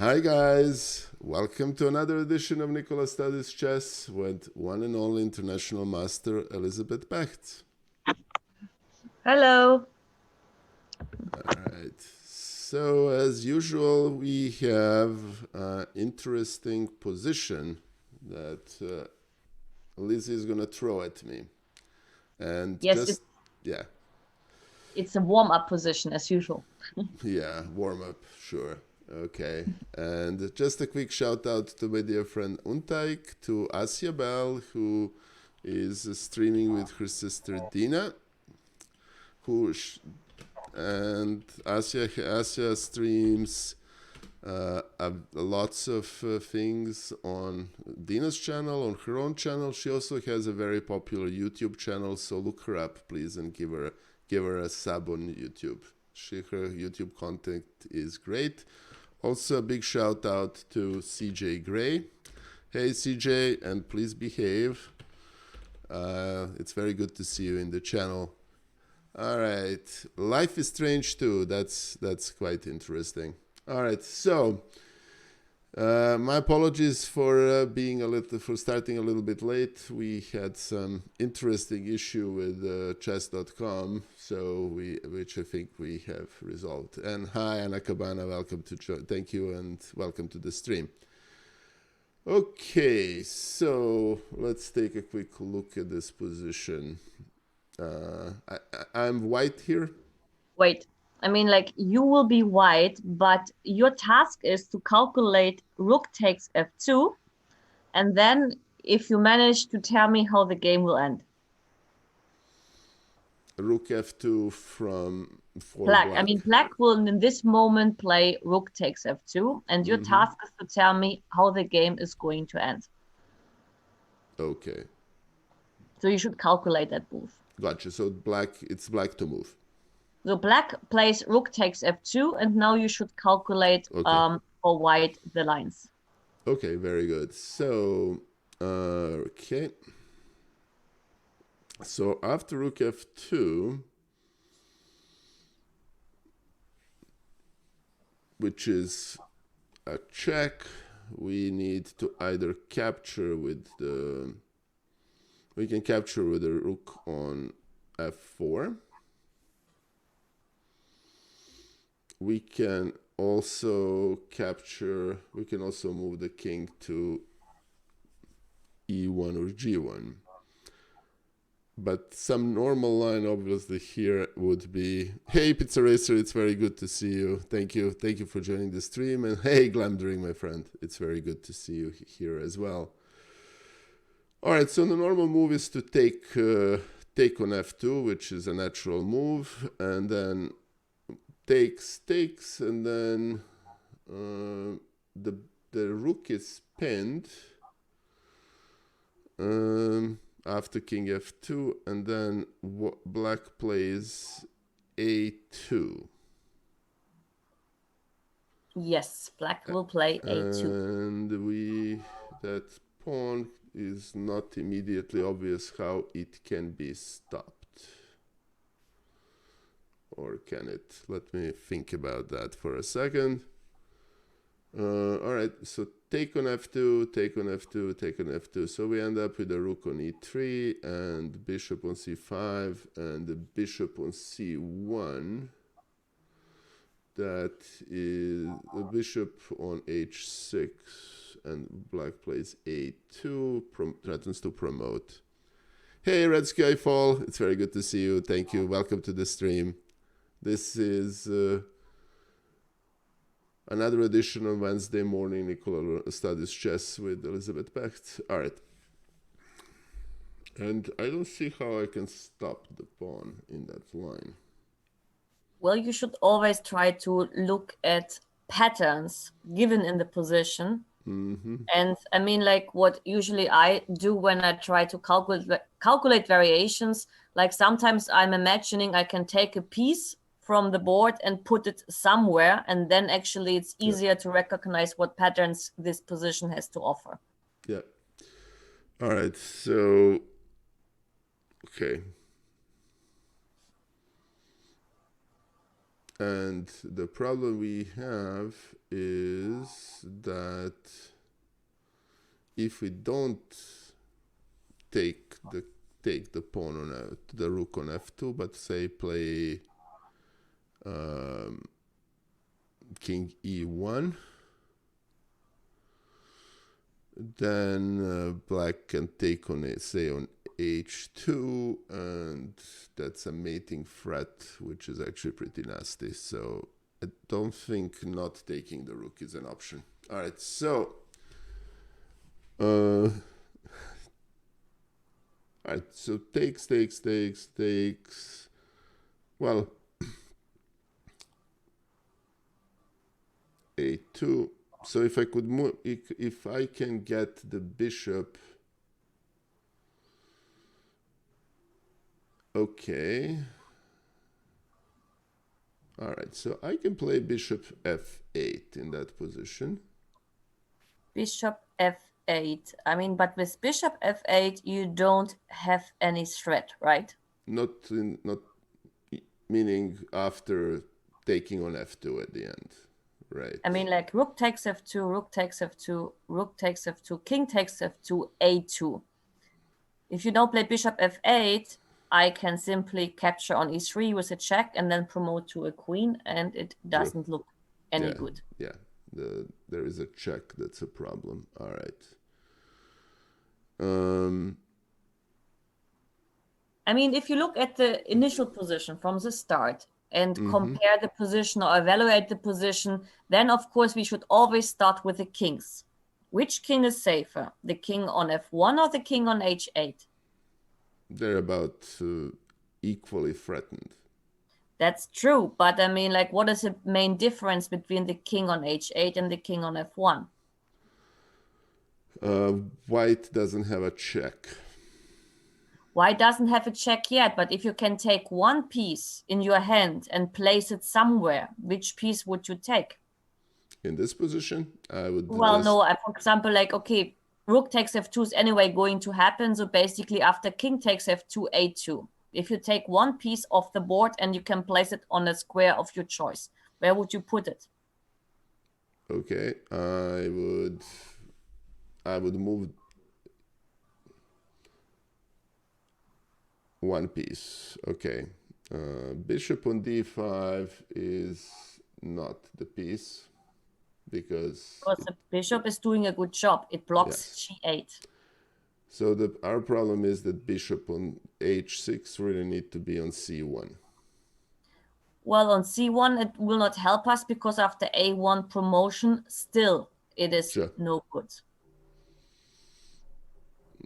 Hi guys, welcome to another edition of Nikola Studies Chess with one and only international master Elisabeth Paehtz. Hello. Alright, so as usual we have an interesting position that Lizzie is going to throw at me. And Yes, yeah, it's a warm-up position as usual. yeah, warm up, sure. Okay. And just a quick shout out to my dear friend Untaik, to Asya Bell, who is streaming with her sister Dina, and Asya streams lots of things on Dina's channel, on her own channel. She also has a very popular YouTube channel, so look her up, please, and give her a sub on YouTube. Her YouTube content is great. Also, a big shout out to CJ Gray. Hey CJ, and please behave. It's very good to see you in the channel. All right, Life is Strange too. That's quite interesting. All right, so my apologies for starting a little bit late. We had some interesting issue with chess.com, which I think we have resolved. And hi Anna Cabana, welcome to thank you and welcome to the stream. Okay, so let's take a quick look at this position. I'm white here. Wait, you will be white, but your task is to calculate rook takes f2, and then if you manage to tell me how the game will end. Rook f2 for Black. black. Black will in this moment play rook takes f2, and your task is to tell me how the game is going to end. Okay. So you should calculate that move. Gotcha. So it's black to move. So black plays rook takes f2, and now you should calculate for white the lines. Okay, very good. So, okay. So after rook f2, which is a check, we need to either capture with the... We can capture with the rook on f4. We can also move the king to e1 or g1. But some normal line obviously here would be, hey Pizza Racer, it's very good to see you. Thank you for joining the stream. And hey Glamdring, my friend, it's very good to see you here as well. All right, so the normal move is to take on f2, which is a natural move, and then takes, and then the rook is pinned after king f2, and then black plays a2. Yes, black will play a2. And that pawn is not immediately obvious how it can be stopped. Or can it? Let me think about that for a second. All right, so take on f2, take on f2, take on f2. So we end up with a rook on e3 and bishop on c5 and the bishop on c1. That is a bishop on h6 and black plays a2, threatens to promote. Hey Red Skyfall, it's very good to see you. Thank you. Welcome to the stream. This is another edition on Wednesday morning, Nikola Studies Chess with Elisabeth Paehtz. All right. And I don't see how I can stop the pawn in that line. Well, you should always try to look at patterns given in the position. And what usually I do when I try to calculate variations, like sometimes I'm imagining I can take a piece from the board and put it somewhere, and then actually it's easier to recognize what patterns this position has to offer. Yeah. All right. So, okay. And the problem we have is that if we don't take the pawn on the rook on f2, but say play king e1, then black can take on say on h2, and that's a mating threat, which is actually pretty nasty. So I don't think not taking the rook is an option. All right, so all right, so takes. Well, a2. So if I could move, if I can get the bishop, okay. All right, so I can play bishop f8 in that position. Bishop f8. I mean, but with bishop f8, you don't have any threat, right? Not meaning after taking on f2 at the end, right? I mean, like rook takes f2, rook takes f2, rook takes f2, king takes f2, a2. If you don't play bishop f8, I can simply capture on e3 with a check and then promote to a queen, and it doesn't look any good. Yeah, there is a check. That's a problem. All right. I mean, if you look at the initial position from the start and compare the position or evaluate the position, then of course we should always start with the kings. Which king is safer, the king on f1 or the king on h8? They're about equally threatened. That's true, but I mean, like, what is the main difference between the king on h8 and the king on f1? White doesn't have a check. White doesn't have a check yet, but if you can take one piece in your hand and place it somewhere, which piece would you take? In this position, I would. Well, no, for example, like, okay, rook takes f2 is anyway going to happen. So basically, after king takes f2, a2. If you take one piece off the board and you can place it on a square of your choice, where would you put it? Okay, I would move one piece. Okay, bishop on d5 is not the piece because the bishop is doing a good job. It blocks g8. So our problem is that bishop on h6 really need to be on c1. Well, on c1 it will not help us because after a1 promotion, still it is no good.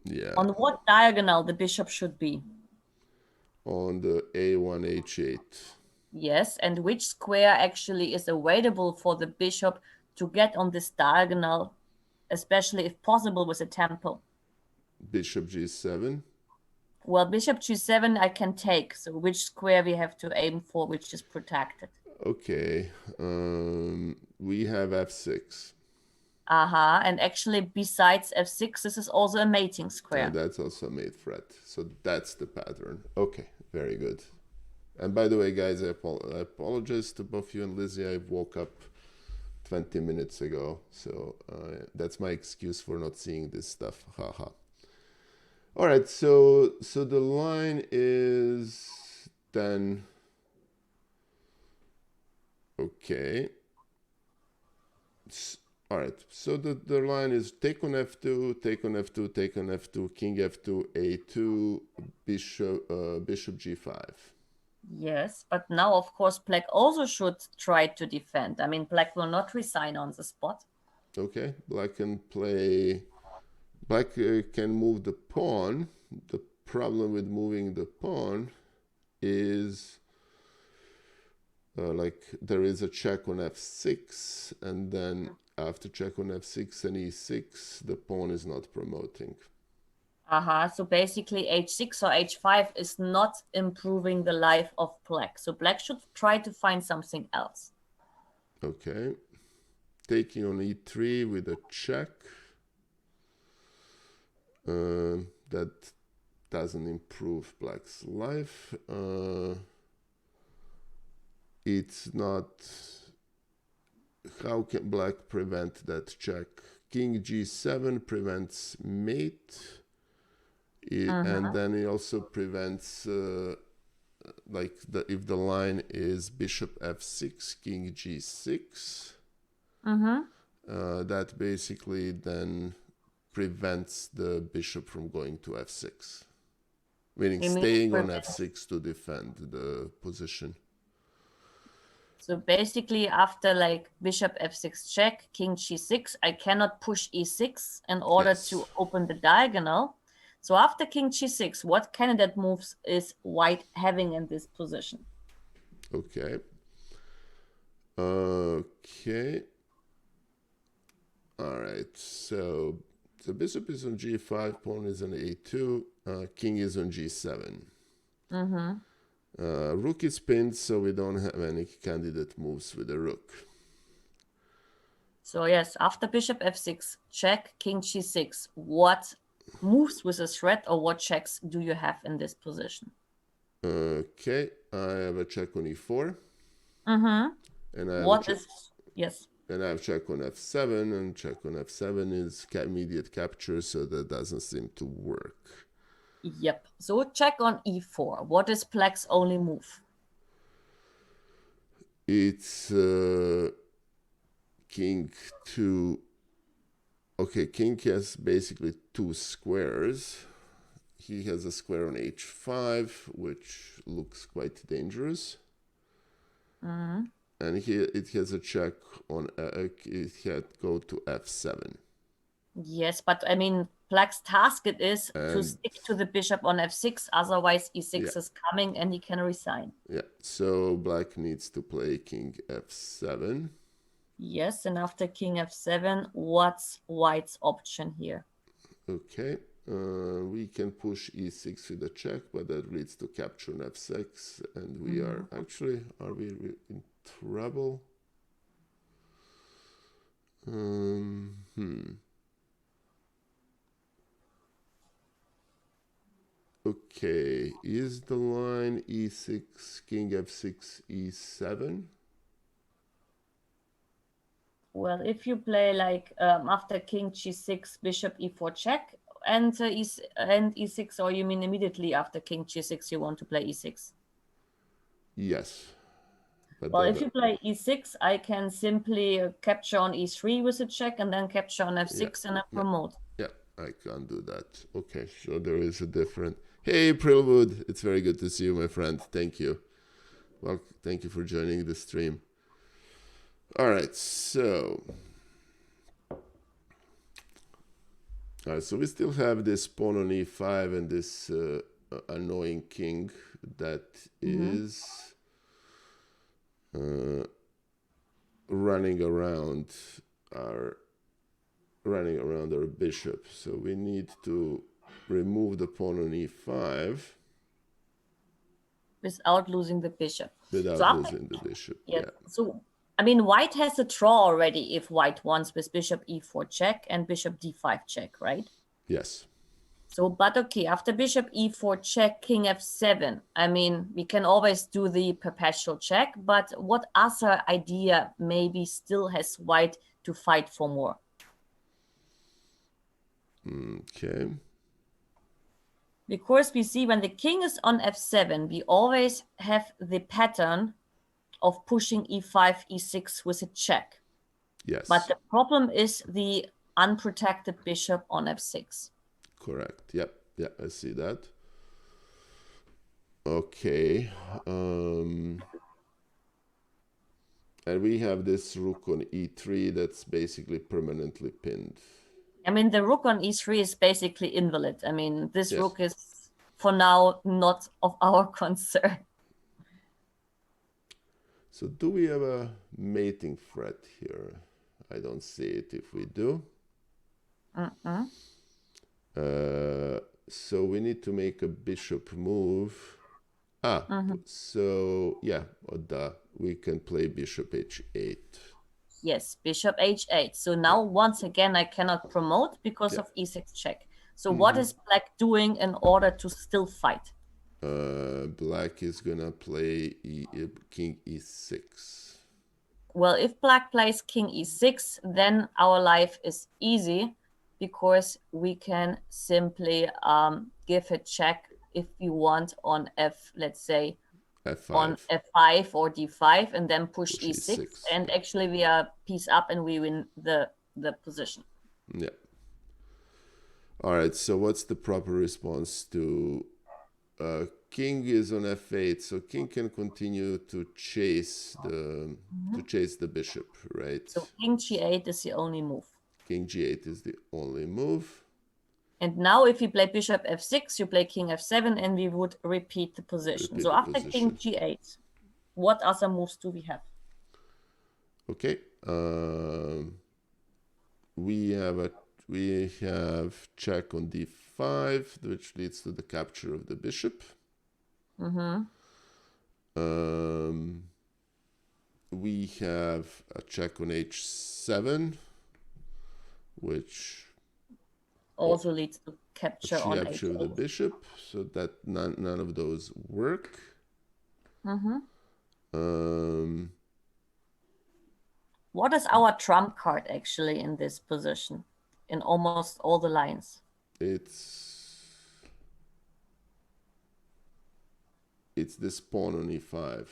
Yeah. On what diagonal the bishop should be? On the a1 h8. Yes, and which square actually is available for the bishop to get on this diagonal, especially if possible with a temple? Bishop g7. Well, bishop g7 I can take. So which square we have to aim for, which is protected? Okay, we have f6. And actually besides f6, this is also a mating square. And that's also a mate threat. So that's the pattern. Okay, very good. And by the way, guys, I apologize to both you and Lizzie. I woke up 20 minutes ago. So that's my excuse for not seeing this stuff. Haha. All right, so the line is then, okay. All right, so the line is take on f2, take on f2, take on f2, king f2, a2, bishop g5. Yes, but now, of course, black also should try to defend. I mean, black will not resign on the spot. Okay, black can move the pawn. The problem with moving the pawn is like there is a check on f6, and then after check on f6 and e6, the pawn is not promoting. So basically h6 or h5 is not improving the life of black. So black should try to find something else. Okay. Taking on e3 with a check. That doesn't improve black's life. it's not. How can black prevent that check? King g7 prevents mate, and then it also prevents if the line is bishop f6, king g6. That basically then prevents the bishop from going to f6, meaning staying on f6 to defend the position. So basically, after like bishop f6 check, king g6, I cannot push e6 in order to open the diagonal. So after king g6, what candidate moves is white having in this position? Okay. Okay. All right. So the bishop is on g5, pawn is on a2, king is on g7. Rook is pinned, so we don't have any candidate moves with the rook. So yes, after bishop f6, check, king g6. What moves with a threat or what checks do you have in this position? Okay, I have a check on e4. And I have yes. And I have check on f7, and check on f7 is immediate capture, so that doesn't seem to work. Yep. So check on e4. What is black's only move? It's king to... Okay, king has basically two squares. He has a square on h5, which looks quite dangerous. And it has a check on... it had go to f7. Yes, but I mean, black's task it is to stick to the bishop on f6, otherwise e6 is coming and he can resign. Yeah, so black needs to play king f7. Yes, and after king f7, what's white's option here? Okay, we can push e6 with a check, but that leads to capture on f6, and we are actually, are we in trouble? Okay, is the line e6, king f6, e7? Well, if you play like after king g6, bishop e4 check, and e6, or you mean immediately after king g6 you want to play e6? Yes. But well, if you play e6, I can simply capture on e3 with a check and then capture on f6 and then promote. Yeah, I can't do that. Okay, so there is a different... Hey, Prillwood, it's very good to see you, my friend. Thank you. Well, thank you for joining the stream. All right, so... so we still have this pawn on e5 and this annoying king that is running around our bishop. So we need to remove the pawn on e5 without losing the bishop. Without losing the bishop. Yeah. So I mean, white has a draw already if white wants with bishop e4 check and bishop d5 check, right? Yes. So, but okay, after bishop e4 check, king f7, I mean, we can always do the perpetual check, but what other idea maybe still has white to fight for more? Okay. Because we see when the king is on f7, we always have the pattern of pushing e5, e6 with a check. Yes. But the problem is the unprotected bishop on f6. Correct. Yep. Yeah, I see that. Okay. And we have this rook on e3 that's basically permanently pinned. I mean, the rook on e3 is basically invalid. I mean, this rook is, for now, not of our concern. So do we have a mating threat here? I don't see it if we do. So we need to make a bishop move. So yeah, we can play bishop h8. Yes, bishop h8. So now once again I cannot promote because of e6 check. So what is black doing in order to still fight? Black is gonna play king e6. Well, if black plays king e6, then our life is easy because we can simply give a check if you want on let's say f5. on f5 or d5, and then push e6, e6. and actually we are piece up and we win the position. Yeah. All right. So what's the proper response to king is on f8, so king can continue to chase the bishop, right? So king g8 is the only move. King g8 is the only move. And now if you play bishop f6, you play king f7, and we would repeat the position. So after king g8, what other moves do we have? Okay. We have check on d5, which leads to the capture of the bishop. We have a check on h7, which also leads to capture on h8. Of the bishop, so that none of those work. What is our trump card actually in this position, in almost all the lines? It's this pawn on e5.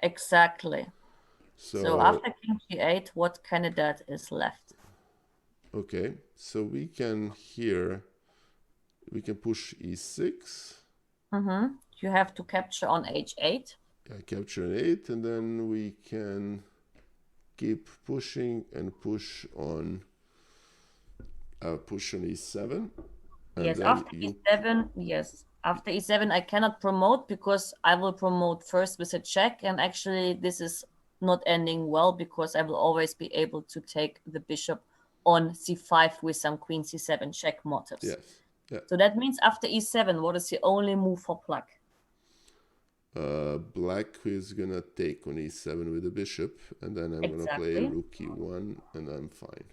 Exactly. So after king g8, what candidate is left? Okay, so we can push e6. You have to capture on h8. Yeah, capture an 8, and then we can keep pushing and push on e7. Yes, after e7, yes. After e7, I cannot promote because I will promote first with a check, and actually this is not ending well because I will always be able to take the bishop on c5 with some queen c7 check motifs. Yes. Yeah. So that means after e7, what is the only move for black? Black is gonna take on e7 with the bishop, and then I'm gonna play rook e1, and I'm fine.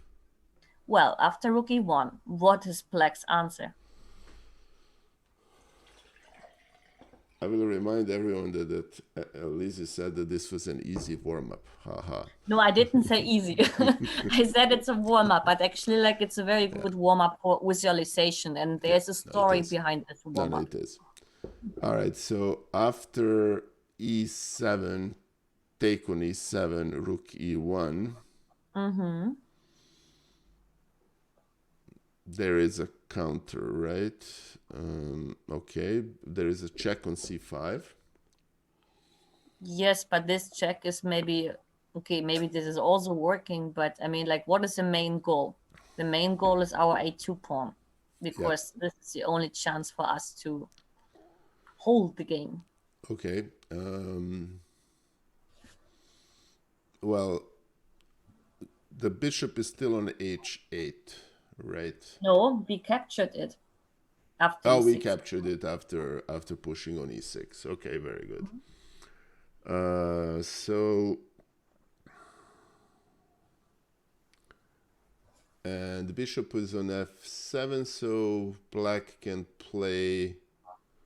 Well, after rook e1, what is black's answer? I will remind everyone that Lizzie said that this was an easy warm-up. Haha. No, I didn't say easy. I said it's a warm-up, but actually, like, it's a very good warm-up for visualization, and there's a story behind this warm-up. No, it is. All right, so after e7, take on e7, rook e1. There is a counter, right? Okay, there is a check on c5. Yes, but this check is maybe, okay, maybe this is also working, but I mean, like, what is the main goal? The main goal is our a2 pawn, because this is the only chance for us to hold the game. Okay. Well, the bishop is still on h8, right? No, we captured it after e6. We e6. captured it after pushing on e6. Okay, very good. So, and the bishop is on f7, so black can play.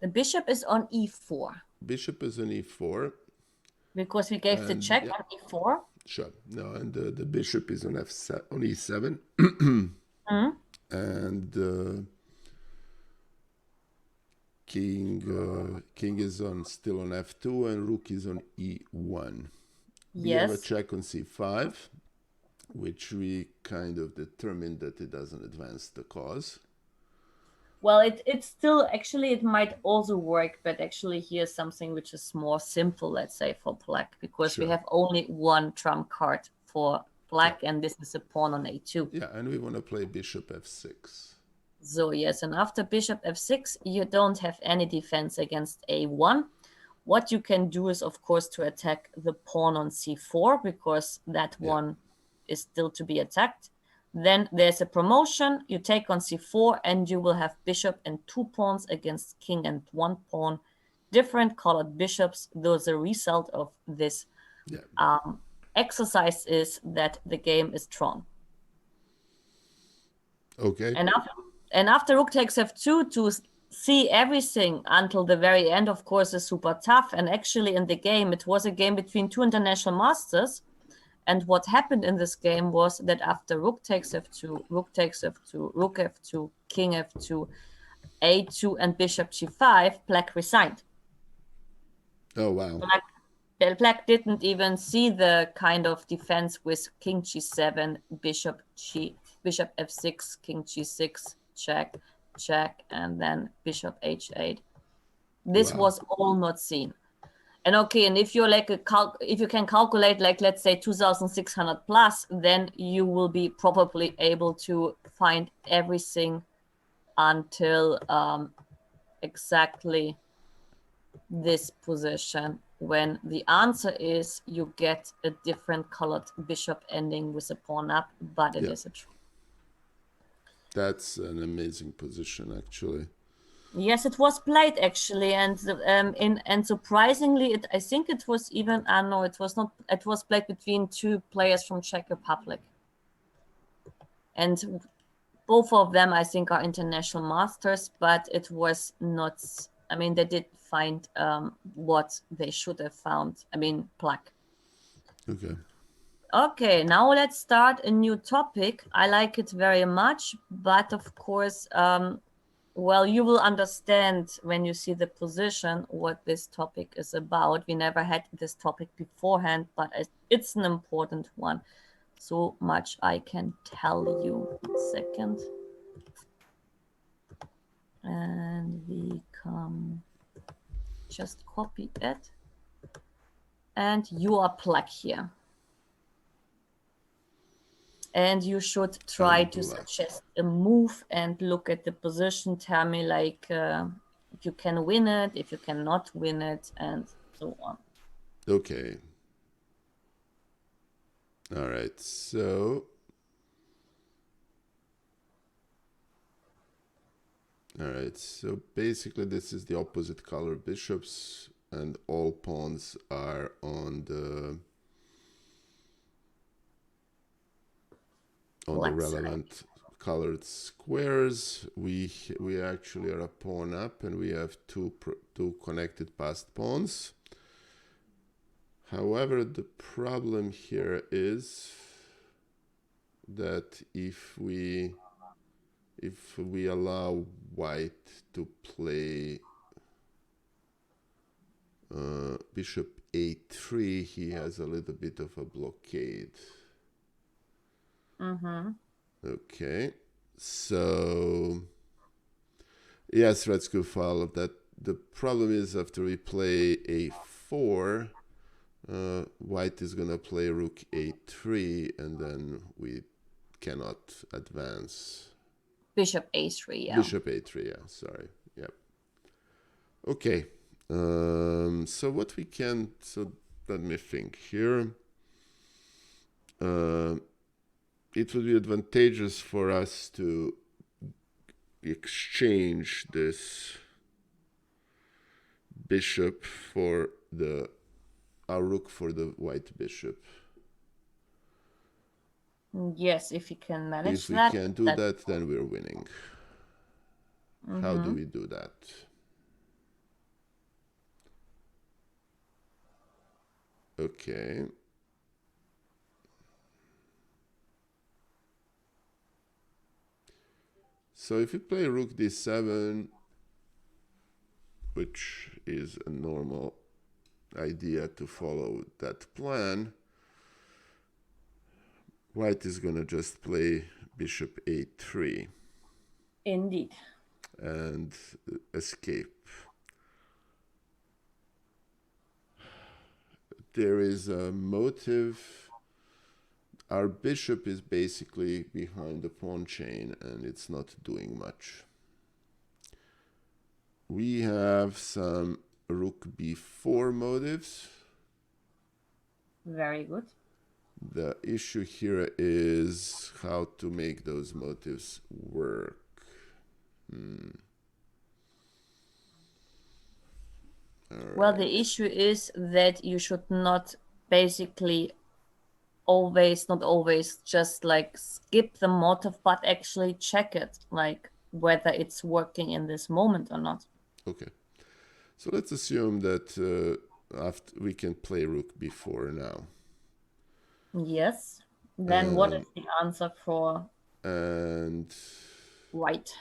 The bishop is on e4. Bishop is on e4. Because we gave the check on e4. Sure. No, and the bishop is on on e7. And king is still on f2, and rook is on e1. We have a check on c5, which we kind of determined that it doesn't advance the cause. Well, it's still, actually, it might also work, but actually here's something which is more simple, let's say, for black, because we have only one trump card for black, and this is a pawn on a2. Yeah, and we want to play bishop f6. So yes, and after bishop f6, you don't have any defense against a1. What you can do is, of course, to attack the pawn on c4, because that one is still to be attacked. Then there's a promotion, you take on c4, and you will have bishop and 2 pawns against king and 1 pawn, different colored bishops. Though the result of this exercise is that the game is drawn. Okay. And after rook takes f2, to see everything until the very end, of course, is super tough. And actually in the game, it was a game between two international masters. And what happened in this game was that after rook takes f2, rook takes f2, rook f2, king f2, a2, and bishop g5, Black resigned. Oh, wow. Black didn't even see the kind of defense with king g7, bishop f6, king g6, check, check, and then bishop h8. This Wow. was all not seen. And okay, and if you're like if you can calculate like, let's say 2,600 plus, then you will be probably able to find everything until exactly this position, when the answer is you get a different colored bishop ending with a pawn up, but it is a true. That's an amazing position, actually. Yes, it was played actually, and and surprisingly, I think it was even no, it was not. It was played between two players from Czech Republic, and both of them I think are international masters, but it was not. I mean, they did find what they should have found. I mean, Black. Okay. Okay, now let's start a new topic. I like it very much, but of course, well, you will understand when you see the position what this topic is about. We never had this topic beforehand, but it's an important one. So much I can tell you. 1 second. And we come, just copy it. And you are Black here. And you should try to suggest a move and look at the position. Tell me like if you can win it, if you cannot win it, and so on. Okay. All right. So basically this is the opposite color bishops, and all pawns are on the relevant colored squares. We actually are a pawn up, and we have two connected passed pawns. However, the problem here is that if we allow white to play bishop a3, he has a little bit of a blockade. Okay, so yes, let's go follow that. The problem is after we play a4, white is gonna play rook a3, and then we cannot advance. Bishop a3, yeah. Bishop a3, yeah, sorry. Yep. Okay. So what we can, so let me think here. It would be advantageous for us to exchange this bishop for our rook for the white bishop. Yes, if you can manage that. If we can do that, then we're winning. How do we do that? Okay. So if you play rook d7, which is a normal idea to follow that plan, white is going to just play bishop a3. Indeed. And escape. There is a motive. Our bishop is basically behind the pawn chain, and it's not doing much. We have some rook b4 motives. Very good. The issue here is how to make those motives work. Well, the issue is that you should not basically not always just like skip the motive, but actually check it. Like whether it's working in this moment or not. Okay. So let's assume that after we can play rook b4 now. Yes. Then what is the answer for white?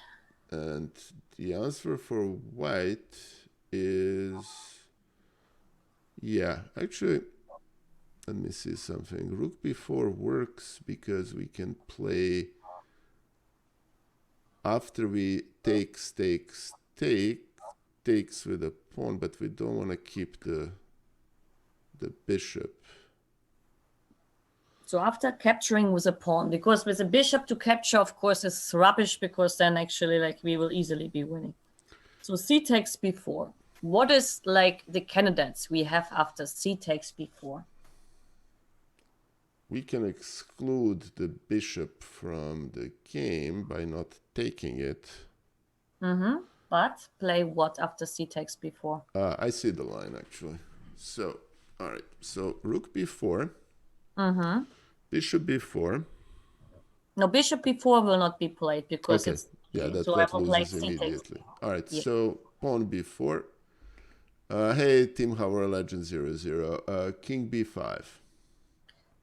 And the answer for white is, yeah, actually, let me see something. Rook b4 works because we can play after we takes with a pawn, but we don't want to keep the bishop. So after capturing with a pawn, because with a bishop to capture, of course, is rubbish, because then actually like we will easily be winning. So c takes b4. What is like the candidates we have after c takes b4? We can exclude the bishop from the game by not taking it. But play what after c takes b4? I see the line actually. So, all right. So rook b4. Bishop b4. No, bishop b4 will not be played because okay. it's yeah, that, so that I will play loses c immediately. takes. All right. Yeah. So pawn b4. Hey, Team Howard Legend 00. King b5.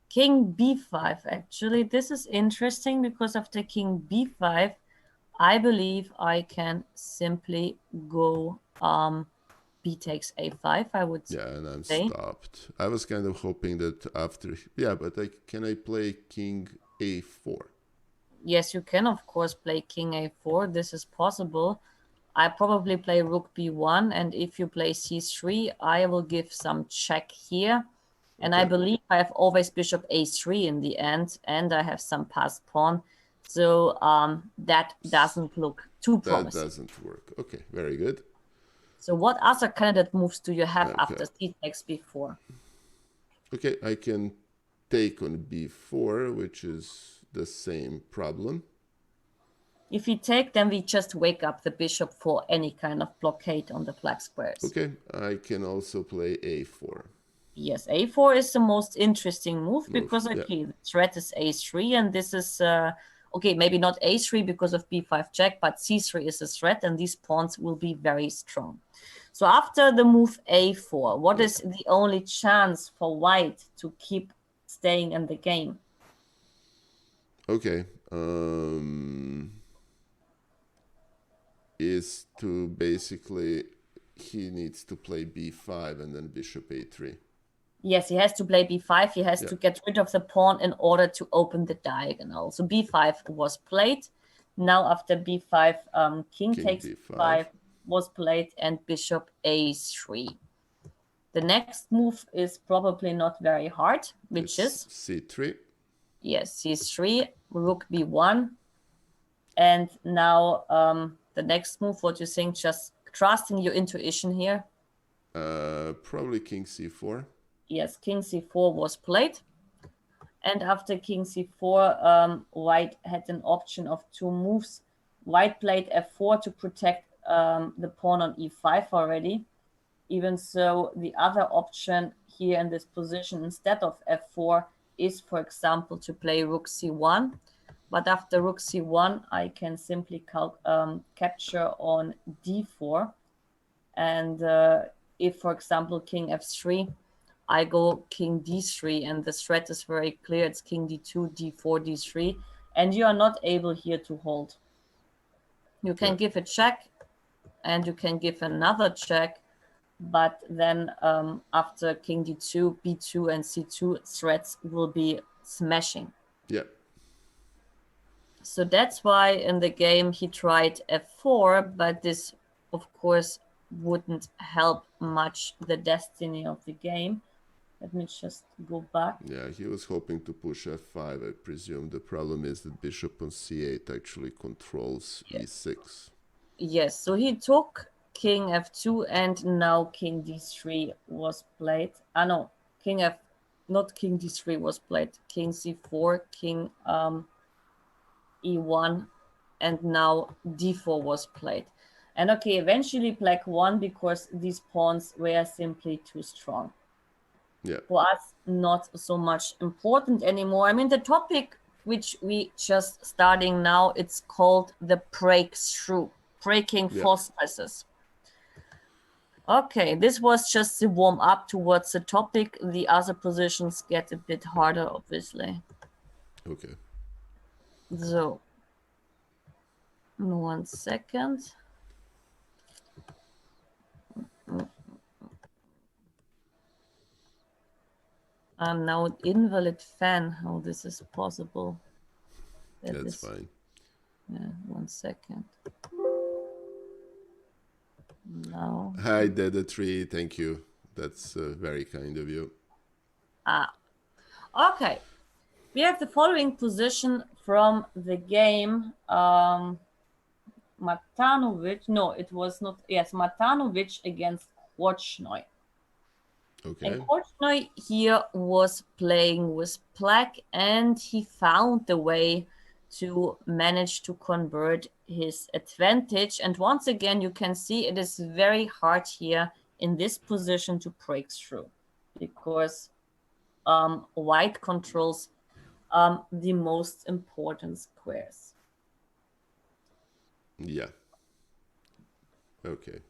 King b5. Actually, this is interesting because after king b5, I believe I can simply go b takes a5, I would say. Yeah, and I'm stopped. I was kind of hoping that after, yeah, but can I play king a4? Yes, you can, of course, play king a4. This is possible. I probably play rook b1, and if you play c3, I will give some check here. And I believe I have always bishop a3 in the end, and I have some passed pawn. So that doesn't look too promising. That doesn't work. Okay, very good. So what other candidate moves do you have after c takes b4? Okay, I can take on b4, which is the same problem. If we take, then we just wake up the bishop for any kind of blockade on the flag squares. Okay, I can also play a4. Yes, a4 is the most interesting move because, okay, the threat is a3, and this is, okay, maybe not a3 because of b5 check, but c3 is a threat, and these pawns will be very strong. So after the move a4, what is the only chance for white to keep staying in the game? Okay, is to basically, he needs to play b5 and then bishop a3. Yes, he has to play b5. He has to get rid of the pawn in order to open the diagonal. So b5 was played. Now after b5, king takes b5 was played, and bishop a3. The next move is probably not very hard, which is c3. Yes, c3, rook b1. And now the next move, what do you think? Just trusting your intuition here? Probably king c4. Yes, king c4 was played. And after king c4, white had an option of two moves. White played f4 to protect the pawn on e5 already. Even so, the other option here in this position instead of f4 is, for example, to play rook c1. But after rook c1, I can simply capture on d4. And if, for example, king f3, I go king d3, and the threat is very clear. It's king d2, d4, d3, and you are not able here to hold. You can give a check, and you can give another check, but then after king d2, b2, and c2, threats will be smashing. Yeah. So that's why in the game he tried f4, but this, of course, wouldn't help much the destiny of the game. Let me just go back. Yeah, he was hoping to push f5, I presume. The problem is that bishop on c8 actually controls e6. Yes, so he took king f2, and now king d3 was played. No, not king d3 was played. King c4, king e1, and now d4 was played. And okay, eventually black won because these pawns were simply too strong. Yeah. For us, not so much important anymore. I mean, the topic which we just starting now, it's called the breakthrough, breaking fortresses. Okay, this was just the warm up towards the topic. The other positions get a bit harder, obviously. Okay. So, 1 second. I'm now an invalid fan. How this is possible? That's fine. Yeah, 1 second. No. Hi, Deda3. Thank you. That's very kind of you. Okay. We have the following position from the game. Matanovic. No, it was not. Yes, Matanovic against Korchnoi. Okay. And Korchnoi here was playing with black, and he found the way to manage to convert his advantage. And once again, you can see it is very hard here in this position to break through, because white controls the most important squares. Yeah. Okay.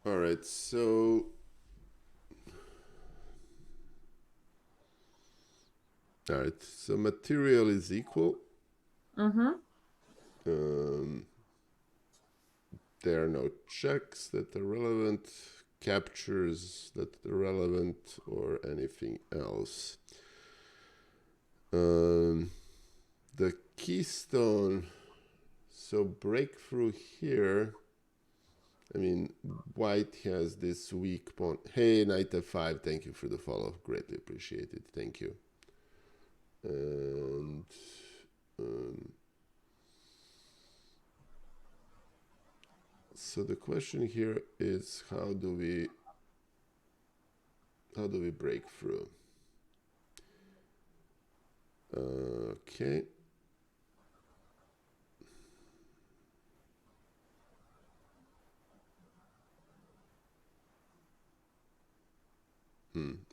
All right. So all right. So material is equal. There are no checks that are relevant, captures that are relevant, or anything else. The keystone, so breakthrough here. I mean, white has this weak pawn. Hey, knight f5, thank you for the follow. Greatly appreciated. Thank you. And so the question here is, how do we break through? Okay.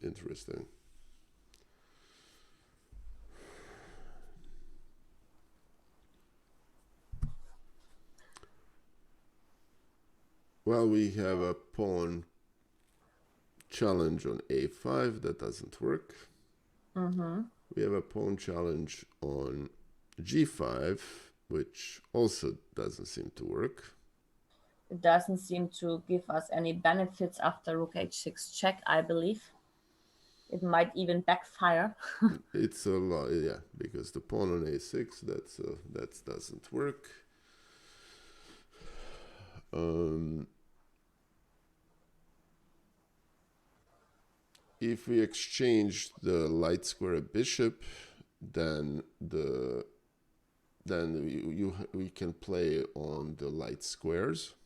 Interesting. Well, we have a pawn challenge on a5. That doesn't work. We have a pawn challenge on g5, which also doesn't seem to work. It doesn't seem to give us any benefits after rook h6 check, I believe. It might even backfire. It's a lot, yeah, because the pawn on a6, that doesn't work. If we exchange the light square bishop, then we can play on the light squares.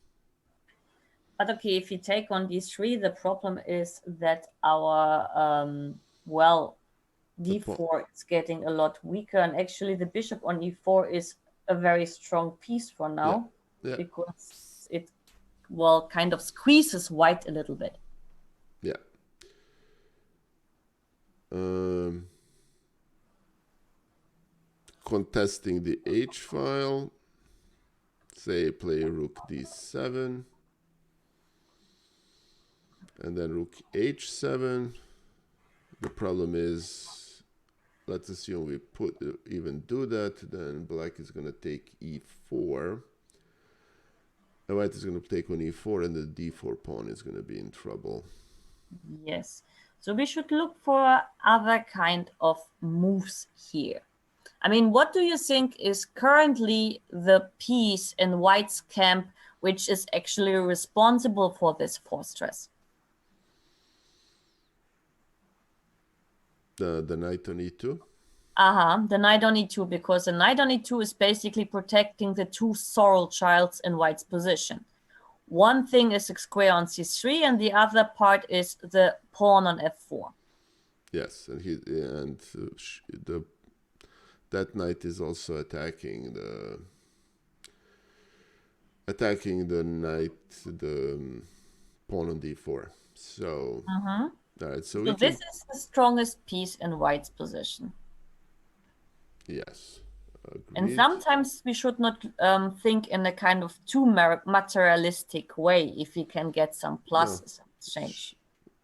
But okay, if you take on d3, the problem is that our well, d4 is getting a lot weaker, and actually the bishop on e4 is a very strong piece for now, because it kind of squeezes white a little bit. Yeah. Contesting the h file, say play rook d7, and then rook h7. The problem is, let's assume we even do that, then black is going to take e4. And white is going to take on e4, and the d4 pawn is going to be in trouble. Yes. So we should look for other kind of moves here. I mean, what do you think is currently the piece in white's camp which is actually responsible for this fortress? The knight on e2? The knight on e2, because the knight on e2 is basically protecting the two sorrel childs in white's position. One thing is a square on c3, and the other part is the pawn on f4. Yes, and that knight is also attacking the pawn on d4. So, all right. So this is the strongest piece in white's position. Yes. Agreed. And sometimes we should not think in a kind of too materialistic way if we can get some pluses in exchange.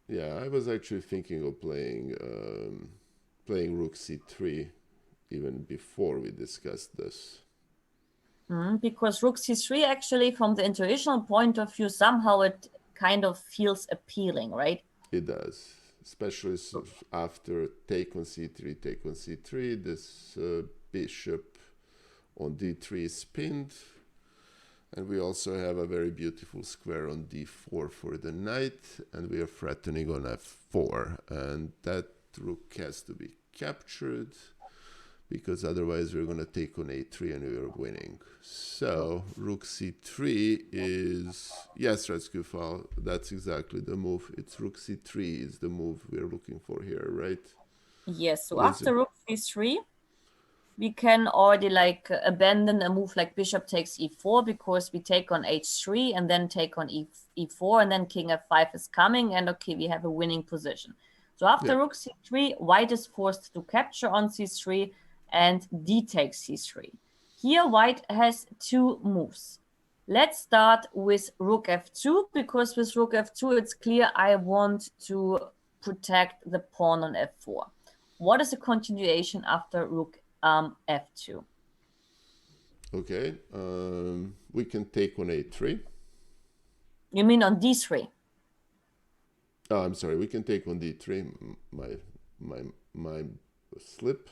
Yeah, I was actually thinking of playing rook c3 even before we discussed this. Because rook c3 actually, from the intuitional point of view, somehow it kind of feels appealing, right? It does, especially after take on c3, take on c3. This bishop on d3 is pinned, and we also have a very beautiful square on d4 for the knight, and we are threatening on f4, and that rook has to be captured, because otherwise we're going to take on a3 and we're winning. So rook c3 is, yes, Ratskufal, that's exactly the move. It's rook c3 is the move we're looking for here, right? Yes, so after rook c3, we can already like abandon a move like bishop takes e4, because we take on h3 and then take on e4, and then king f5 is coming, and okay, we have a winning position. So after rook c3, white is forced to capture on c3 and d takes c3. Here white has two moves. Let's start with rook f2, because with rook f2 it's clear I want to protect the pawn on f4. What is the continuation after rook f2? Okay, we can take on a3. You mean on d3? Oh, I'm sorry, we can take on d3. My slip.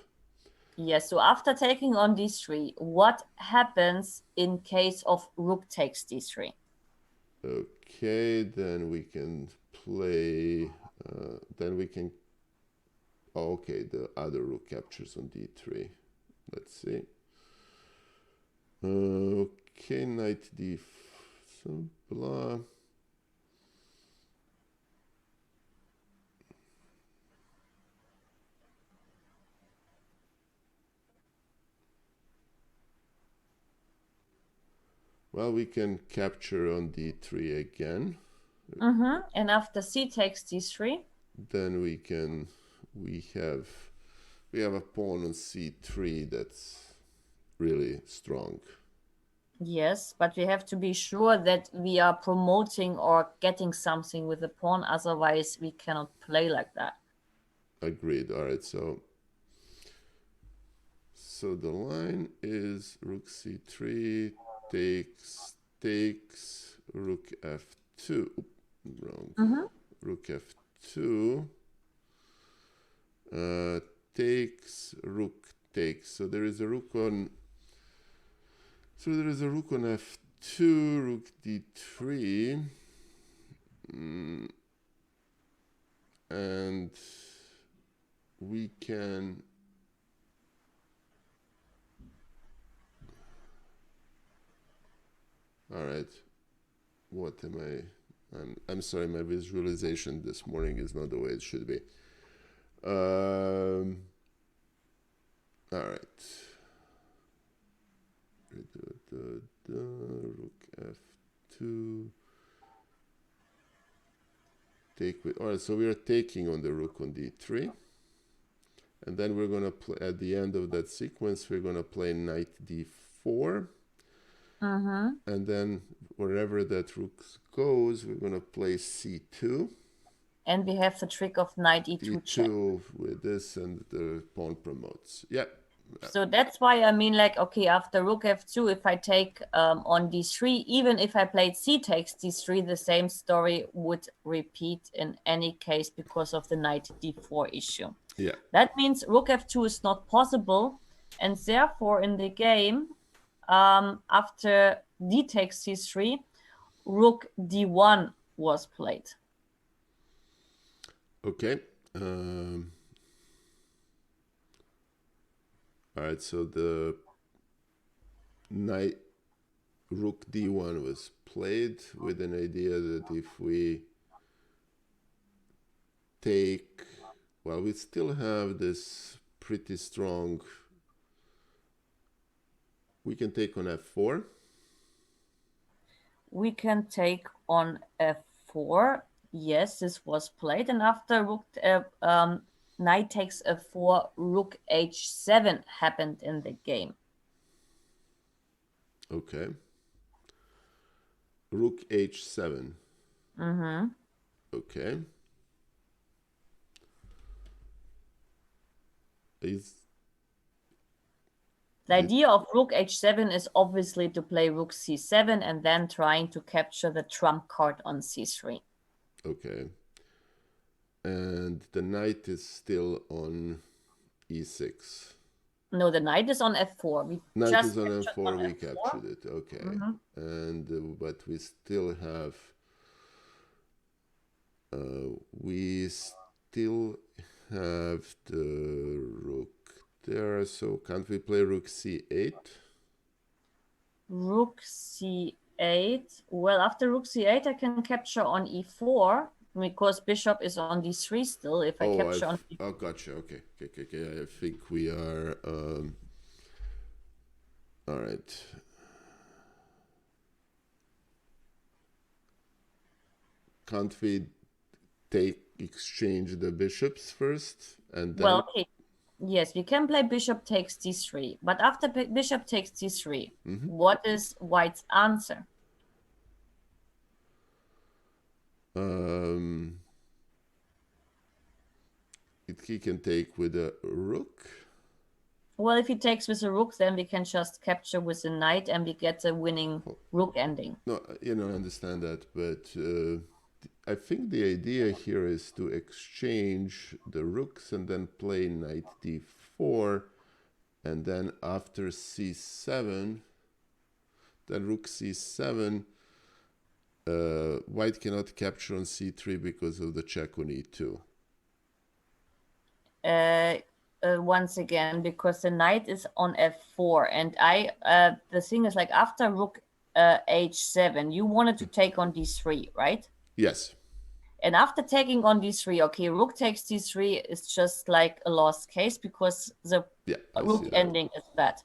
Yes, so after taking on d3, what happens in case of rook takes d3? Okay, then we can play, okay, the other rook captures on d3. Let's see. Okay, knight d, so blah. Well, we can capture on d3 again. And after c takes d3, then we have a pawn on c3 that's really strong. yes, but we have to be sure that we are promoting or getting something with the pawn, otherwise we cannot play like that. Agreed. All right, so the line is rook c3 takes rook f2. Wrong. Rook f2 takes rook takes. So there is a rook on f2, rook d3, and we can all right, what am I'm sorry, my visualization this morning is not the way it should be. All right, rook f2 take with, all right, so we are taking on the rook on d3, and then we're going to play at the end of that sequence, we're going to play knight d4. And then wherever that rook goes, we're going to play c2. And we have the trick of knight e2 check. With this, and the pawn promotes. Yeah. So that's why I mean, like, okay, after rook f2, if I take on d3, even if I played c takes d3, the same story would repeat in any case because of the knight d4 issue. Yeah. That means rook f2 is not possible, and therefore in the game, after d takes c3, rook d1 was played. Okay. All right, so the knight rook d1 was played with an idea that if we take, well, we still have this pretty strong, we can take on f4. We can take on f4. Yes, this was played, and after rook knight takes f4, rook h7 happened in the game. Okay. Rook h7. Mm-hmm. Okay. The idea of rook h7 is obviously to play rook c7 and then trying to capture the trump card on c3. Okay. And the knight is still on e6. No, the knight is on f4. We Knight just is on captured f4, on we f4. captured it. Okay. And but we still have the rook there, so can't we play rook c8? Rook c8. Well, after rook c8, I can capture on e4 because bishop is on d3 still. If I capture on oh, gotcha. Okay. I think we are. All right. Can't we exchange the bishops first and then? Well, okay. Yes, we can play bishop takes d3, but after bishop takes d3, what is white's answer? He can take with a rook. Well, if he takes with a rook, then we can just capture with a knight and we get a winning rook ending. No, I understand that, but I think the idea here is to exchange the rooks and then play knight d4, and then after c7, then rook c7, white cannot capture on c3 because of the check on e2. Once again, because the knight is on f4, and the thing is, like, after rook h7, you wanted to take on d3, right? Yes. And after taking on d3, okay, rook takes d3 is just like a lost case because the rook ending is bad.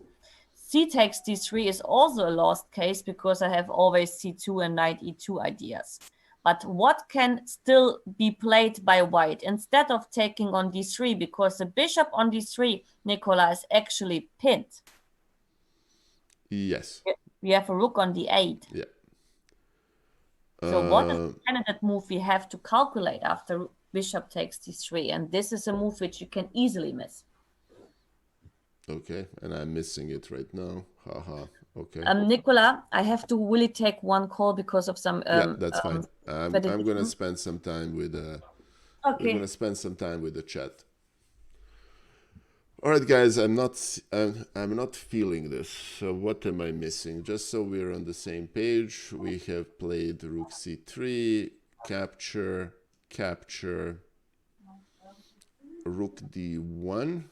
C takes d3 is also a lost case because I have always c2 and knight e2 ideas. But what can still be played by white instead of taking on d3, because the bishop on d3, Nikola, is actually pinned. Yes. We have a rook on d8. Yeah. So what is the candidate move we have to calculate after bishop takes d3? And this is a move which you can easily miss. Okay, and I'm missing it right now. Haha. Okay. Nikola, I have to really take one call because of some. Yeah, that's fine. I'm gonna spend some time with. We're gonna spend some time with the chat. All right, guys. I'm not feeling this. So what am I missing? Just so we're on the same page, we have played rook c3, capture, rook d1,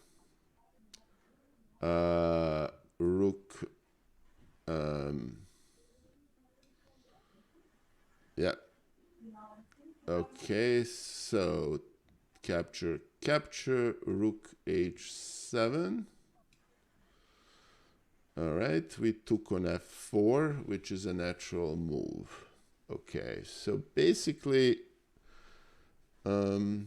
rook. Yeah. Okay, so capture, rook h7. All right, we took on f4, which is a natural move. Okay, so basically, all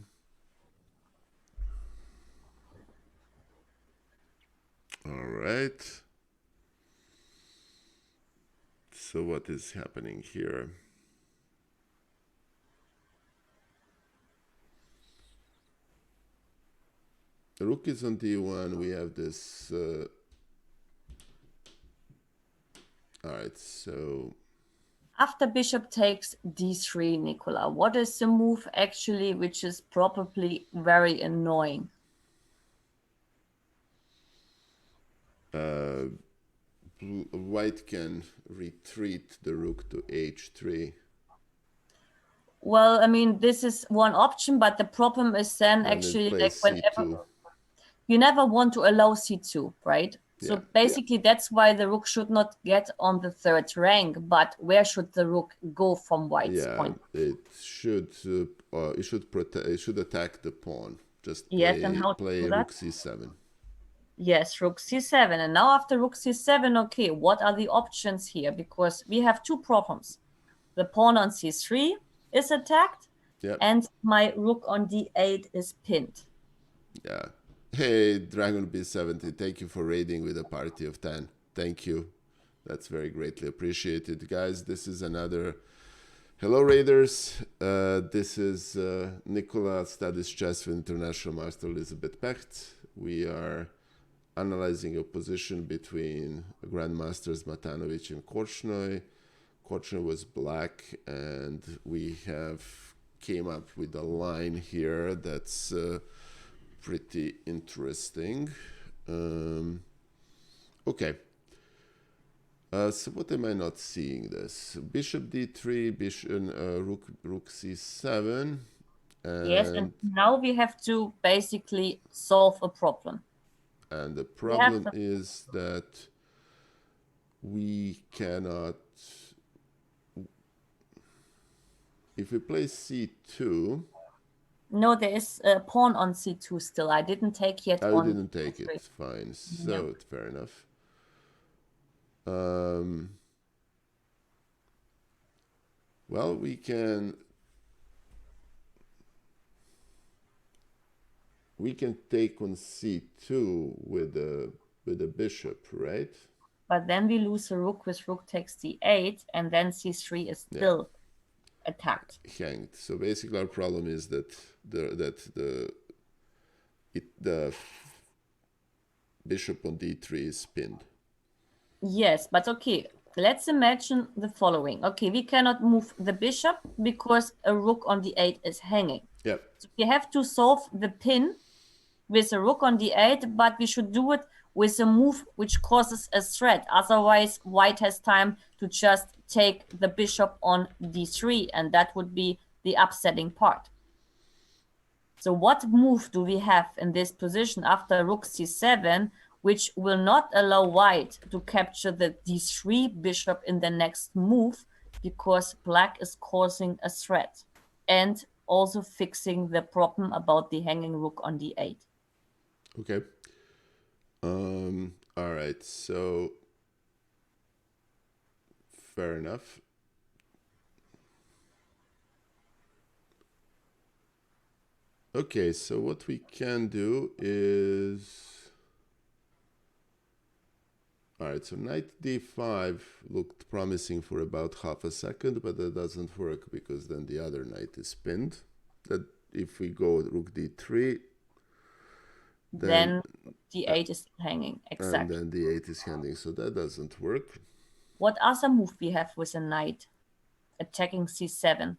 right. So what is happening here? The rook is on d1. We have this. All right, so. After bishop takes d3, Nikola, what is the move actually which is probably very annoying? White can retreat the rook to h3. Well, I mean, this is one option, but the problem is then actually like whenever you never want to allow c2, right? Yeah. So basically, that's why the rook should not get on the third rank. But where should the rook go from white's point? It should protect. It should attack the pawn. Just play, and how play to do rook that? c7. Yes, rook c7. And now after rook c7, okay, what are the options here? Because we have two problems. The pawn on c3 is attacked, and my rook on d8 is pinned. Yeah. Hey, Dragon B70, thank you for raiding with a party of 10. Thank you. That's very greatly appreciated. Guys, this is another... Hello, Raiders. This is Nikola Studies Chess with International Master Elisabeth Paehtz. We are analyzing a position between Grandmasters Matanovic and Korchnoi. Korchnoi was black, and we have came up with a line here that's pretty interesting. Okay. So what am I not seeing this? Bishop d3, bishop, rook c7. Yes, and now we have to basically solve a problem. And the problem is that we cannot... If we play c2... No, there is a pawn on c2 still. I didn't take yet on... I didn't take it. Fine. So, yeah. Fair enough. Well, we can take on c2 with the bishop, right? But then we lose a rook with rook takes d8, and then c3 is still attacked. Hanged. So basically, our problem is that the bishop on d3 is pinned. Yes, but okay. Let's imagine the following. Okay, we cannot move the bishop because a rook on d8 is hanging. Yeah. So we have to solve the pin with a rook on d8, but we should do it with a move which causes a threat. Otherwise, white has time to just take the bishop on d3, and that would be the upsetting part. So what move do we have in this position after rook c7, which will not allow white to capture the d3 bishop in the next move, because black is causing a threat and also fixing the problem about the hanging rook on d8. Okay. All right. So fair enough. Okay, so what we can do is... All right, so knight d5 looked promising for about half a second, but that doesn't work because then the other knight is pinned. That if we go rook d3, then d8 is hanging. Exactly. And then d8 is hanging, so that doesn't work. What other move we have with a knight attacking c7?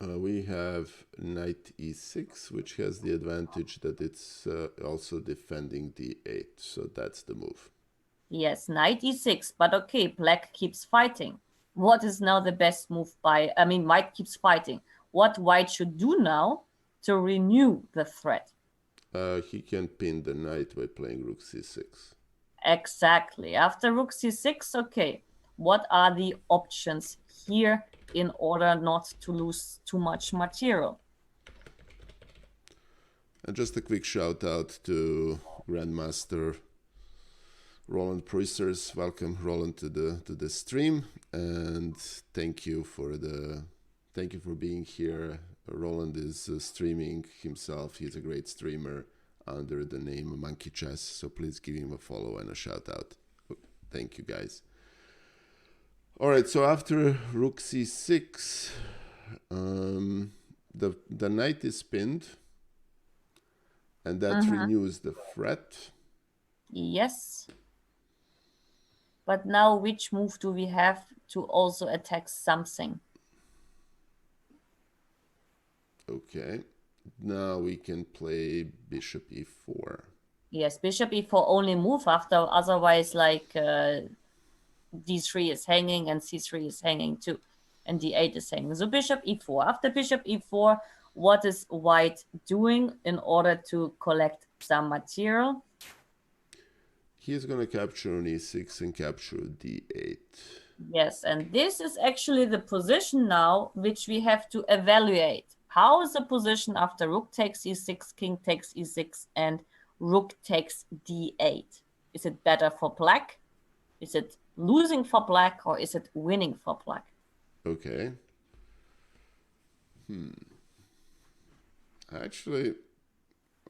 We have knight e6, which has the advantage that it's also defending d8, so that's the move. Yes, knight e6, but okay, black keeps fighting. What is now the best move white keeps fighting. What white should do now to renew the threat? He can pin the knight by playing rook c6. Exactly. After rook c6, okay, what are the options here in order not to lose too much material? And just a quick shout out to Grandmaster Roland Preussers. Welcome, Roland, to the stream, and thank you for being here. Roland is streaming himself. He's a great streamer under the name Monkey Chess, so please give him a follow and a shout out. Thank you, guys. All right, so after rook c6, the knight is pinned, and that renews the threat. Yes. But now which move do we have to also attack something? Okay, now we can play bishop e4. Yes, bishop e4 only move after, otherwise like d3 is hanging and c3 is hanging too, and d8 is hanging. So bishop e4. After bishop e4, what is white doing in order to collect some material? He's going to capture on e6 and capture d8. Yes, and this is actually the position now which we have to evaluate. How is the position after rook takes e6, king takes e6, and rook takes d8? Is it better for black? Is it losing for black, or is it winning for black? Okay. Actually,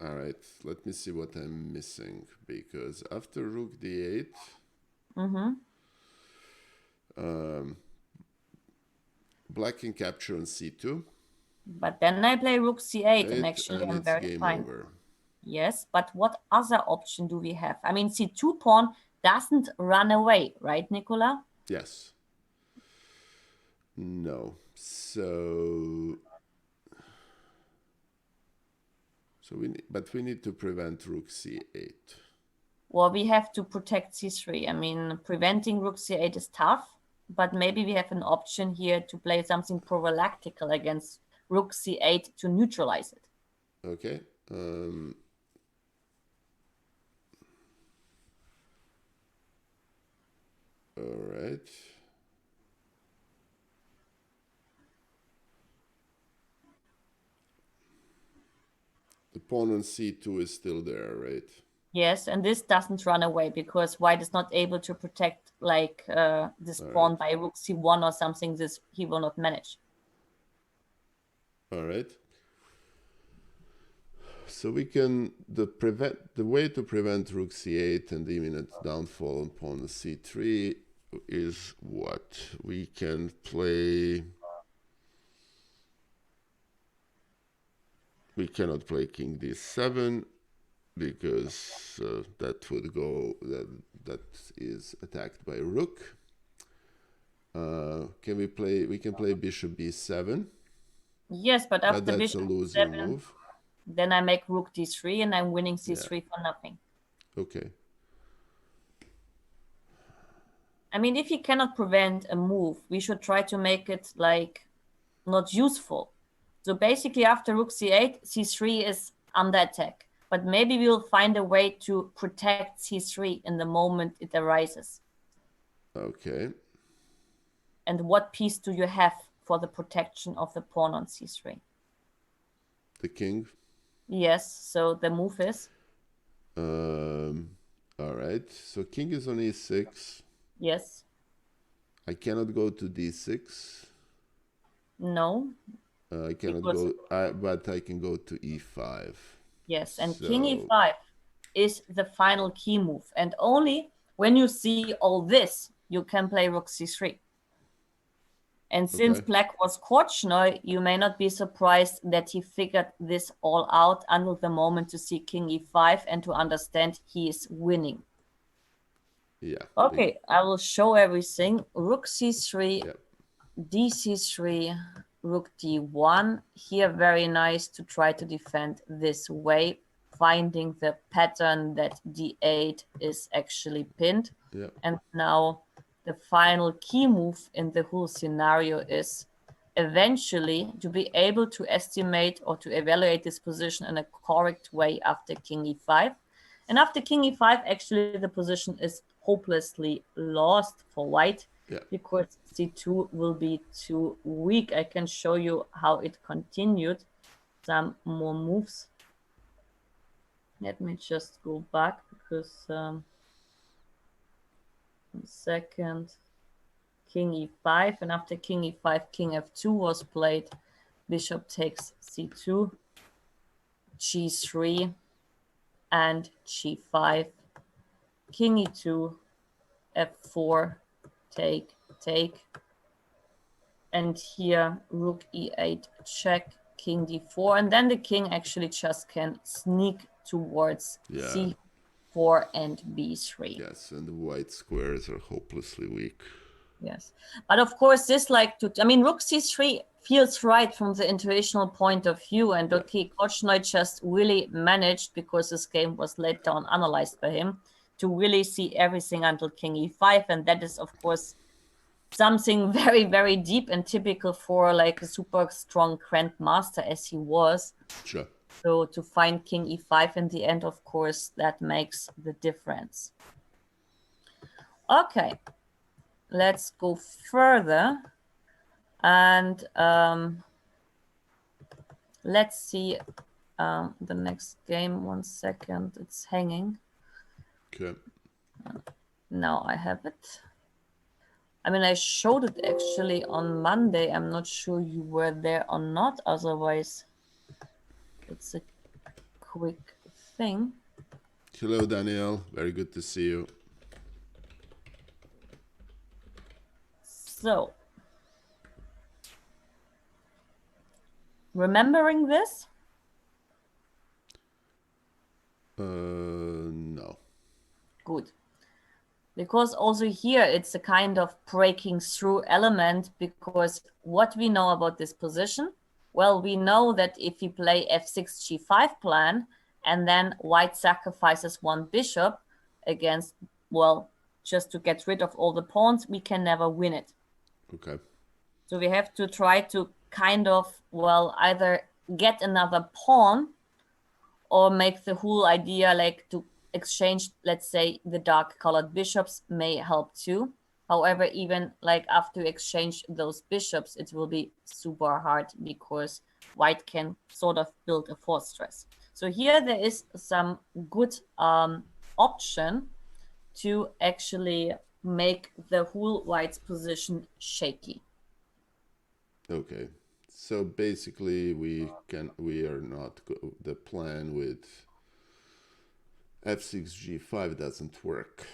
All right, let me see what I'm missing, because after rook d8, black can capture on c2. But then I play rook c8, and 8, actually and I'm it's very game fine. over. Yes, but what other option do we have? I mean, c2 pawn doesn't run away, right, Nikola? Yes. No. So we need to prevent rook c8. Well, we have to protect c3. I mean, preventing rook c8 is tough, but maybe we have an option here to play something prophylactical against rook c8 to neutralize it. Okay. All right. The pawn on c2 is still there, right? Yes, and this doesn't run away because white is not able to protect like this pawn by rook c1 or something. This he will not manage. All right. So we can the way to prevent rook c8 and the imminent downfall on pawn c3 is what we can play. We cannot play king d7 because that would go that is attacked by rook. Can we play? We can play bishop b7. Yes, but after That's bishop a losing d7, move. then I make rook d3 and I'm winning c3 for nothing. Okay. I mean, if you cannot prevent a move, we should try to make it like not useful. So basically after rook c8, c3 is under attack. But maybe we'll find a way to protect c3 in the moment it arises. Okay. And what piece do you have for the protection of the pawn on c3? The king. Yes, so the move is? All right. So king is on e6. Yes. I cannot go to d6. No. I cannot Because, go, but I can go to e5. yes, and So, king e5 is the final key move. And only when you see all this, you can play rook c3. And since okay. black was Korchnoi, you may not be surprised that he figured this all out until the moment to see king e5 and to understand he is winning. Yeah. Okay, I will show everything. Rook c3, Yep. dc3, rook d1. Here, very nice to try to defend this way, finding the pattern that d8 is actually pinned. Yep. And now the final key move in the whole scenario is eventually to be able to estimate or to evaluate this position in a correct way after king e5. And after king e5, actually the position is hopelessly lost for white. Yeah. Because c2 will be too weak. I can show you how it continued. Some more moves. Let me just go back because 1 second. King e5, and after king e5, king f2 was played. Bishop takes c2, g3, and g5. King e2, f4, take, take. And here, rook e8, check, king d4. And then the king actually just can sneak towards c4 and b3. Yes, and the white squares are hopelessly weak. Yes. But of course, this rook c3 feels right from the intuitional point of view. And okay, Korchnoi just really managed, because this game was later on analyzed by him, to really see everything until king e5. And that is, of course, something very, very deep and typical for like a super strong grandmaster as he was. Sure. So to find king e5 in the end, of course, that makes the difference. Okay. Let's go further and let's see the next game. 1 second, it's hanging. Okay. Now I have it. I mean, I showed it actually on Monday. I'm not sure you were there or not. Otherwise, it's a quick thing. Hello, Daniel. Very good to see you. So, remembering this? No. Good. Because also here it's a kind of breaking through element, because what we know about this position? Well, we know that if we play f6 g5 plan and then white sacrifices one bishop against, well, just to get rid of all the pawns, we can never win it. Okay. So we have to try to kind of, well, either get another pawn or make the whole idea like to exchange, let's say, the dark colored bishops may help too. However, even like after you exchange those bishops, it will be super hard because white can sort of build a fortress. So here there is some good option to actually make the whole white's position shaky. Okay. So basically, we are not the plan with f6 g5 doesn't work.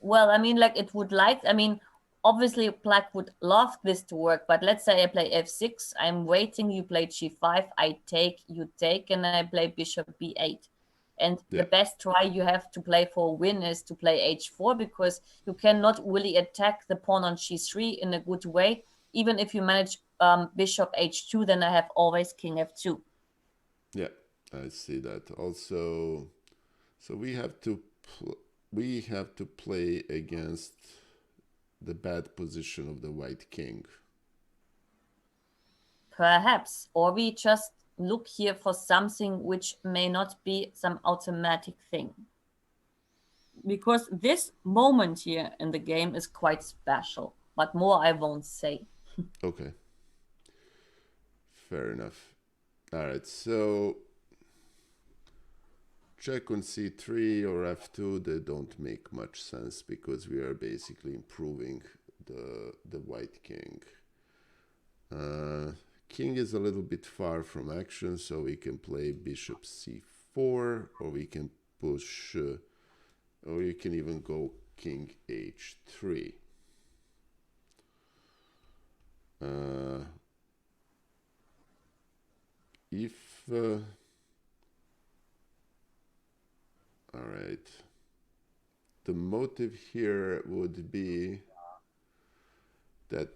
Well, I mean, like it would like, I mean, obviously black would love this to work, but let's say I play f6, I'm waiting, you play g5, I take, you take, and I play bishop b8. And the best try you have to play for a win is to play h4, because you cannot really attack the pawn on g3 in a good way. Even if you manage bishop h2, then I have always king f2. Yeah, I see that. Also, so we have to play against the bad position of the white king. Perhaps, or we just look here for something which may not be some automatic thing. Because this moment here in the game is quite special, but more I won't say. Okay. Fair enough. All right, so check on c3 or f2, they don't make much sense because we are basically improving the white king. King is a little bit far from action, so we can play bishop c4, or we can push, or you can even go king h3. All right, the motive here would be that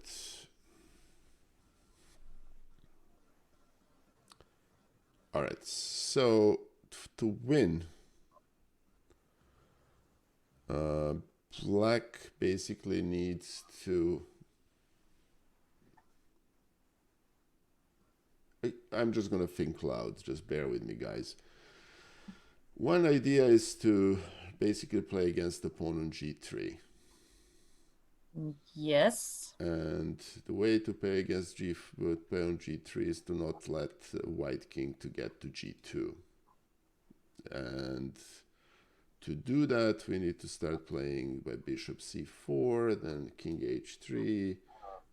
all right, so to win, black basically needs to, I'm just gonna think loud, just bear with me, guys. One idea is to basically play against the pawn on g3. Yes. And the way to play against play on g3 is to not let white king to get to g2. And to do that, we need to start playing by bishop c4, then king h3,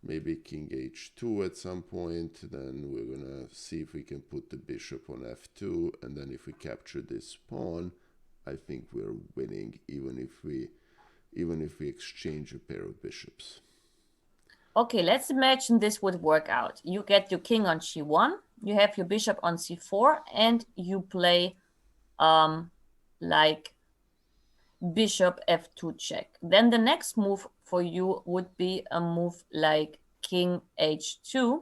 maybe king h2 at some point. Then we're gonna see if we can put the bishop on f2, and then if we capture this pawn, I think we're winning, even if we exchange a pair of bishops. Okay, let's imagine this would work out. You get your king on g1, you have your bishop on c4, and you play like bishop f2 check. Then the next move for you would be a move like king h2.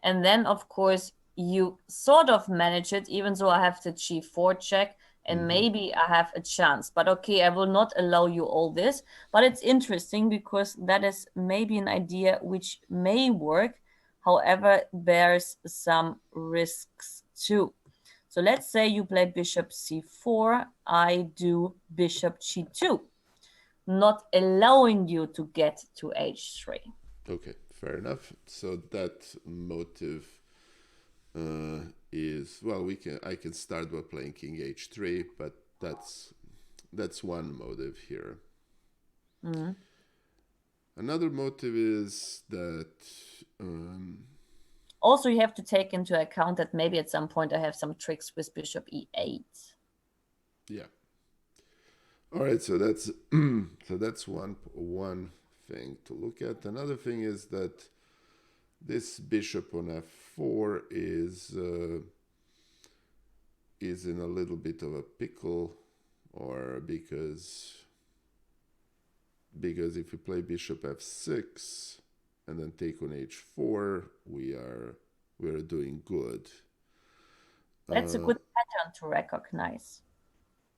And then, of course, you sort of manage it, even though I have the g4 check, and maybe I have a chance. But okay, I will not allow you all this. But it's interesting because that is maybe an idea which may work. However, there's some risks too. So let's say you play bishop c4, I do bishop g2, not allowing you to get to h3. Okay, fair enough. So that motive is, well, I can start by playing king h3, but that's one motive here. Another motive is that Also, you have to take into account that maybe at some point I have some tricks with bishop e8. Yeah. All right, so that's so that's one thing to look at. Another thing is that this bishop on f4 is in a little bit of a pickle, or because if we play bishop f6 and then take on h4, we are doing good. That's a good pattern to recognize.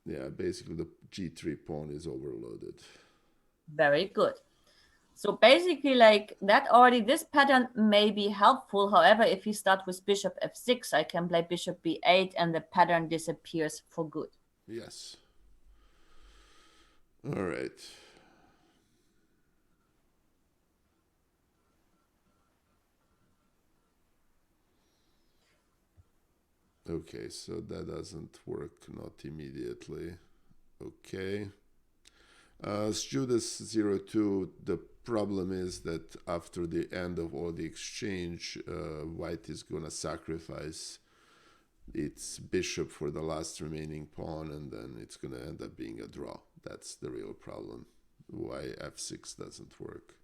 Yeah, basically the g3 pawn is overloaded. Very good. So basically, like that already, this pattern may be helpful. However, if you start with bishop f6, I can play bishop b8 and the pattern disappears for good. Yes. All right. Okay, so that doesn't work, not immediately. Okay. Judas02, the problem is that after the end of all the exchange, white is going to sacrifice its bishop for the last remaining pawn, and then it's going to end up being a draw. That's the real problem, why f6 doesn't work.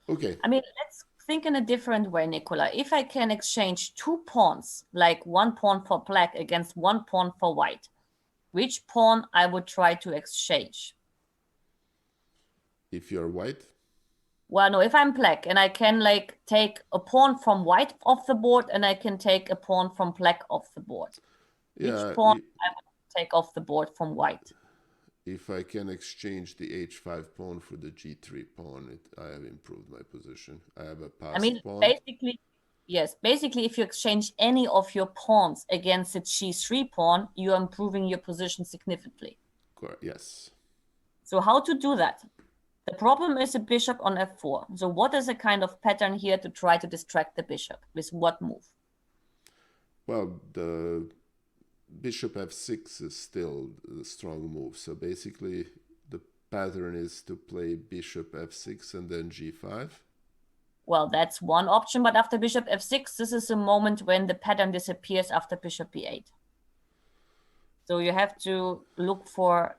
Okay. I mean, let's think in a different way, Nikola. If I can exchange two pawns, like one pawn for black against one pawn for white, which pawn I would try to exchange? If you're white? Well, no, if I'm black and I can like take a pawn from white off the board and I can take a pawn from black off the board. Yeah, which pawn I would take off the board from white? If I can exchange the h5 pawn for the g3 pawn, I have improved my position. I have a passed pawn. Basically, yes. Basically, if you exchange any of your pawns against the g3 pawn, you are improving your position significantly. Correct. Yes. So how to do that? The problem is a bishop on f4. So what is a kind of pattern here to try to distract the bishop? With what move? Well, the bishop f6 is still a strong move. So basically, the pattern is to play bishop f6 and then g5. Well, that's one option. But after bishop f6, this is a moment when the pattern disappears after bishop b8. So you have to look for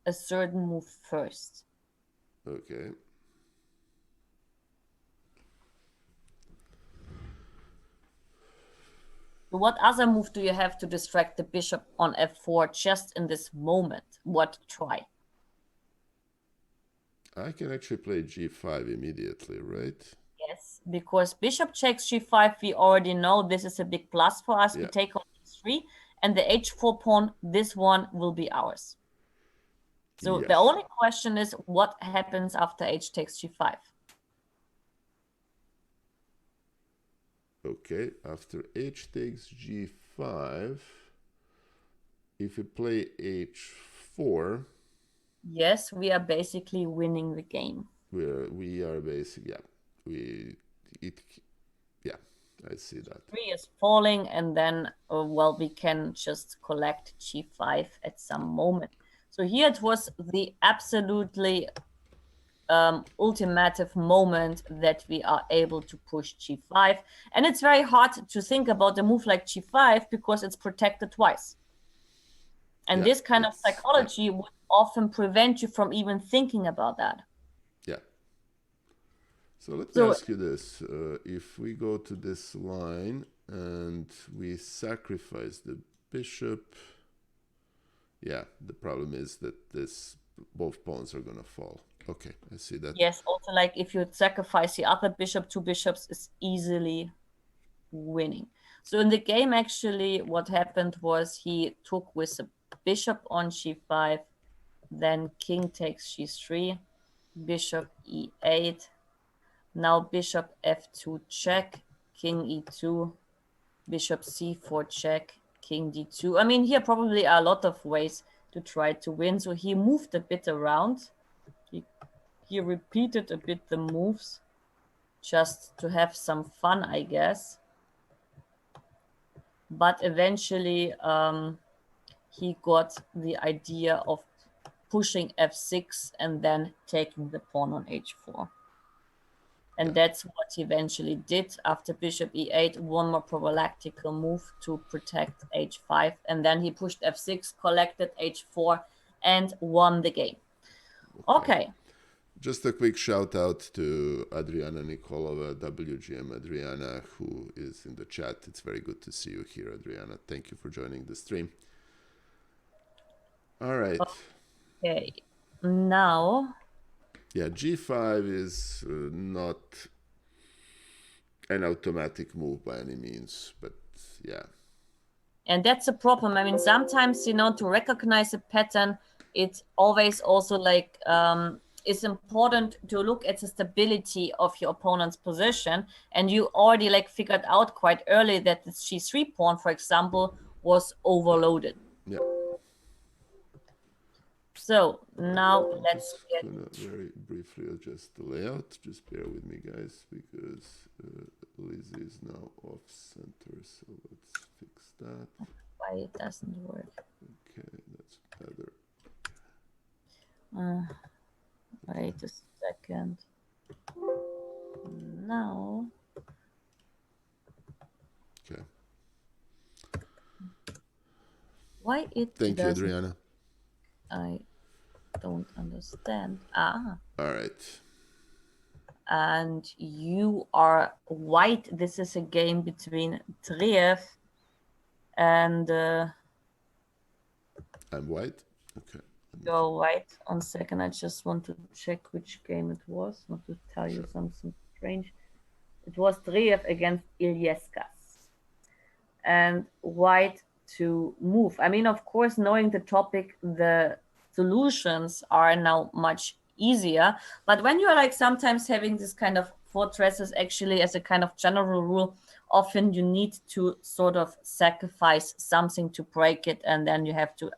a certain move first. Okay. So what other move do you have to distract the bishop on f4 just in this moment? What try? I can actually play g5 immediately, right? Yes, because bishop checks g5, we already know this is a big plus for us. Yeah. We take on h3, and the h4 pawn, this one will be ours. So Yes. the only question is what happens after h takes g5? Okay, after h takes g5, if we play h4, yes, we are basically winning the game. We are basically, yeah, I see that. 3 is falling, and then, well, we can just collect g5 at some moment. So here it was the absolutely ultimative moment that we are able to push g5. And it's very hard to think about a move like g5 because it's protected twice. And this kind of psychology would often prevent you from even thinking about that. Yeah. So let me ask you this. If we go to this line and we sacrifice the bishop, yeah, the problem is that both pawns are going to fall. Okay, I see that. Yes, also like if you sacrifice the other bishop, two bishops is easily winning. So in the game, actually, what happened was he took with a bishop on g5, then king takes g3, bishop e8, now bishop f2 check, king e2, bishop c4 check, king d2. I mean, here probably are a lot of ways to try to win. So he moved a bit around. He repeated a bit the moves just to have some fun, I guess. But eventually he got the idea of pushing f6 and then taking the pawn on h4. And that's what he eventually did after bishop e8, one more prophylactical move to protect h5. And then he pushed f6, collected h4, and won the game. Okay. Just a quick shout out to Adriana Nikolova, WGM Adriana, who is in the chat. It's very good to see you here, Adriana. Thank you for joining the stream. All right. Okay. Now. Yeah, g5 is not an automatic move by any means, but yeah. And that's a problem. I mean, sometimes, you know, to recognize a pattern, it's always also like it's important to look at the stability of your opponent's position. And you already like figured out quite early that the g3 pawn, for example, was overloaded. Yeah. So now let's get... gonna very briefly adjust the layout. Just bear with me, guys, because Lizzie is now off center. So let's fix that. Why it doesn't work? Okay, that's better. Wait a second. Now. Okay. Why it? Thank you, Adriana. I don't understand. All right. And you are white. This is a game between Trev and I'm white. Okay. You're white. On second, I just want to check which game it was, not to tell you something strange. It was Trev against Iliescas. And white to move. I mean, of course, knowing the topic, the solutions are now much easier. But when you're like sometimes having this kind of fortresses, actually, as a kind of general rule, often you need to sort of sacrifice something to break it, and then you have to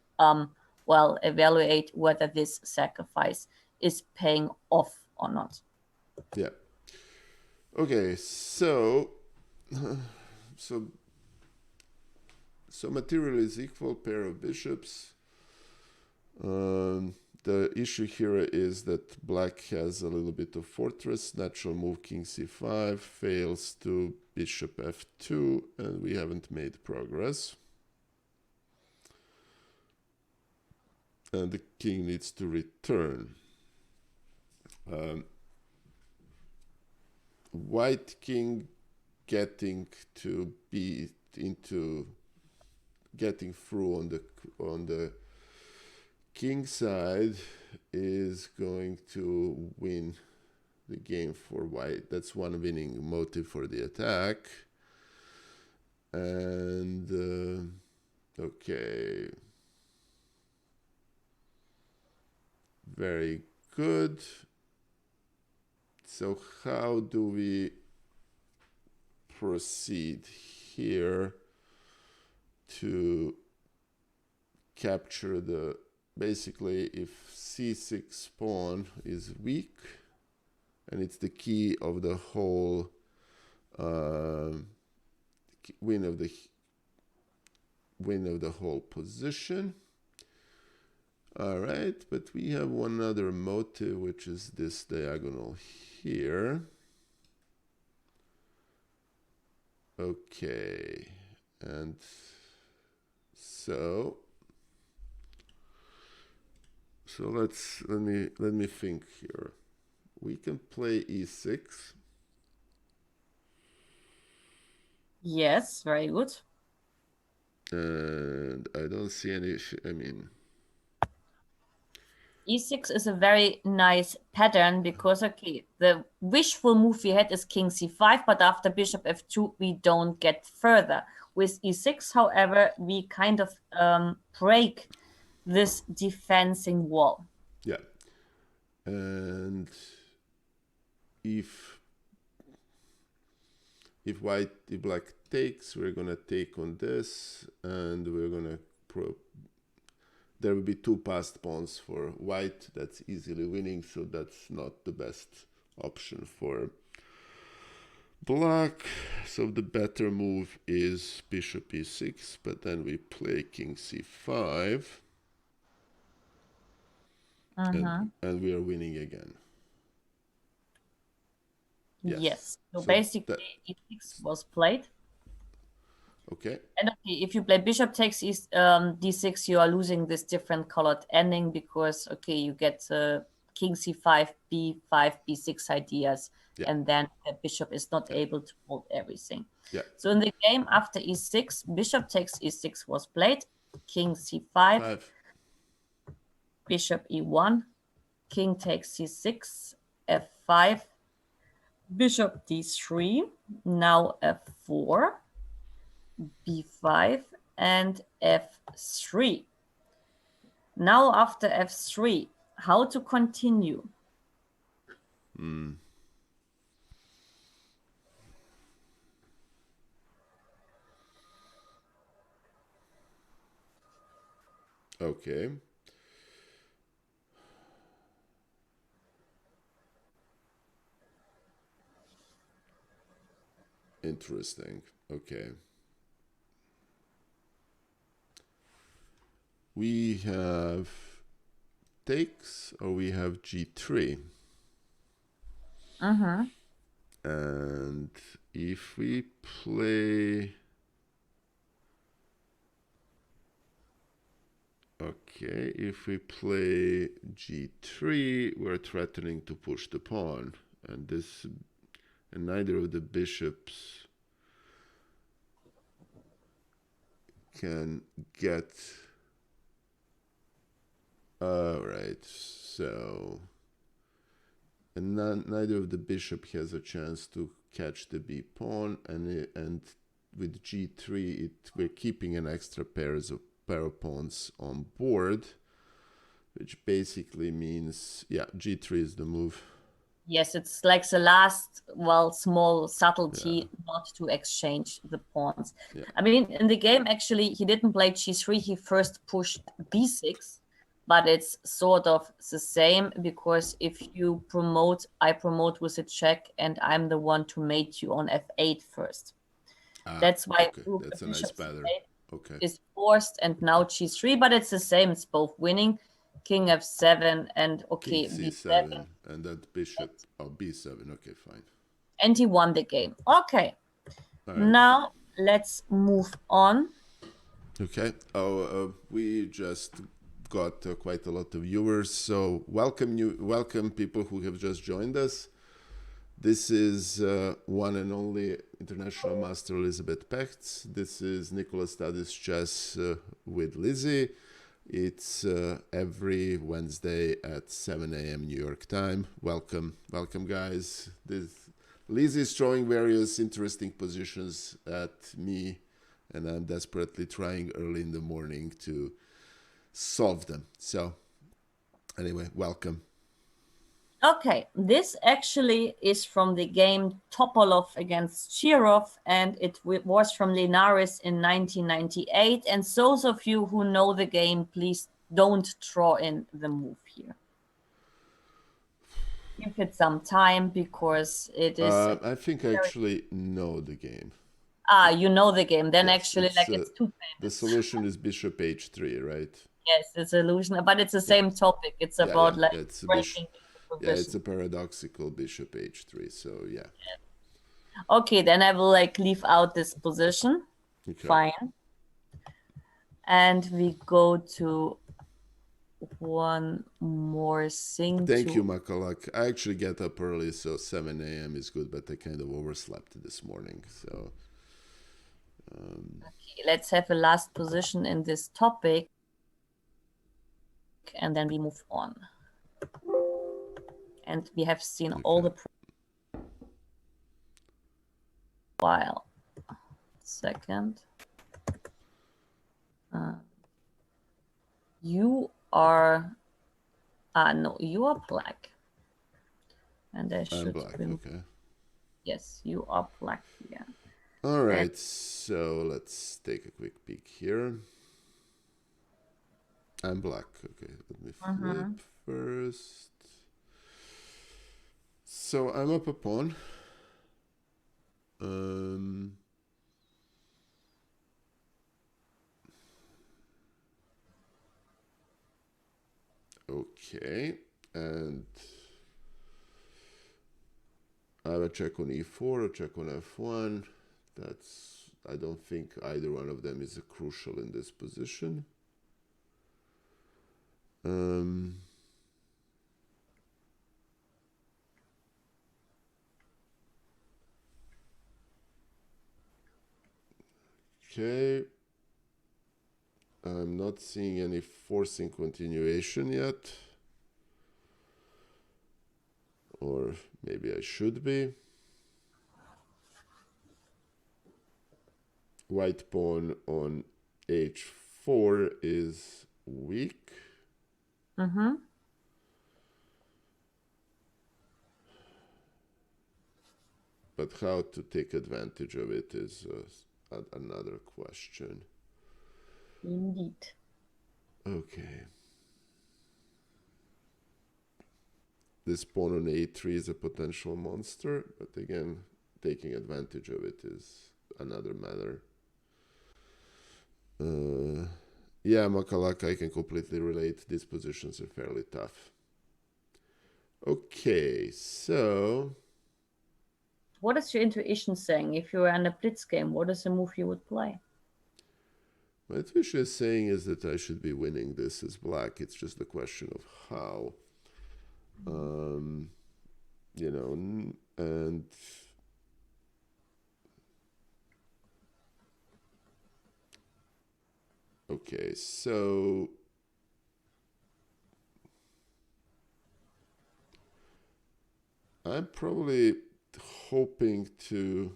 well, evaluate whether this sacrifice is paying off or not. Yeah. Okay, so material is equal, pair of bishops. The issue here is that black has a little bit of fortress, natural move king c5, fails to bishop f2, and we haven't made progress. And the king needs to return. White king getting to be into getting through on the king side is going to win the game for white. That's one winning motive for the attack. And okay, very good. So how do we proceed here to capture the, basically if c6 pawn is weak and it's the key of the whole win of the whole position. All right, but we have one other motive, which is this diagonal here. Okay, and so let me think here. We can play e6. Yes, very good. And I don't see any, I mean, e6 is a very nice pattern because, okay, the wishful move we had is king c5, but after bishop f2, we don't get further. With e6, however, we kind of break this defending wall. Yeah. And if black takes, we're going to take on this, and we're going to there will be two passed pawns for white. That's easily winning, so that's not the best option for black. So the better move is bishop e6, but then we play king c5. And we are winning again. Yes. So So basically, e6 was played. okay. And okay, if you play bishop takes d6, you are losing this different colored ending because, okay, you get king c5, b5, b6 ideas, Yeah. and then the bishop is not able to hold everything. Yeah. So in the game after e6, bishop takes e6 was played, king c5, 5. bishop e1, king takes c6, f5, bishop d3, now f4, b5, and f3. Now after f3, how to continue? Okay. Interesting. Okay. We have takes or we have g3. And if we play... Okay, if we play g3, we're threatening to push the pawn. And neither of the bishops can get... Alright, so... And neither of the bishop has a chance to catch the b pawn, and with g3 we're keeping an extra pair of pawns on board, which basically means, yeah, g3 is the move. Yes, it's like the last, well, small subtlety not to exchange the pawns. Yeah. I mean, in the game, actually, he didn't play g3. He first pushed b6, but it's sort of the same because if you promote, I promote with a check, and I'm the one to mate you on f8 first. That's why Okay, that's a nice pattern. Okay. Is forced, and now g3, but it's the same. It's both winning. King f7 and okay, King c7 b7. and that bishop, b7. Okay, fine. And he won the game. Okay. Right. Now let's move on. Okay. We just got quite a lot of viewers, so welcome people who have just joined us. This is one and only International Master Elisabeth Paehtz. This is Nikola Studies Chess with Lizzie. It's every Wednesday at 7 a.m. New York time. Welcome, guys. Lizzie is throwing various interesting positions at me, and I'm desperately trying early in the morning to solve them. So, anyway, welcome. Okay, this actually is from the game Topalov against Chirov, and it was from Linares in 1998. And those of you who know the game, please don't draw in the move here. Give it some time because it is. I think I actually know the game. You know the game. Then Yes, actually, it's too famous. The solution is bishop h3, right? Yes, it's a illusion, but it's the same topic. It's about it's breaking the position. it's a paradoxical bishop h3. So yeah. Okay, then I will leave out this position. Okay. Fine. And we go to one more thing. Thank you, Makalak. I actually get up early, so 7 a.m. is good, but I kind of overslept this morning. So okay, let's have a last position in this topic, and then we move on. And we have seen all the while. Second. You are no, you are black. And I should I'm black, okay. Yes, you are black here. All right, so let's take a quick peek here. I'm black. Okay, let me flip first. So I'm up a pawn. Okay, and I have a check on e4, a check on f1. I don't think either one of them is crucial in this position. Okay. I'm not seeing any forcing continuation yet. Or maybe I should be. White pawn on h4 is weak. But how to take advantage of it is another question. Indeed. Okay. This pawn on a3 is a potential monster, but again, taking advantage of it is another matter. Yeah, Makalaka, I can completely relate. These positions are fairly tough. Okay, so... What is your intuition saying? If you were in a blitz game, what is the move you would play? My intuition is saying is that I should be winning this as black. It's just a question of how. You know, and... Okay, so... I'm probably hoping to...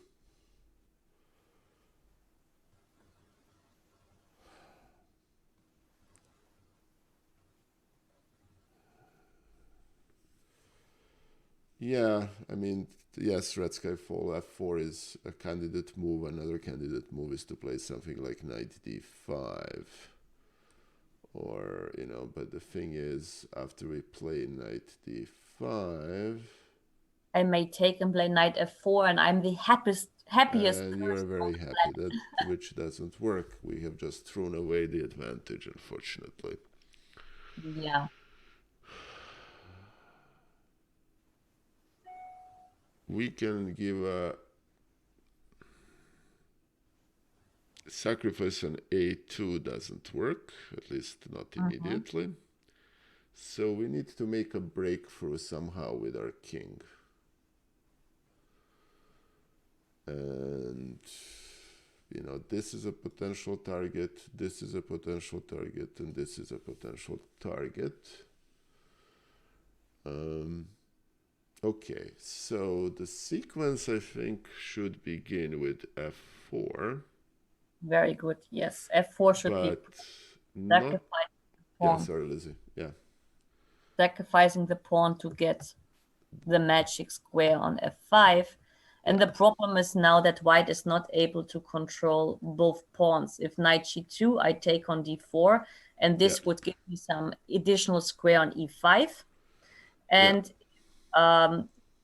Yeah, I mean, yes, red sky fall f4 is a candidate move. Another candidate move is to play something like knight d5. Or, you know, but the thing is, after we play knight d5... I may take and play knight f4, and I'm the happiest And you are person very happy, that which doesn't work. We have just thrown away the advantage, unfortunately. Yeah. We can give a sacrifice on a2 doesn't work, at least not immediately. So we need to make a breakthrough somehow with our king. And, you know, this is a potential target, this is a potential target, and this is a potential target. Okay, so the sequence, I think, should begin with f4. Very good. Yes, f4 should be not... Yeah, sorry, Lizzie. Yeah. Sacrificing the pawn to get the magic square on f5. And the problem is now that white is not able to control both pawns. If knight g2, I take on d4, and this would give me some additional square on e5. And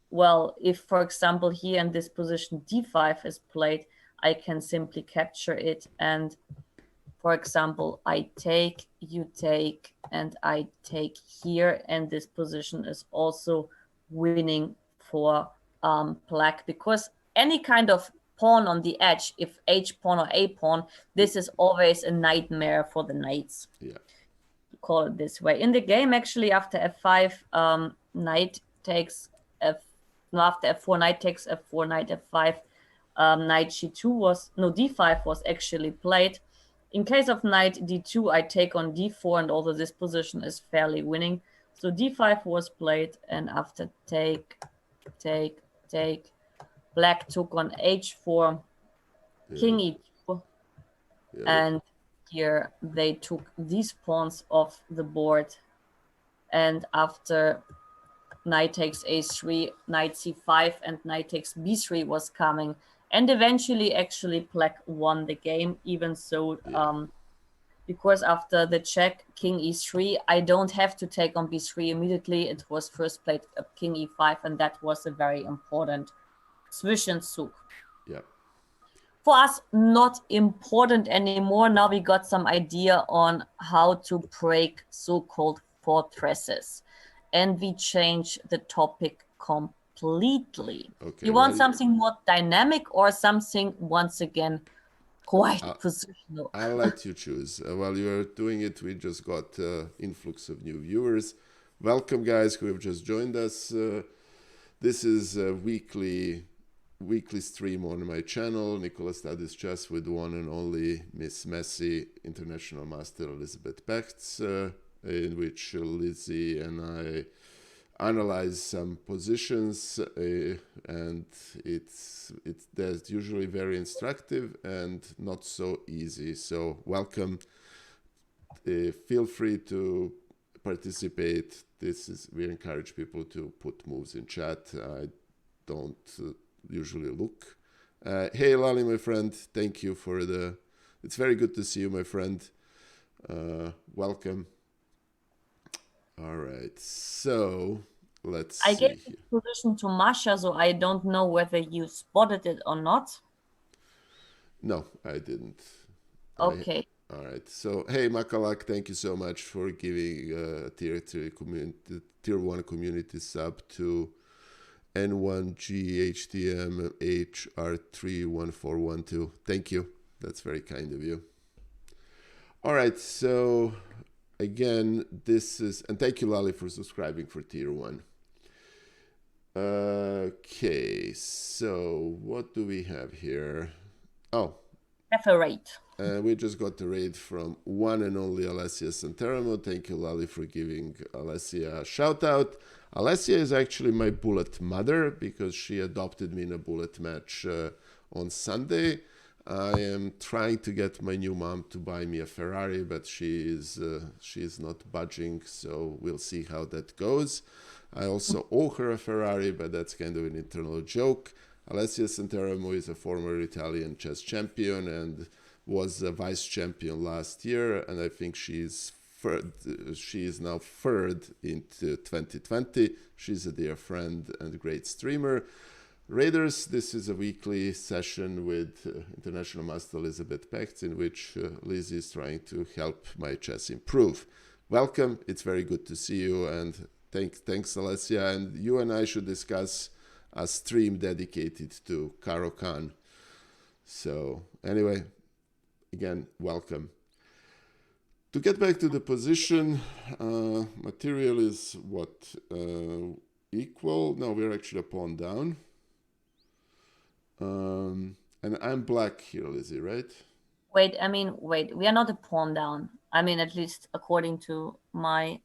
well, if, for example, here in this position d5 is played, I can simply capture it. And, for example, I take, you take, and I take here. And this position is also winning for black, because any kind of pawn on the edge, if h pawn or a pawn, this is always a nightmare for the knights. Yeah. Call it this way. In the game, actually, after f5, knight takes after f4, knight takes f4, knight f5, knight g2 was, no, d5 was actually played. In case of knight d2, I take on d4, and although this position is fairly winning, so d5 was played, and after take, black took on h4, king e2, and here they took these pawns off the board, and after knight takes a3, knight c5, and knight takes b3 was coming, and eventually actually black won the game, even so, because after the check king e3, I don't have to take on b3 immediately. It was first played king e5, and that was a very important Zwischenzug. Yeah. For us, not important anymore. Now we got some idea on how to break so-called fortresses, and we change the topic completely. completely. Okay, You want something more dynamic or something, once again, quite positional? I'll let you choose. While you're doing it, we just got influx of new viewers. Welcome, guys, who have just joined us. This is a weekly stream on my channel, Nikola Studies Chess, with the one and only Miss Messi, International Master Elisabeth Paehtz, in which Lizzie and I analyze some positions, and that's usually very instructive and not so easy. So welcome. Feel free to participate. We encourage people to put moves in chat. I don't usually look. Hey Lali, my friend, thank you for it's very good to see you, my friend. Welcome. All right, so let's see. I gave this position to Masha, so I don't know whether you spotted it or not. No, I didn't. Okay. All right. So, hey, Makalak, thank you so much for giving tier 1 community sub to N1GHTMHR31412. Thank you. That's very kind of you. All right. So, again, and thank you, Lali, for subscribing for tier 1. Okay. So, what do we have here? Oh. Referate. We just got the raid from one and only Alessia Santeramo. Thank you, Lali, for giving Alessia a shout out. Alessia is actually my bullet mother because she adopted me in a bullet match on Sunday. I am trying to get my new mom to buy me a Ferrari, but she is not budging, so we'll see how that goes. I also owe her a Ferrari, but that's kind of an internal joke. Alessia Santeramo is a former Italian chess champion and was a vice champion last year, and I think she is now third into 2020. She's a dear friend and great streamer. Raiders, this is a weekly session with International Master Elisabeth Paehtz, in which Lizzie is trying to help my chess improve. Welcome, it's very good to see you, and thanks Alessia, and you and I should discuss a stream dedicated to Karo Khan. So anyway, again, welcome. To get back to the position, material is what? Equal? No, we're actually a pawn down. And I'm black here, Lizzie, right? Wait, we are not a pawn down. I mean, at least according to my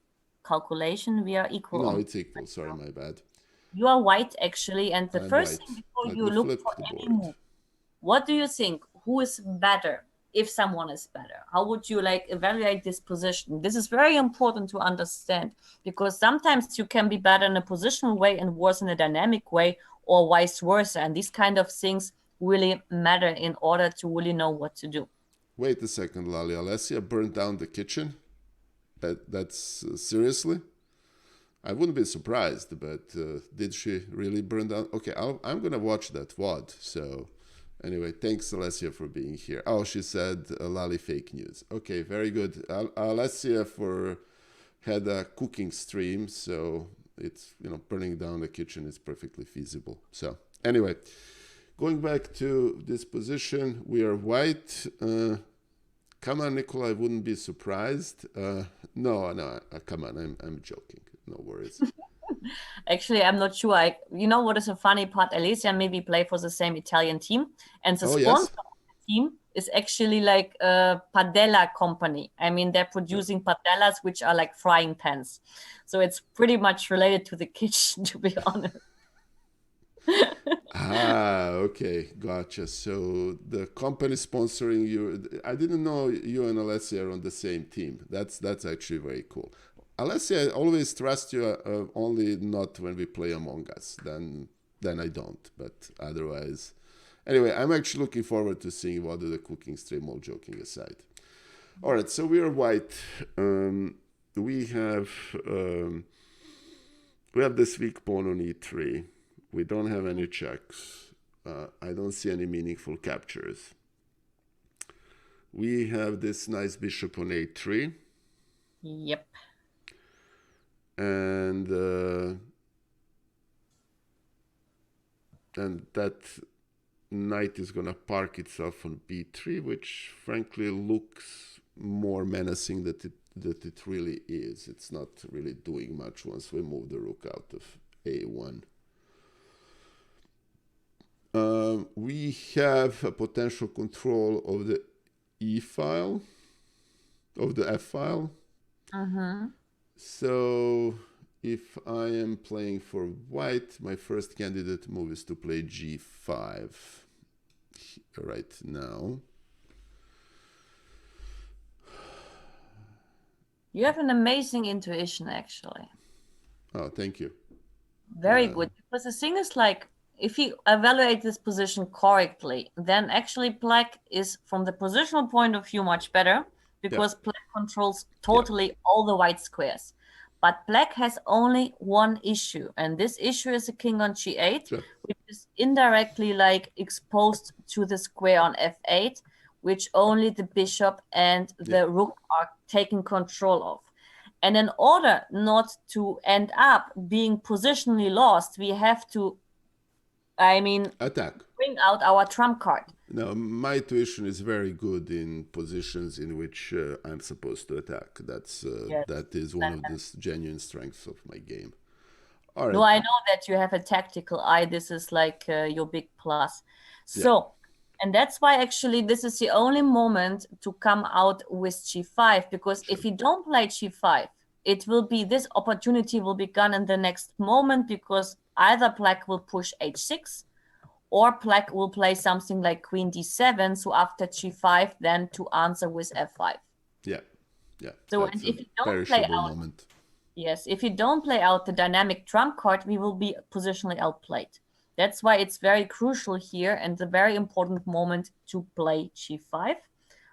calculation, we are equal. No, it's equal. Sorry, my bad. You are white, actually, and the I'm first white. thing before Let you me look flip for the any board. move, what do you think? Who is better? If someone is better, how would you evaluate this position? This is very important to understand, because sometimes you can be better in a positional way and worse in a dynamic way, or vice versa. And these kind of things really matter in order to really know what to do. Wait a second, Lali. Alessia burned down the kitchen? That's seriously? I wouldn't be surprised, but did she really burn down? Okay, I'm going to watch that VOD. So anyway, thanks, Alessia, for being here. Oh, she said Lali fake news. Okay, very good. Alessia had a cooking stream, so it's, burning down the kitchen is perfectly feasible. So anyway, going back to this position, we are white. Come on, Nikola, I wouldn't be surprised. No, come on, I'm joking. No worries. Actually, I'm not sure. You know what is a funny part? Alicia maybe play for the same Italian team, and the sponsor of the team is actually like a padella company. I mean, they're producing padellas, which are like frying pans. So it's pretty much related to the kitchen, to be honest. Okay, gotcha. So the company sponsoring you, I didn't know you and Alessia are on the same team. That's actually very cool. Alessia, I always trust you, only not when we play Among Us. Then I don't. But otherwise, anyway, I'm actually looking forward to seeing what the cooking stream. All joking aside. All right, so we are white. We have this weak pawn on e3. We don't have any checks. I don't see any meaningful captures. We have this nice bishop on a3. Yep. And and that knight is gonna park itself on b3, which frankly looks more menacing that it really is. It's not really doing much once we move the rook out of a1. We have a potential control of the e file, of the f file. So if I am playing for white, my first candidate move is to play g5 right now. You have an amazing intuition, actually. Oh, thank you. Very good. Because the thing is, like, if you evaluate this position correctly, then actually black is, from the positional point of view, much better, because black controls totally all the white squares. But black has only one issue, and this issue is a king on g8, which is indirectly like exposed to the square on f8, which only the bishop and the rook are taking control of. And in order not to end up being positionally lost, we have to, attack. Bring out our trump card. No, my intuition is very good in positions in which I'm supposed to attack. That is one of the genuine strengths of my game. All right. No, I know that you have a tactical eye. This is like your big plus. So, and that's why actually this is the only moment to come out with g5, because if you don't play g5, it will be, this opportunity will be gone in the next moment, because either black will push h6 or black will play something like queen d7. So after g5, then to answer with f5. Yeah. So and if you don't play out, moment. Yes, if you don't play out the dynamic trump card, we will be positionally outplayed. That's why it's very crucial here and a very important moment to play g5.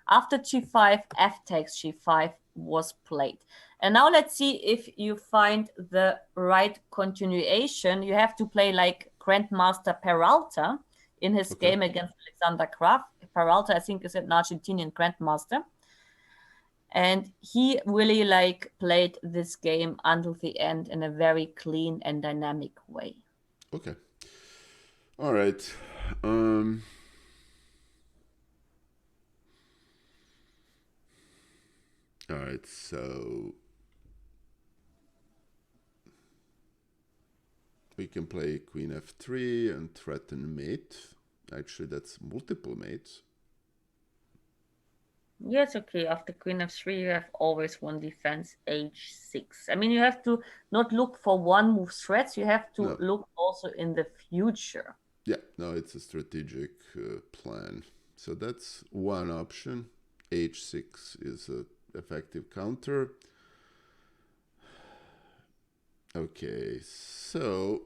After g5, f takes g5 was played. And now let's see if you find the right continuation. You have to play like Grandmaster Peralta in his game against Alexander Graf. Peralta, I think, is an Argentinian Grandmaster. And he really like played this game until the end in a very clean and dynamic way. Okay. All right. All right, so we can play queen f3 and threaten mate. Actually, that's multiple mates. Yes, okay. After queen f3, you have always one defense, h6. I mean, you have to not look for one move threats. You have to look also in the future. Yeah, no, it's a strategic plan. So that's one option. h6 is an effective counter. Okay, so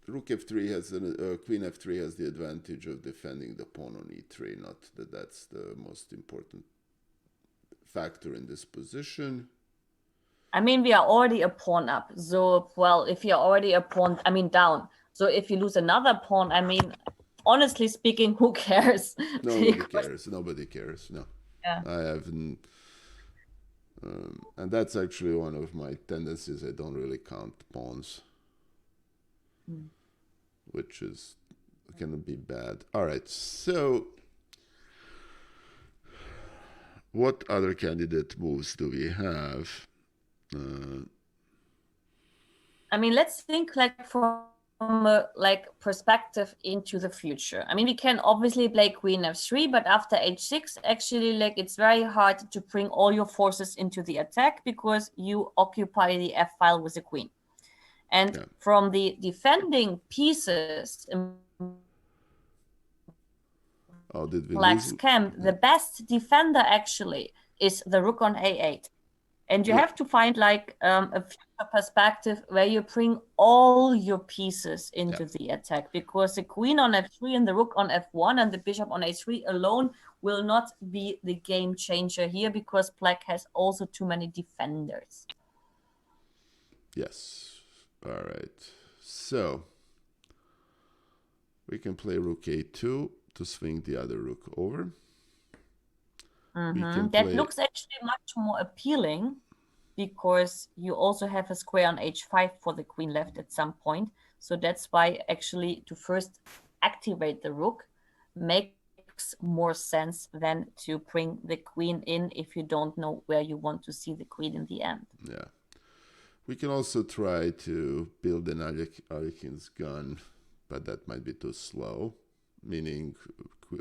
rook f3 has queen f3 has the advantage of defending the pawn on e3. Not that that's the most important factor in this position. I mean, we are already a pawn up. So, well, if you're already a pawn, I mean, down. So if you lose another pawn, I mean, honestly speaking, who cares? Nobody cares. Nobody cares. No. Yeah. I haven't. And that's actually one of my tendencies. I don't really count pawns, which is can be bad. All right. So what other candidate moves do we have? I mean, let's think like from a perspective into the future. I mean, we can obviously play queen f3, but after h6, actually, like, it's very hard to bring all your forces into the attack because you occupy the f file with the queen. And from the defending pieces in black's camp, the best defender actually is the rook on a8. And you have to find like a future perspective where you bring all your pieces into the attack, because the queen on f3 and the rook on f1 and the bishop on a3 alone will not be the game changer here, because black has also too many defenders. Yes. All right. So we can play rook a2 to swing the other rook over. That looks actually much more appealing. because you also have a square on h5 for the queen left at some point. So that's why actually to first activate the rook makes more sense than to bring the queen in if you don't know where you want to see the queen in the end. Yeah. We can also try to build an Alekin's gun, but that might be too slow, meaning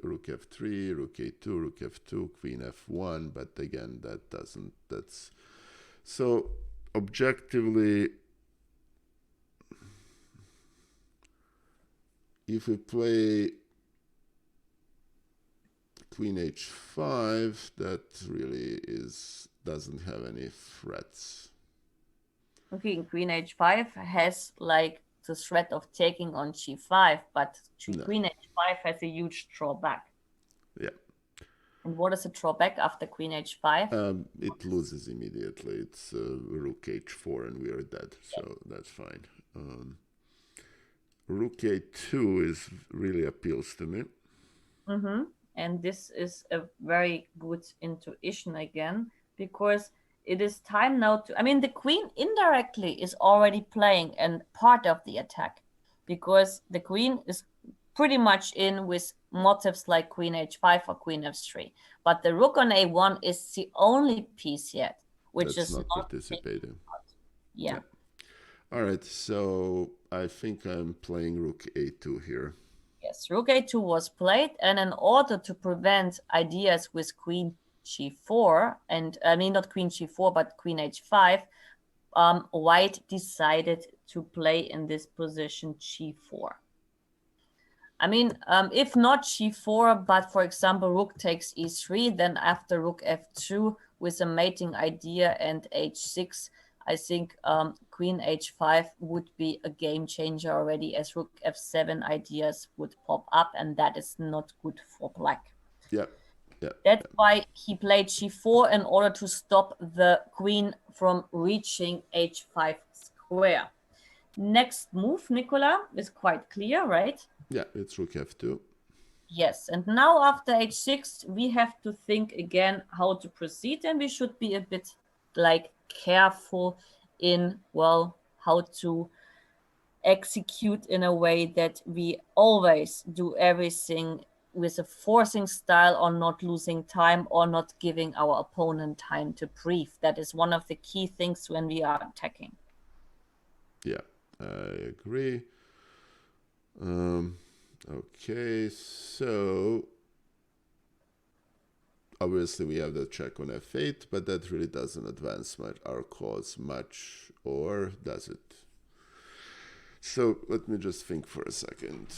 rook f3, rook a2, rook f2, queen f1, but again, that's... So, objectively, if we play queen h5, that really doesn't have any threats. Okay, queen h5 has like the threat of taking on g5, but queen h5 has a huge drawback. Yeah. And what is a drawback after queen h5? It loses immediately. It's rook h4 and we are dead, so that's fine. Rook a2 really appeals to me. And this is a very good intuition again, because it is time now to, I mean, the queen indirectly is already playing and part of the attack, because the queen is pretty much in with motifs like queen h5 or queen f3. But the rook on a1 is the only piece yet, which That's is not participating. Yeah. All right, so I think I'm playing rook a2 here. Yes, rook a2 was played, and in order to prevent ideas with queen g4, and I mean not queen g4, but queen h5, white decided to play in this position g4. I mean, if not g4, but for example, rook takes e3, then after rook f2 with a mating idea and h6, I think queen h5 would be a game changer already, as rook f7 ideas would pop up, and that is not good for black. Yeah. That's why he played g4 in order to stop the queen from reaching h5 square. Next move, Nikola, is quite clear, right? Yeah, it's rook f2. Yes, and now after h6, we have to think again how to proceed, and we should be a bit like careful in, well, how to execute in a way that we always do everything with a forcing style, or not losing time, or not giving our opponent time to breathe. That is one of the key things when we are attacking. Yeah, I agree. Okay, so obviously we have the check on f8, but that really doesn't advance our cause much, or does it? So let me just think for a second.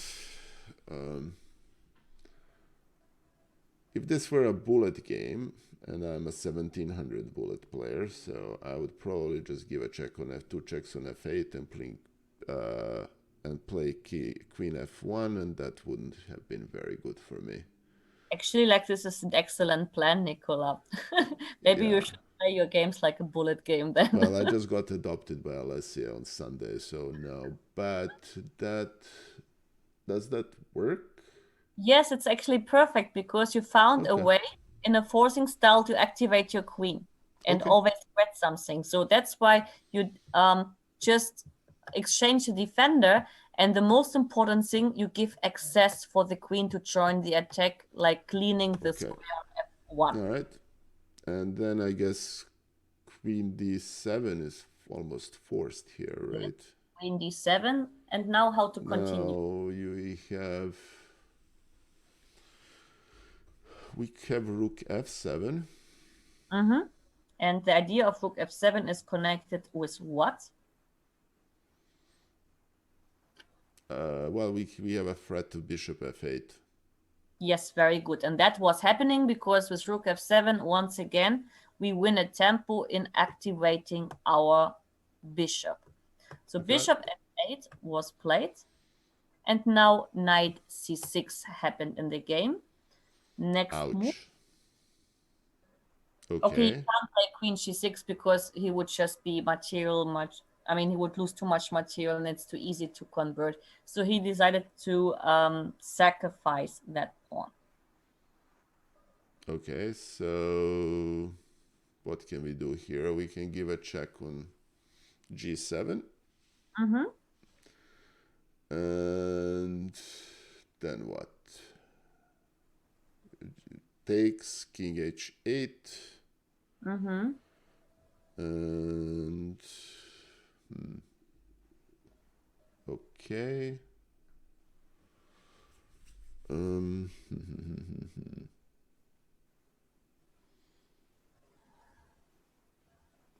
If this were a bullet game, and I'm a 1700 bullet player, so I would probably just give a check on f2, checks on f8, and play queen f1, and that wouldn't have been very good for me. Actually, like, this is an excellent plan, Nikola. Maybe you should play your games like a bullet game then. Well, I just got adopted by Alessia on Sunday, so no. But does that work? Yes, it's actually perfect, because you found a way in a forcing style to activate your queen and always threat something. So that's why you just exchange the defender, and the most important thing, you give access for the queen to join the attack, like cleaning the square on f1. All right. And then I guess queen d7 is almost forced here, right? Queen d7, and now how to continue? Now we have rook f7. And the idea of rook f7 is connected with what? Well, we have a threat to bishop f8. Yes, very good. And that was happening because with rook f7, once again, we win a tempo in activating our bishop. So bishop f8 was played, and now knight c6 happened in the game. Next move. Okay, he can't play queen g6 because he would just be he would lose too much material, and it's too easy to convert. So he decided to sacrifice that pawn. Okay, so what can we do here? We can give a check on g7. And then what? Takes king h8. And okay.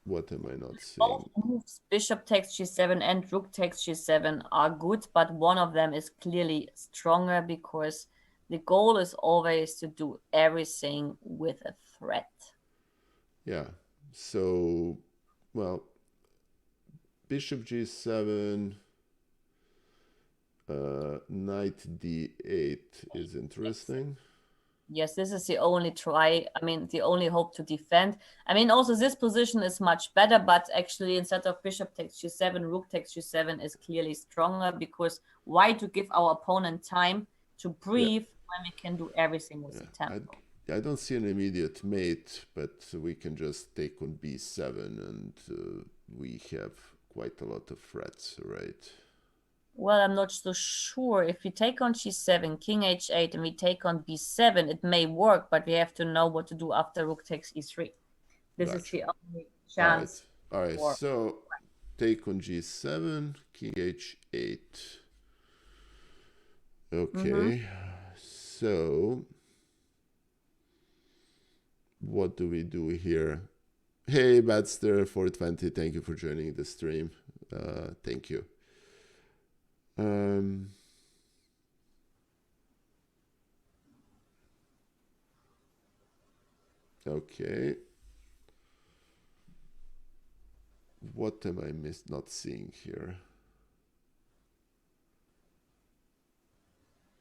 What am I not seeing? Both moves, bishop takes g7 and rook takes g7, are good, but one of them is clearly stronger because the goal is always to do everything with a threat. Yeah. So, well, bishop g7, knight d8 is interesting. Yes, this is the only try. I mean, the only hope to defend. I mean, also this position is much better, but actually instead of bishop takes g7, rook takes g7 is clearly stronger because why to give our opponent time to breathe when we can do everything with the tempo? I don't see an immediate mate, but we can just take on b7 and we have quite a lot of threats, right? Well, I'm not so sure. If we take on g7, king h8, and we take on b7, it may work, but we have to know what to do after rook takes e3. This is the only chance. All right. So take on g7, king h8. Okay. So what do we do here? Hey, Badster420, thank you for joining the stream. Thank you. Okay. What am I not seeing here?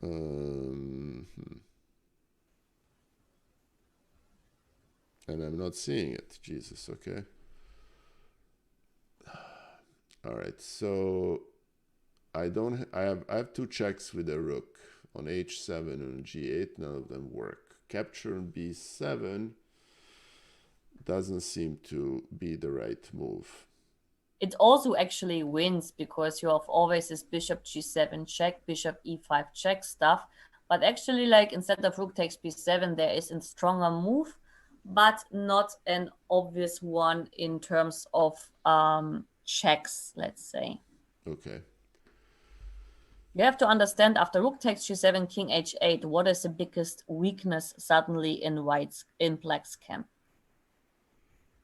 And I'm not seeing it. Jesus, okay. All right, so I have two checks with a rook on h7 and g8. None of them work. Capture on b7 doesn't seem to be the right move. It also actually wins because you have always this bishop g7 check, bishop e5 check stuff. But actually, like instead of rook takes b7, there is a stronger move, but not an obvious one in terms of checks, let's say. Okay. You have to understand after rook takes g7, king h8, what is the biggest weakness suddenly in black's camp?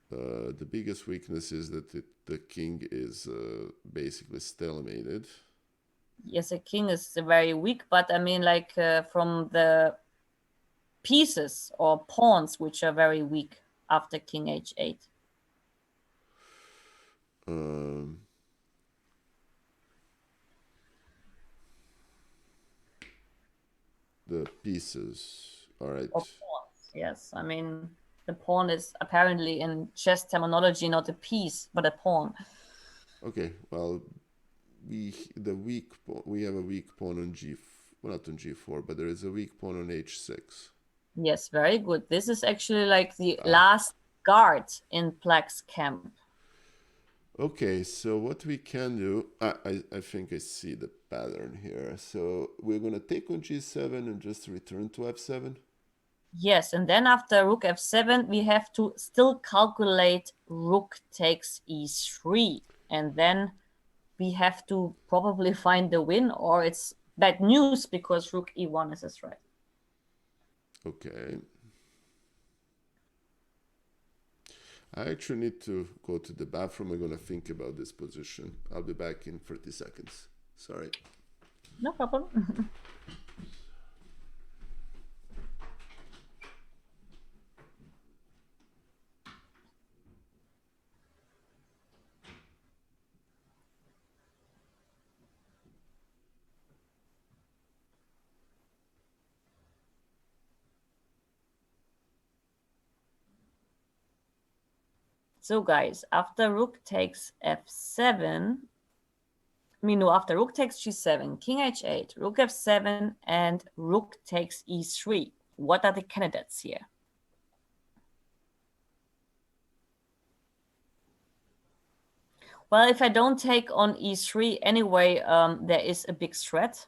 The biggest weakness is that the king is basically stalemated. Yes, the king is very weak, but I mean, like from the pieces or pawns which are very weak after king h8. The pieces, all right. Or pawns, yes. I mean, the pawn is apparently in chess terminology not a piece, but a pawn. Okay, well, we have a weak pawn on not on g4, but there is a weak pawn on h6. Yes, very good. This is actually like the last guard in black's camp. Okay, so what we can do, I think I see the pattern here. So we're going to take on g7 and just return to f7. Yes, and then after rook f7, we have to still calculate rook takes e3. And then we have to probably find the win, or it's bad news because rook e1 is a threat. Okay. I actually need to go to the bathroom. I'm going to think about this position. I'll be back in 30 seconds. Sorry. No problem. So guys, after rook takes f7, after rook takes g7, king h8, rook f7, and rook takes e3. What are the candidates here? Well, if I don't take on e3 anyway, there is a big threat.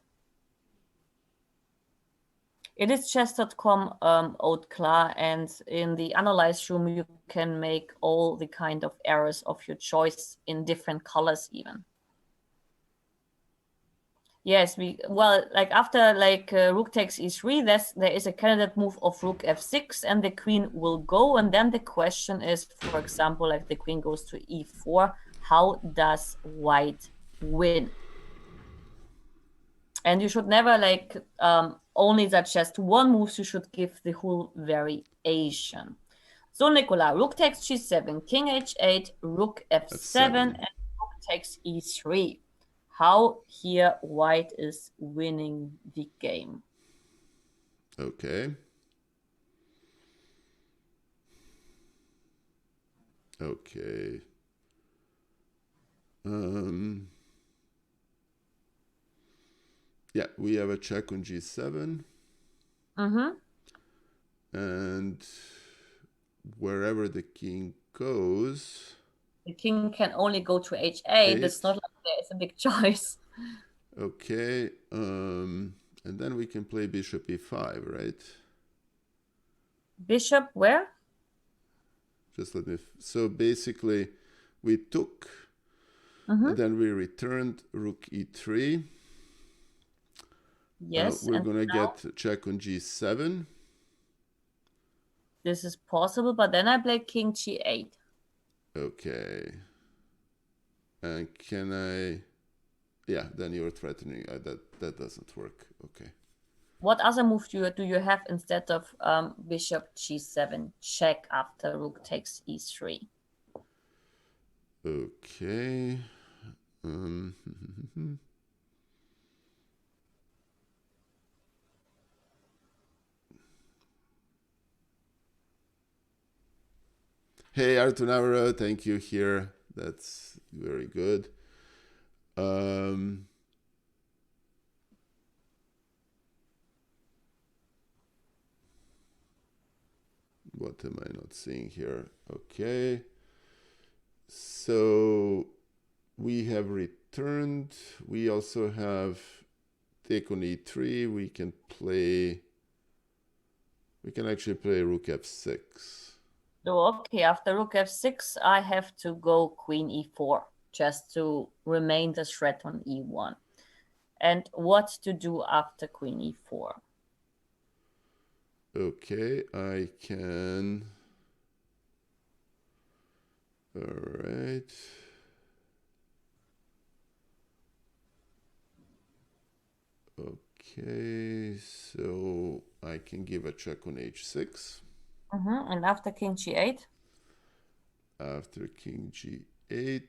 It is chess.com haute claw, and in the analyze room you can make all the kind of errors of your choice in different colors even. Yes, like after rook takes e3, there is a candidate move of rook f6, and the queen will go, and then the question is, for example, like the queen goes to e4, how does white win? And you should never only suggest one move, you should give the whole variation. So Nikola, rook takes g7, king h8, rook f7, and rook takes e3. How here white is winning the game. Okay. Okay. Yeah, we have a check on g7. And wherever the king goes, the king can only go to h8. It's not like there is a big choice. Okay. And then we can play bishop e5, right? Bishop where? Just let me... So basically, we took, and then we returned rook e3. Yes. We're going to get a check on g7. This is possible, but then I play king g8. Okay. And can I... Yeah, then you're threatening. That doesn't work. Okay. What other move do you have instead of bishop g7 check after rook takes e3? Okay. Hey, Artur Navarro, thank you here. That's very good. What am I not seeing here? Okay. So we have returned. We also have take on e3. We can actually play rook f6. So, okay, after rook f6, I have to go queen e4 just to remain the threat on e1. And what to do after queen e4? Okay, I can... All right. Okay, so I can give a check on h6. And after king g8? After king g8.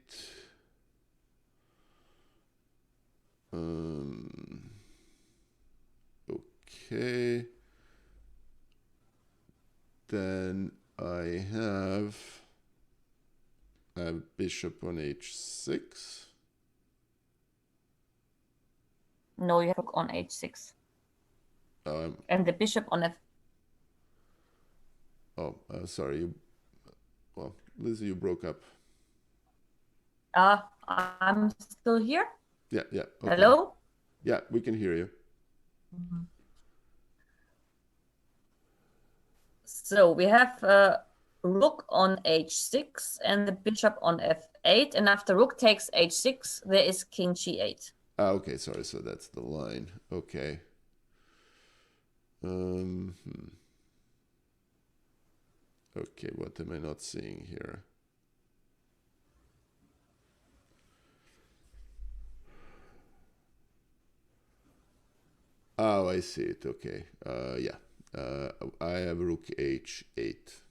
Okay. Then I have a bishop on h6. No, you have rook on h6. And the bishop on f... Oh, sorry. Well, Lizzie, you broke up. I'm still here? Yeah. Okay. Hello? Yeah, we can hear you. So we have rook on h6 and the bishop on f8. And after rook takes h6, there is king g8. Okay, sorry. So that's the line. Okay. Okay, what am I not seeing here? Oh, I see it. Okay. Yeah. I have rook h8.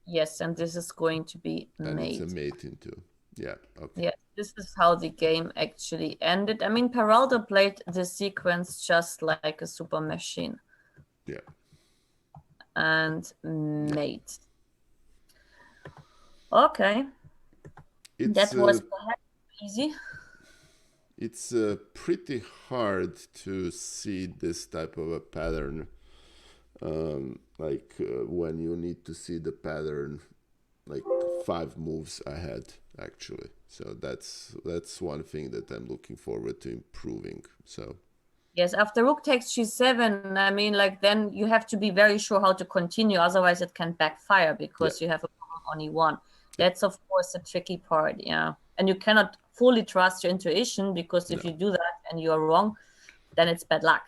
Yes, and this is going to be And mate. it's a mate into. Yeah. Okay. Yeah, this is how the game actually ended. I mean, Peralta played the sequence just like a super machine. Yeah. And mate. Okay. That was perhaps easy. It's pretty hard to see this type of a pattern. When you need to see the pattern like 5 moves ahead actually. So that's one thing that I'm looking forward to improving. So Yes, after rook takes g7, I mean, like, then you have to be very sure how to continue. Otherwise, it can backfire because you have a pawn on e1. That's, of course, the tricky part, yeah. And you cannot fully trust your intuition because if you do that and you are wrong, then it's bad luck.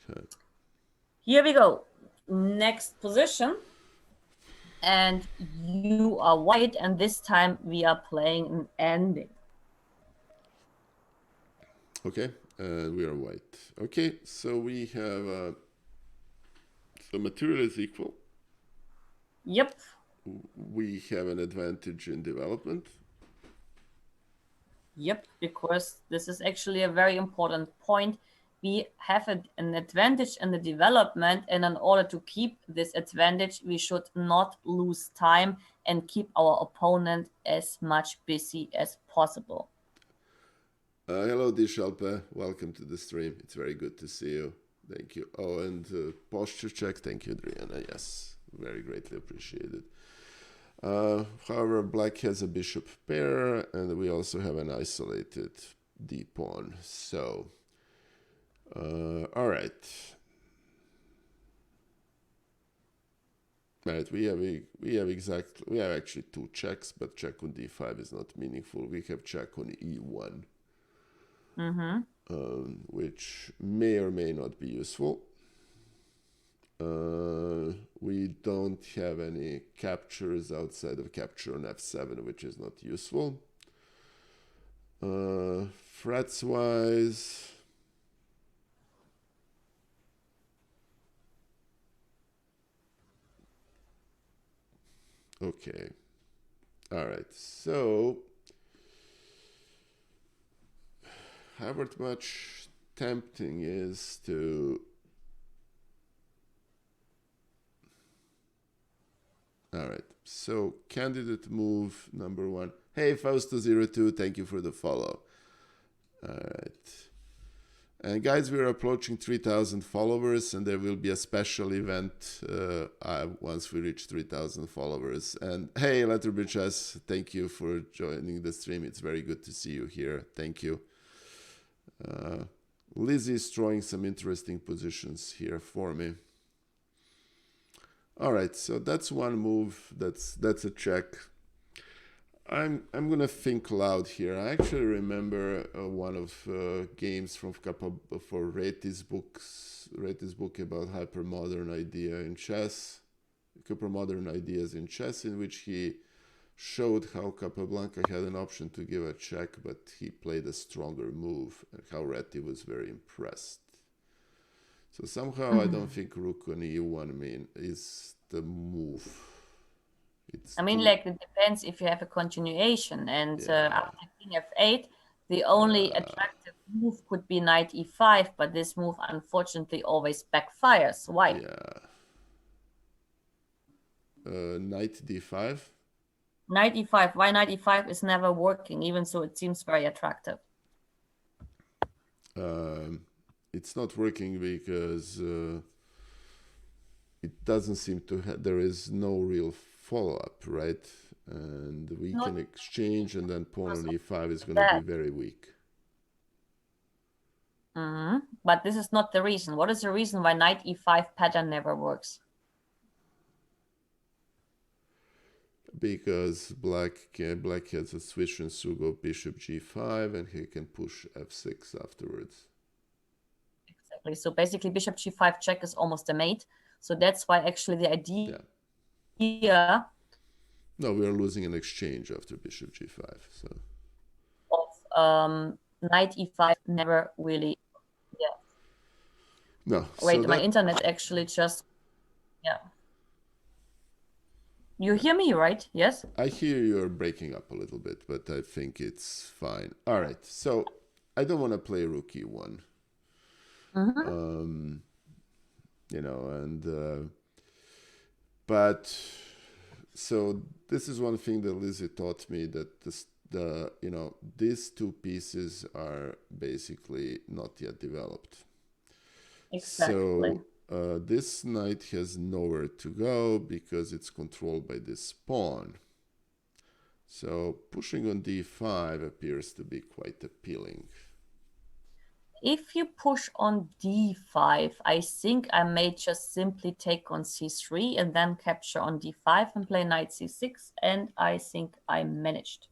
Okay. Here we go. Next position. And you are white, and this time we are playing an ending. Okay, and we are white. Okay, so we have the material is equal. Yep. We have an advantage in development. Yep, because this is actually a very important point. We have an advantage in the development, and in order to keep this advantage, we should not lose time and keep our opponent as much busy as possible. Hello, Dishalpa. Welcome to the stream. It's very good to see you. Thank you. Oh, and posture check. Thank you, Adriana. Yes, very greatly appreciated. However, black has a bishop pair, and we also have an isolated d pawn. So, all right. Right, we have actually 2 checks, but check on d5 is not meaningful. We have check on e1. Which may or may not be useful. We don't have any captures outside of capture on f7, which is not useful. Threats wise, okay. All right, so however much tempting is to... All right, so candidate move number 1. Hey, Fausto02, thank you for the follow. All right. And guys, we're approaching 3,000 followers, and there will be a special event once we reach 3,000 followers. And hey, Letterbridge, thank you for joining the stream. It's very good to see you here. Thank you. Lizzie is drawing some interesting positions here for me. All right, so that's one move. That's a check. I'm gonna think loud here. I actually remember one of games from for Reti's book about hypermodern idea in chess, hypermodern ideas in chess, in which he showed how Capablanca had an option to give a check, but he played a stronger move, and how Reti was very impressed. So somehow I don't think rook on e1 is the move. I mean, like, it depends if you have a continuation, and after king f8, the only attractive move could be knight e5, but this move unfortunately always backfires. Why? Yeah. Knight d5. Knight e5. Why knight e5 is never working, even so it seems very attractive. It's not working because it doesn't seem to have... There is no real follow-up, right? And we can exchange, and then pawn on e5 is going to be very weak. But this is not the reason. What is the reason why knight e5 pattern never works? Because black has a switch and Sugo bishop g5, and he can push f6 afterwards. Exactly. So basically bishop g5 check is almost a mate. So that's why actually the idea... No, we are losing an exchange after bishop g5. So of knight e5 never really... No. Wait, so my internet actually just... You hear me, right? Yes? I hear you're breaking up a little bit, but I think it's fine. All right. So I don't want to play rook e1. But so this is one thing that Lizzie taught me, that these 2 pieces are basically not yet developed. Exactly. this knight has nowhere to go because it's controlled by this pawn. So pushing on d5 appears to be quite appealing. If you push on d5, I think I may just simply take on c3 and then capture on d5 and play knight c6, and I think I managed.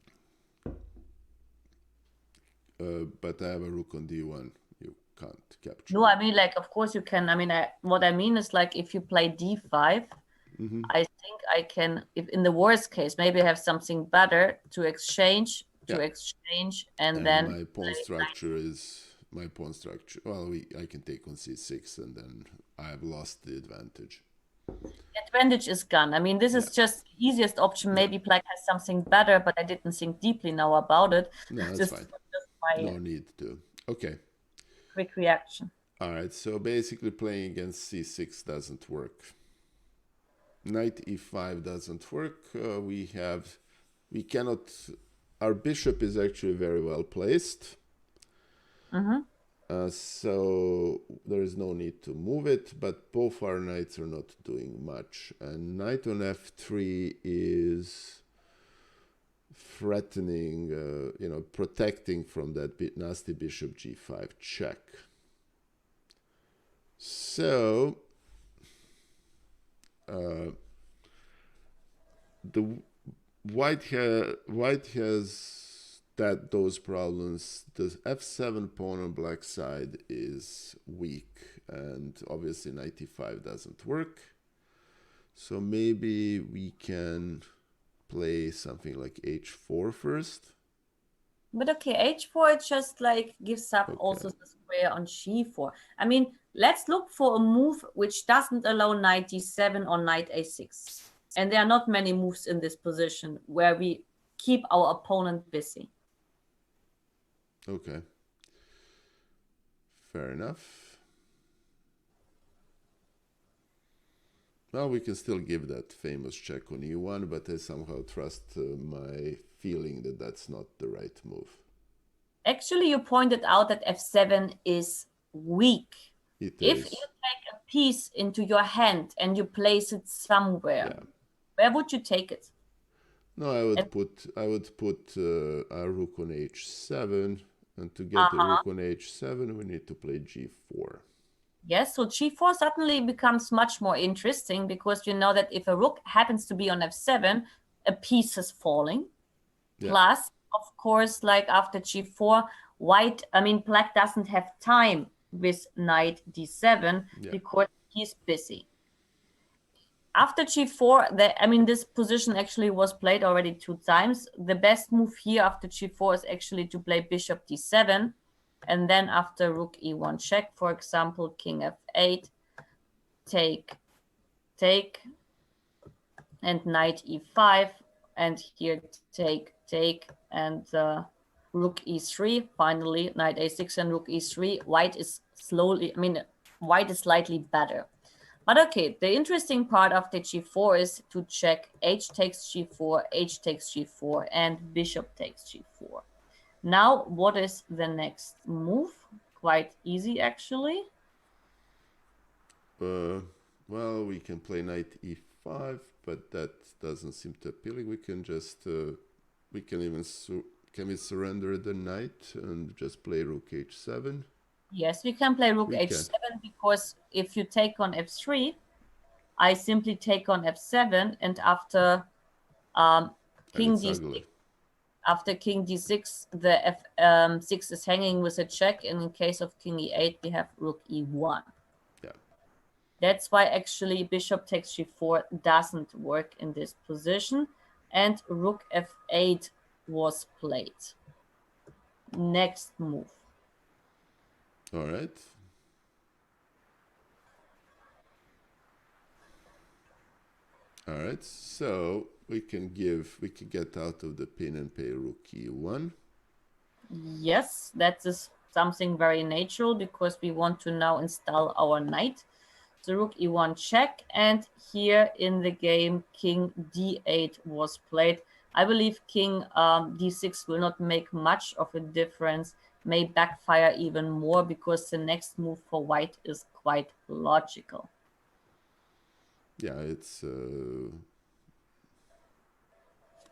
But I have a rook on d1. You can't capture. No, I mean, like, of course you can. I mean, what I mean is, like, if you play d5, I think I can, if in the worst case, maybe have something better to exchange, and then my pawn structure is my pawn structure. Well, I can take on c6, and then I have lost the advantage. Advantage is gone. I mean, this is just the easiest option. Maybe Black has something better, but I didn't think deeply now about it. No, that's This fine. is just my No need to. Okay. quick reaction. All right. So basically, playing against c6 doesn't work. Knight e5 doesn't work. We cannot. Our bishop is actually very well placed. So there is no need to move it, but both our knights are not doing much. And knight on f3 is threatening, protecting from that nasty bishop g5 check. So the white has those problems. The f7 pawn on black side is weak, and obviously knight e5 doesn't work. So maybe we can play something like h4 first. But okay, h4 just like gives up also the square on g4. I mean, let's look for a move which doesn't allow knight d7 or knight a6. And there are not many moves in this position where we keep our opponent busy. Okay. Fair enough. Well, we can still give that famous check on e1, but I somehow trust my feeling that that's not the right move. Actually, you pointed out that f7 is weak. If you take a piece into your hand and you place it somewhere, where would you take it? No, I would put a rook on h7, and to get the rook on h7, we need to play g4. Yes, so g4 suddenly becomes much more interesting because you know that if a rook happens to be on f7, a piece is falling. Plus, of course, like after g4, black doesn't have time with knight d7 because he's busy. After g4, this position actually was played already 2 times. The best move here after g4 is actually to play bishop d7. And then after rook e1 check, for example, king f8, take, and knight e5, and here take, and rook e3. Finally, knight a6 and rook e3. White is slightly better. But okay, the interesting part after g4 is to check h takes g4, h takes g4, and bishop takes g4. Now, what is the next move? Quite easy, actually. Well, we can play knight e5, but that doesn't seem too appealing. We can just, can we surrender the knight and just play rook h7? Yes, we can play rook h7 because if you take on f3, I simply take on f7, and after king d6, the f6 is hanging with a check, and in case of king e8, we have rook e1. Yeah. That's why actually bishop takes g4 doesn't work in this position, and rook f8 was played. Next move. All right. All right, so we can get out of the pin and play rook e1. Yes, that is something very natural because we want to now install our knight. So rook e1 check, and here in the game, king d8 was played. I believe king d6 will not make much of a difference may backfire even more because the next move for white is quite logical. Yeah, it's...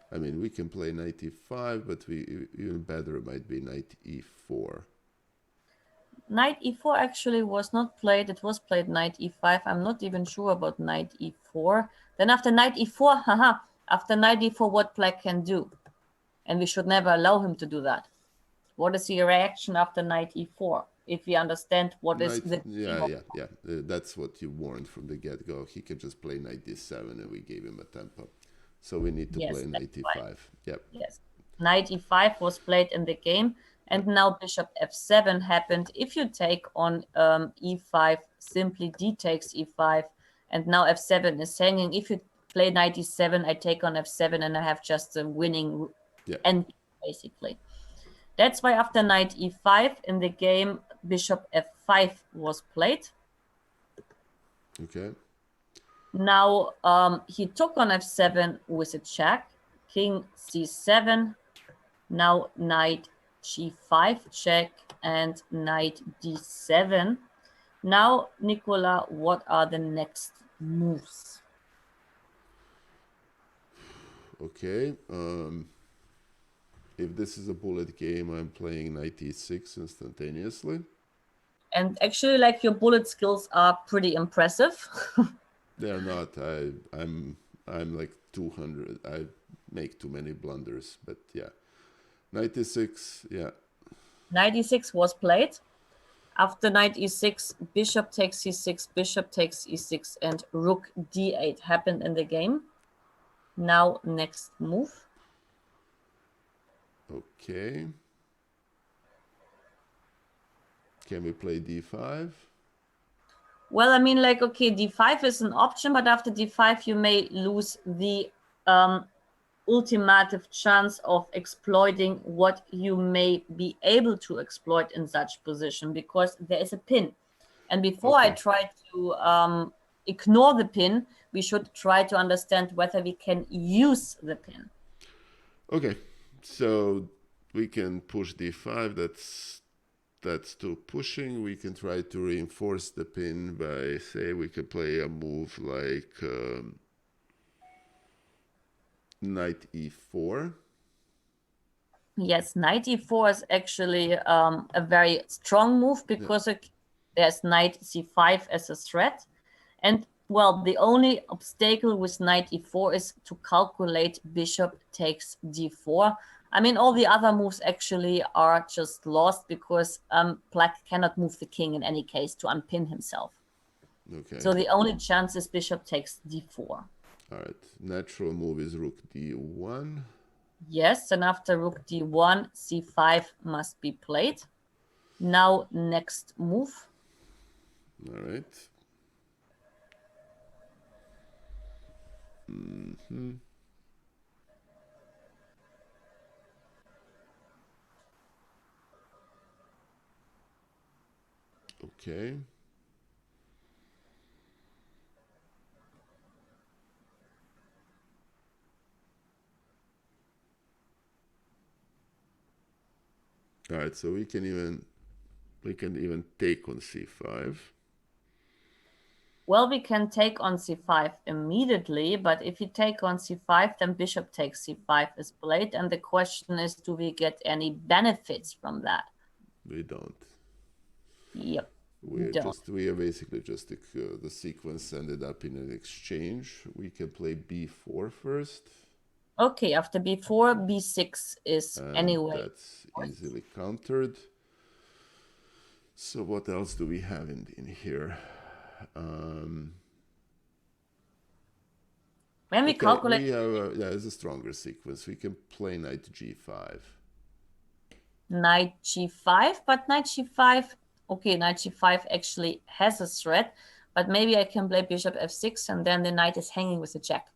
I mean, we can play knight e5, but even better might be knight e4. Knight e4 actually was not played. It was played knight e5. I'm not even sure about knight e4. Then after knight e4, haha, after knight e4, what black can do? And we should never allow him to do that. What is the reaction after knight e4? If we understand what is the... Yeah. That's what you warned from the get-go. He can just play knight d7 and we gave him a tempo. So we need to play knight e5. Yep. Yes. Knight e5 was played in the game, and now bishop f7 happened. If you take on e5, simply d takes e5, and now f7 is hanging. If you play knight e7, I take on f7, and I have just a winning end, basically. That's why after knight e5 in the game, bishop f5 was played. Okay. Now he took on f7 with a check, king c7, now knight g5 check, and knight d7. Now, Nikola, what are the next moves? Okay. If this is a bullet game, I'm playing knight e6 instantaneously. And actually, like, your bullet skills are pretty impressive. They're not. I'm like 200. I make too many blunders, but yeah. Knight e6, yeah. Knight e6 was played. After knight e6, bishop takes c6, bishop takes e6, and rook d8 happened in the game. Now, next move. Okay. Can we play d5? Well, I mean, like, okay, d5 is an option, but after d5, you may lose the ultimative chance of exploiting what you may be able to exploit in such position, because there is a pin. And before I try to ignore the pin, we should try to understand whether we can use the pin. Okay, so we can push d5. That's too pushing. We can try to reinforce the pin by, say, we could play a move like knight e4. Yes, knight e4 is actually a very strong move because there's knight c5 as a threat. And, well, the only obstacle with knight e4 is to calculate bishop takes d4. I mean, all the other moves actually are just lost because black cannot move the king in any case to unpin himself. Okay. So the only chance is bishop takes d4. All right. Natural move is rook d1. Yes, and after rook d1, c5 must be played. Now, next move. All right. Mm-hmm. Okay. All right, so we can even take on c5. Well, we can take on c5 immediately, but if you take on c5, then bishop takes c5 is played, and the question is, do we get any benefits from that? We don't. Yep. We are basically just the sequence ended up in an exchange. We can play b4 first. Okay, after b4, b6 is anyway. That's easily countered. So what else do we have in here? When we calculate, we have it's a stronger sequence. We can play knight g5. Knight g5, but knight g5. Okay, knight g5 actually has a threat, but maybe I can play bishop f6, and then the knight is hanging with the jack.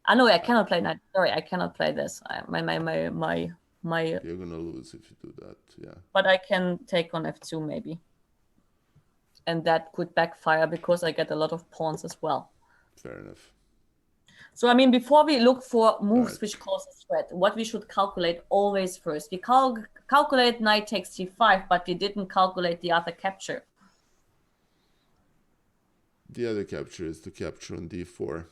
No, I cannot play knight. Sorry, I cannot play this. My. You're gonna lose if you do that. Yeah. But I can take on f2 maybe, and that could backfire because I get a lot of pawns as well. Fair enough. So, I mean, before we look for moves Right. which cause a threat, what we should calculate always first. We calculate knight takes c5, but we didn't calculate the other capture. The other capture is the capture on d4.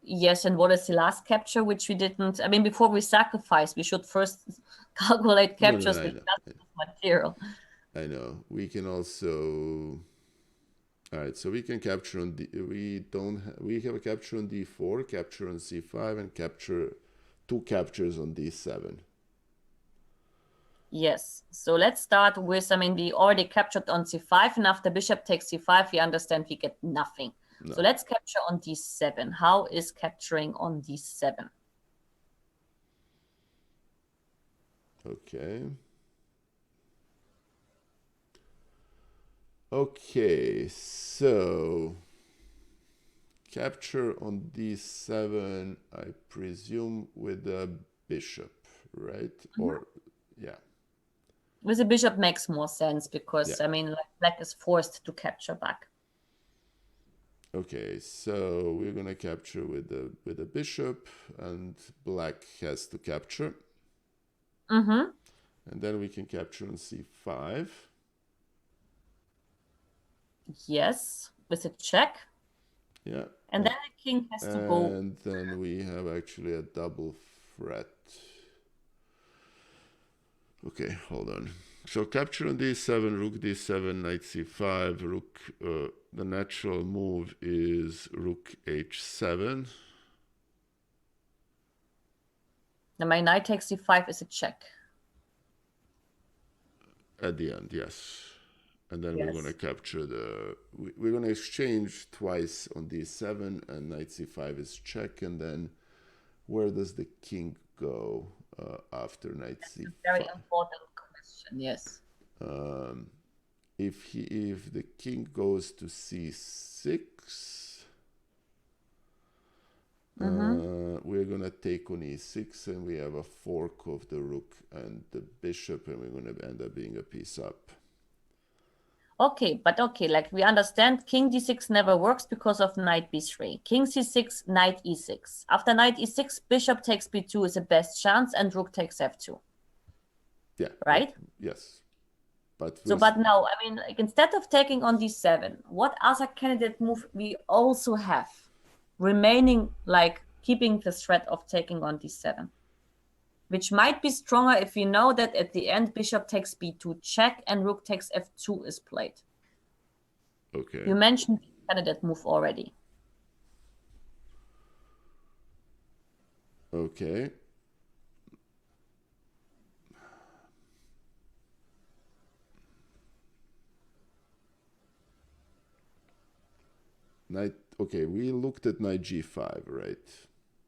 Yes, and what is the last capture, which we didn't? I mean, before we sacrifice, we should first calculate captures with material. I know. We can also... All right, so we can capture on we have a capture on d4, capture on c5, and two captures on d7. Yes. So let's start with, I mean, we already captured on c5, and after bishop takes c5, we understand we get nothing. No. So let's capture on d7. How is capturing on d7? Okay. Okay, so capture on d7, I presume with a bishop, right? Or, yeah. With a bishop makes more sense because, I mean, like, black is forced to capture back. Okay, so we're gonna capture with a bishop, and black has to capture. And then we can capture on c5. Yes, with a check. Yeah. And then the king has to go. And then we have actually a double threat. Okay, hold on. So capture on d7, rook d7, knight c5, rook. The natural move is rook h7. Now my knight takes c5 is a check. At the end, yes. And then we're going to capture we're going to exchange twice on d7, and knight c5 is check. And then where does the king go after knight c5? Very important question, yes. If the king goes to c6, we're going to take on e6, and we have a fork of the rook and the bishop, and we're going to end up being a piece up. Okay, but okay, like we understand king d6 never works because of knight b3. King c6, knight e6. After knight e6, bishop takes b2 is the best chance, and rook takes f2. Yeah. Right? Yes. But now, I mean, like, instead of taking on d7, what other candidate move we also have remaining, like keeping the threat of taking on d7? Which might be stronger if we know that at the end bishop takes b2 check and rook takes f2 is played. Okay. You mentioned the candidate move already. Okay. Okay, we looked at knight g5, right?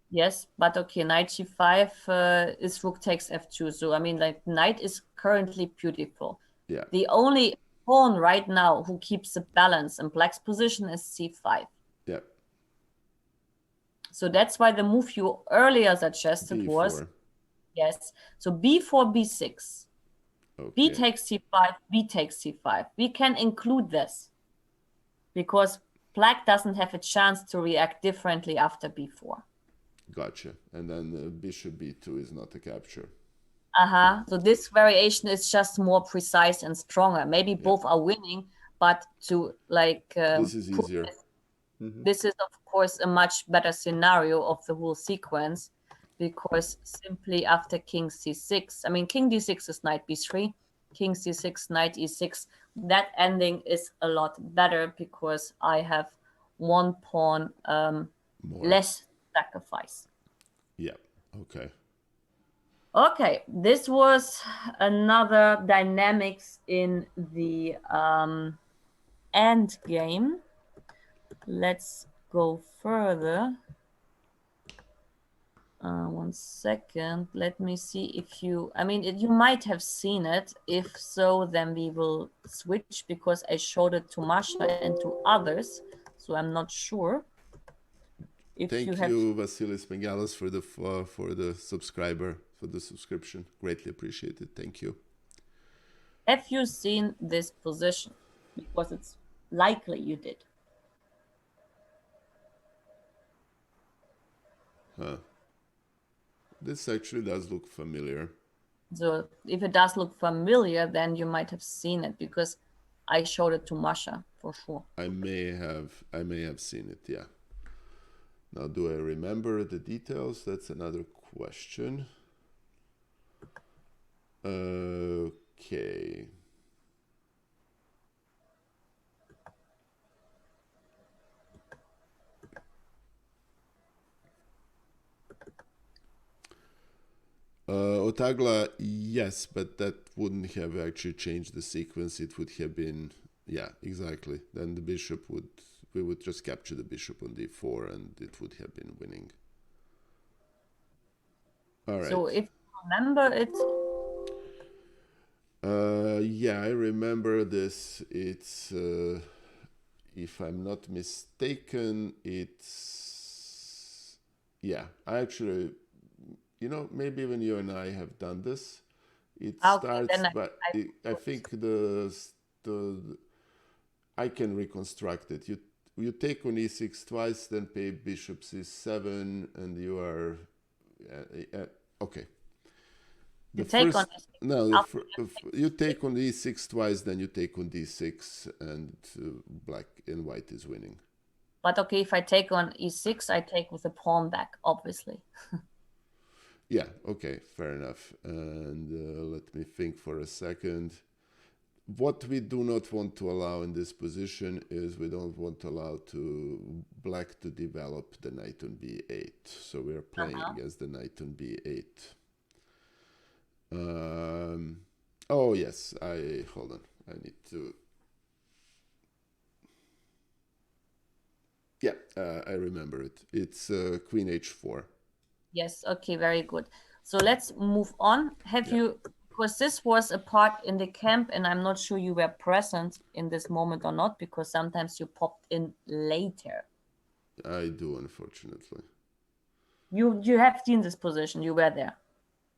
Yes, but okay, knight g5 is rook takes f2. So, I mean, like, knight is currently beautiful. Yeah. The only pawn right now who keeps the balance in black's position is c5. Yeah. So that's why the move you earlier suggested b4. was, yes, so b4, b6. Okay. B takes c5, b takes c5. We can include this because black doesn't have a chance to react differently after b4. Gotcha. And then bishop b2 is not a capture. So this variation is just more precise and stronger. Maybe both are winning, but to like... this is easier. This is, of course, a much better scenario of the whole sequence because simply after king c6, I mean, king d6 is knight b3, king c6, knight e6. That ending is a lot better because I have one pawn less sacrifice. Yeah, okay. Okay, this was another dynamics in the end game. Let's go further. One second. Let me see if you... I mean, you might have seen it. If so, then we will switch because I showed it to Masha and to others. So I'm not sure. Thank you, Vasilis Bengalis, for the subscriber, for the subscription. Greatly appreciated. Thank you. Have you seen this position? Because it's likely you did. This actually does look familiar. So if it does look familiar, then you might have seen it because I showed it to Masha for sure. I may have seen it, yeah. Now, do I remember the details? That's another question. Okay. Otagla, yes, but that wouldn't have actually changed the sequence. It would have been, yeah, exactly. Then the bishop we would just capture the bishop on d4 and it would have been winning. All right. So if you remember it. Yeah, I remember this. It's, if I'm not mistaken, it's, yeah, I actually, maybe even you and I have done this. It starts, but I think the I can reconstruct it. You take on e6 twice, then pay bishop c7, and you are okay. You take on you take on e6 twice, then you take on d6, and black and white is winning. But okay, if I take on e6, I take with the pawn back, obviously. Yeah, okay, fair enough. And let me think for a second. What we do not want to allow in this position is we don't want to allow black to develop the knight on b8. So we are playing against the knight on b8. Oh yes, hold on. I need to. Yeah, I remember it. It's queen h4. Yes, okay, very good. So let's move on. Because this was a part in the camp, and I'm not sure you were present in this moment or not, because sometimes you popped in later. I do, unfortunately. You have seen this position. You were there.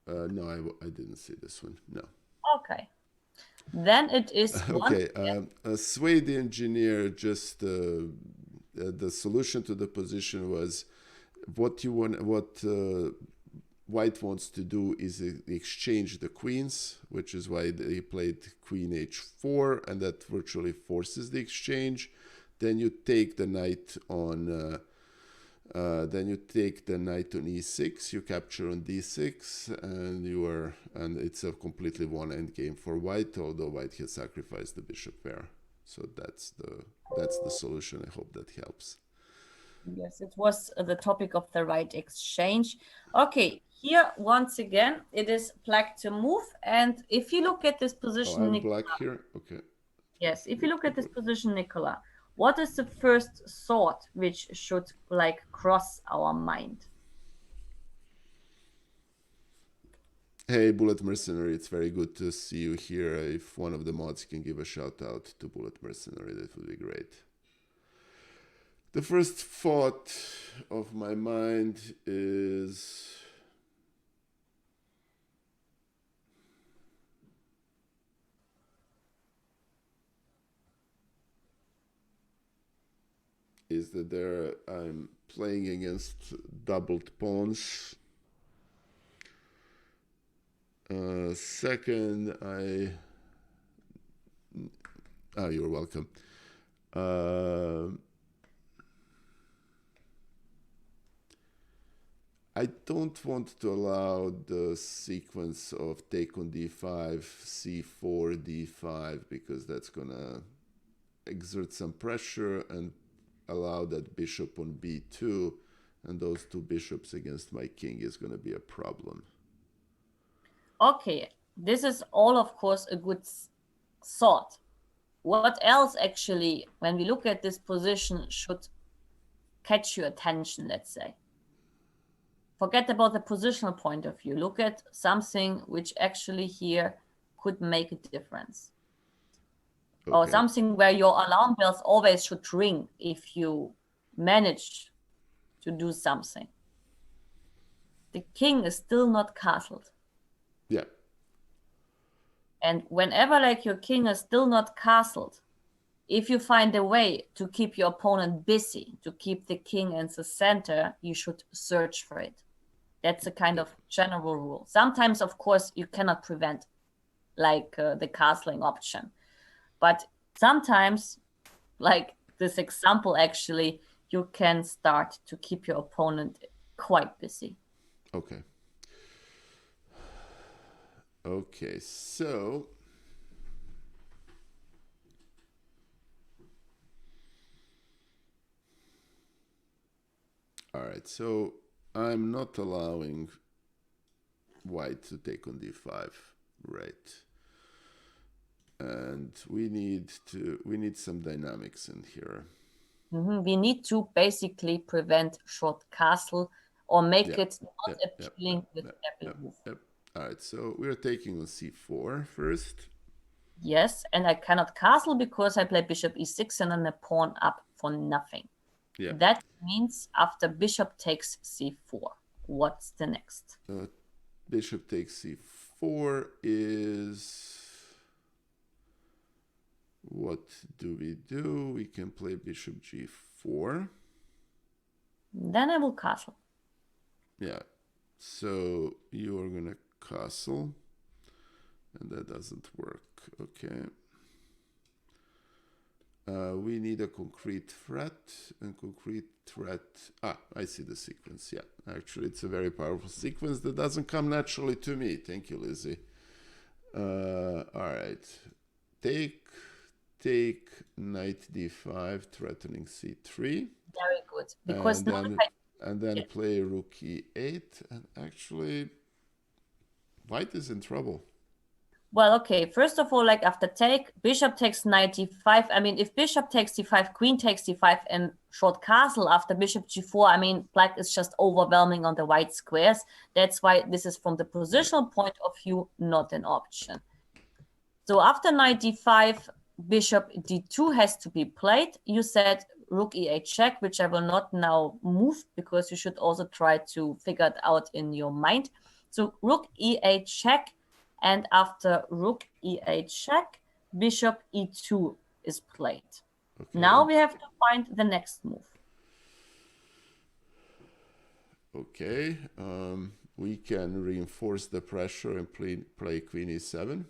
No, I didn't see this one. No. Okay. Then it is okay. Sway the engineer just the solution to the position was what white wants to do is exchange the queens, which is why they played queen h4, and that virtually forces the exchange. Then you take the knight on e6, you capture on d6, and it's a completely one end game for white, although white has sacrificed the bishop pair. So that's the solution. I hope that helps. Yes, it was the topic of the right exchange. Okay, here once again it is black to move, and if you look at this position, I'm black here. Okay. Yes, if you look at this position, Nikola, what is the first thought which should cross our mind? Hey, Bullet Mercenary, it's very good to see you here. If one of the mods can give a shout out to Bullet Mercenary, that would be great. The first thought of my mind is that I'm playing against doubled pawns. Second, you're welcome. I don't want to allow the sequence of take on d5, c4, d5, because that's gonna exert some pressure and allow that bishop on b2, and those two bishops against my king is gonna be a problem. Okay, this is all, of course, a good thought. What else actually, when we look at this position, should catch your attention, let's say? Forget about the positional point of view. Look at something which actually here could make a difference. Okay. Or something where your alarm bells always should ring if you manage to do something. The king is still not castled. Yeah. And whenever your king is still not castled, if you find a way to keep your opponent busy, to keep the king in the center, you should search for it. That's a kind of general rule. Sometimes, of course, you cannot prevent like the castling option. But sometimes, like this example, actually, you can start to keep your opponent quite busy. Okay. Okay, so all right, so I'm not allowing white to take on d5, right? And we need some dynamics in here. We need to basically prevent short castle or make it not appealing with every move. All right, so we're taking on c4 first. Yes, and I cannot castle because I play bishop e6 and then a pawn up for nothing. Yeah. That means after bishop takes c4, what's the next? Bishop takes c4 is... What do? We can play bishop g4. Then I will castle. Yeah. So you are going to castle. And that doesn't work. Okay. We need a concrete threat. And concrete threat... I see the sequence. Yeah. Actually, it's a very powerful sequence that doesn't come naturally to me. Thank you, Lizzie. All right. Take knight d5, threatening c3. Very good. Because and then play rook e8. And actually, white is in trouble. Well, okay. First of all, like after take, bishop takes knight d5. I mean, if bishop takes d5, queen takes d5, and short castle after bishop g4, I mean, black is just overwhelming on the white squares. That's why this is from the positional point of view, not an option. So after knight d5, bishop d2 has to be played. You said rook e8 check, which I will not now move because you should also try to figure it out in your mind. So rook e8 check, and after rook e8 check, bishop e2 is played. Okay. Now we have to find the next move. Okay, we can reinforce the pressure and play queen e7.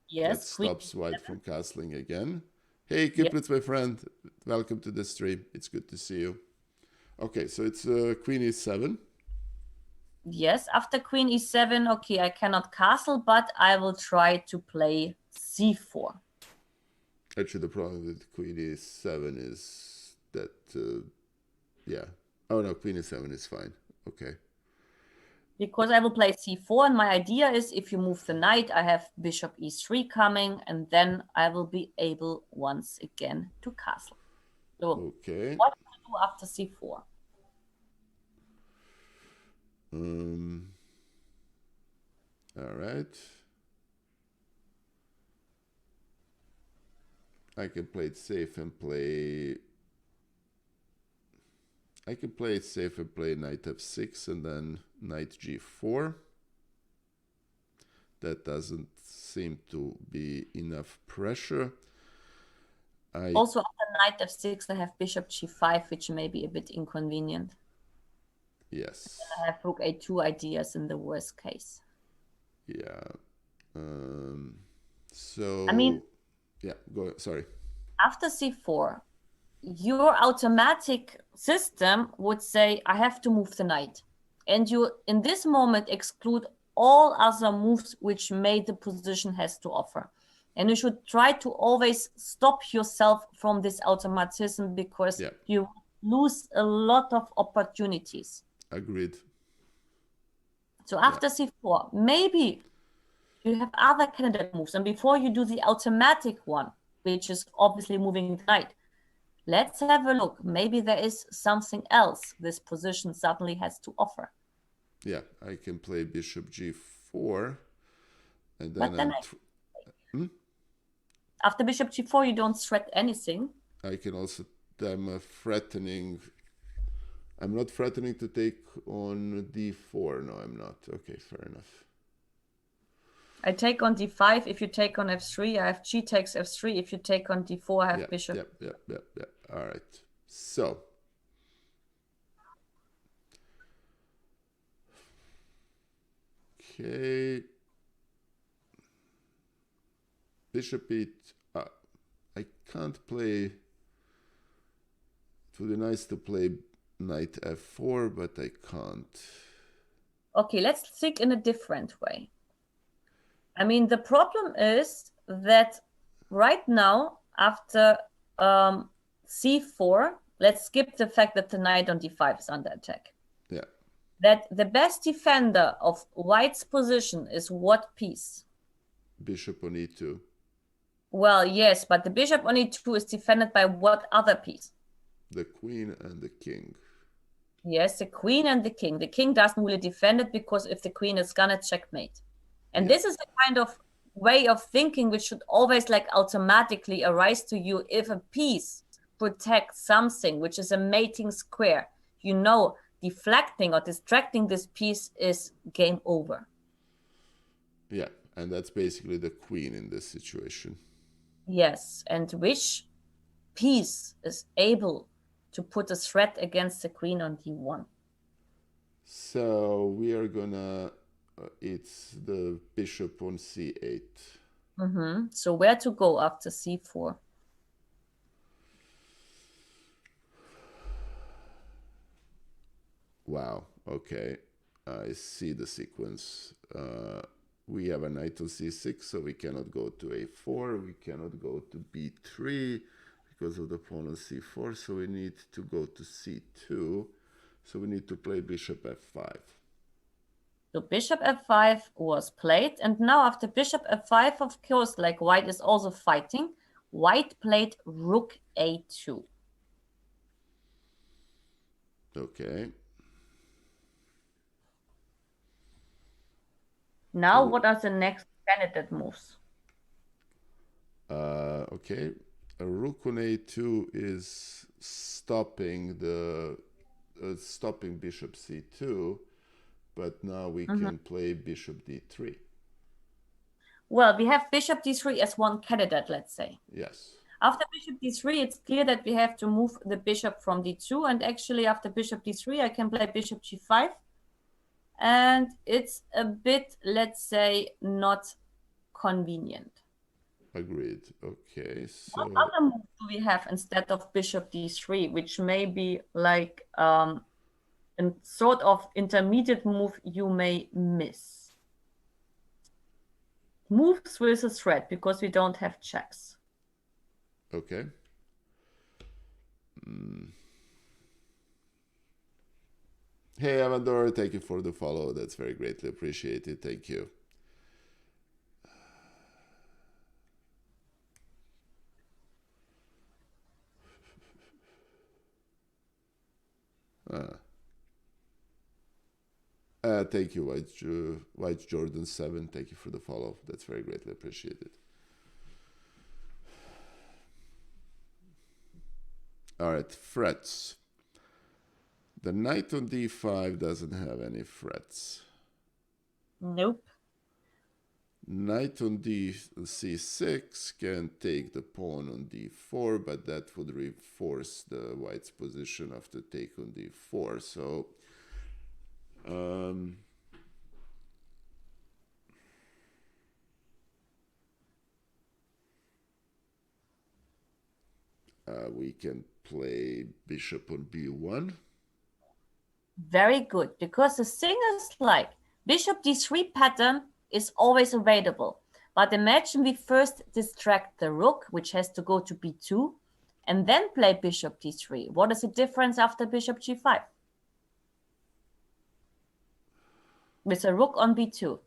Yes, that stops white from castling again. Hey, Kiplitz, my friend. Welcome to the stream. It's good to see you. Okay, so it's queen e7. Yes, after queen e7, okay, I cannot castle, but I will try to play c4. Actually, the problem with queen e7 is that, yeah. Oh, no, queen e7 is fine. Okay. Because I will play c4, and my idea is if you move the knight, I have bishop e3 coming, and then I will be able once again to castle. So okay. What to do after c4? All right. I can play it safe and play... I can play it safe and play knight f6 and then knight g4. That doesn't seem to be enough pressure. Also, after knight f6, I have bishop g5, which may be a bit inconvenient. Yes. And I have rook a2 ideas in the worst case. Yeah. So... I mean... Yeah, go ahead. Sorry. After c4, your automatic system would say, I have to move the knight. And you, in this moment, exclude all other moves which the position has to offer. And you should try to always stop yourself from this automatism because you lose a lot of opportunities. Agreed. So after c4, maybe you have other candidate moves. And before you do the automatic one, which is obviously moving the knight, let's have a look. Maybe there is something else this position suddenly has to offer. Yeah, I can play bishop g4. And then, after bishop g4, you don't threat anything. I can also... I'm threatening... I'm not threatening to take on d4. No, I'm not. Okay, fair enough. I take on d5. If you take on f3, I have g takes f3. If you take on d4, I have bishop. Yep. All right. So. Okay. Bishop e. I can't play. It would be nice to play knight f4, but I can't. Okay, let's think in a different way. I mean, the problem is that right now, after c4, let's skip the fact that the knight on d5 is under attack. Yeah. That the best defender of white's position is what piece? Bishop on e2. Well, yes, but the bishop on e2 is defended by what other piece? The queen and the king. Yes, the queen and the king. The king doesn't really defend it because if the queen is gonna checkmate. And this is the kind of way of thinking which should always like automatically arise to you if a piece protects something which is a mating square. You know, deflecting or distracting this piece is game over. Yeah, and that's basically the queen in this situation. Yes, and which piece is able to put a threat against the queen on d1? So we are gonna, it's the bishop on c8. So where to go after c4? Wow, okay. I see the sequence. We have a knight on c6, so we cannot go to a4. We cannot go to b3 because of the pawn on c4. So we need to go to c2. So we need to play bishop f5. So bishop f5 was played. And now after bishop f5, of course, like white is also fighting, white played rook a2. Okay. Now, what are the next candidate moves? Okay. A rook on a2 is stopping the stopping bishop c2, but now we can play bishop d3. Well, we have bishop d3 as one candidate, let's say. Yes. After bishop d3, it's clear that we have to move the bishop from d2. And actually, after bishop d3, I can play bishop g5. And it's a bit, let's say, not convenient. Agreed. Okay. So what other move do we have instead of bishop d3, which may be like a sort of intermediate move you may miss? Moves with a threat because we don't have checks. Okay. Hey, Amador, thank you for the follow. That's very greatly appreciated. Thank you. Thank you, White Jordan 7. Thank you for the follow. That's very greatly appreciated. All right, threats. The knight on d5 doesn't have any threats. Nope. Knight on c6 can take the pawn on d4, but that would reinforce the white's position after take on d4. So we can play bishop on b1. Very good, because the thing is like bishop d3 pattern is always available. But imagine we first distract the rook, which has to go to b2, and then play bishop d3. What is the difference after bishop g5? With a rook on b2.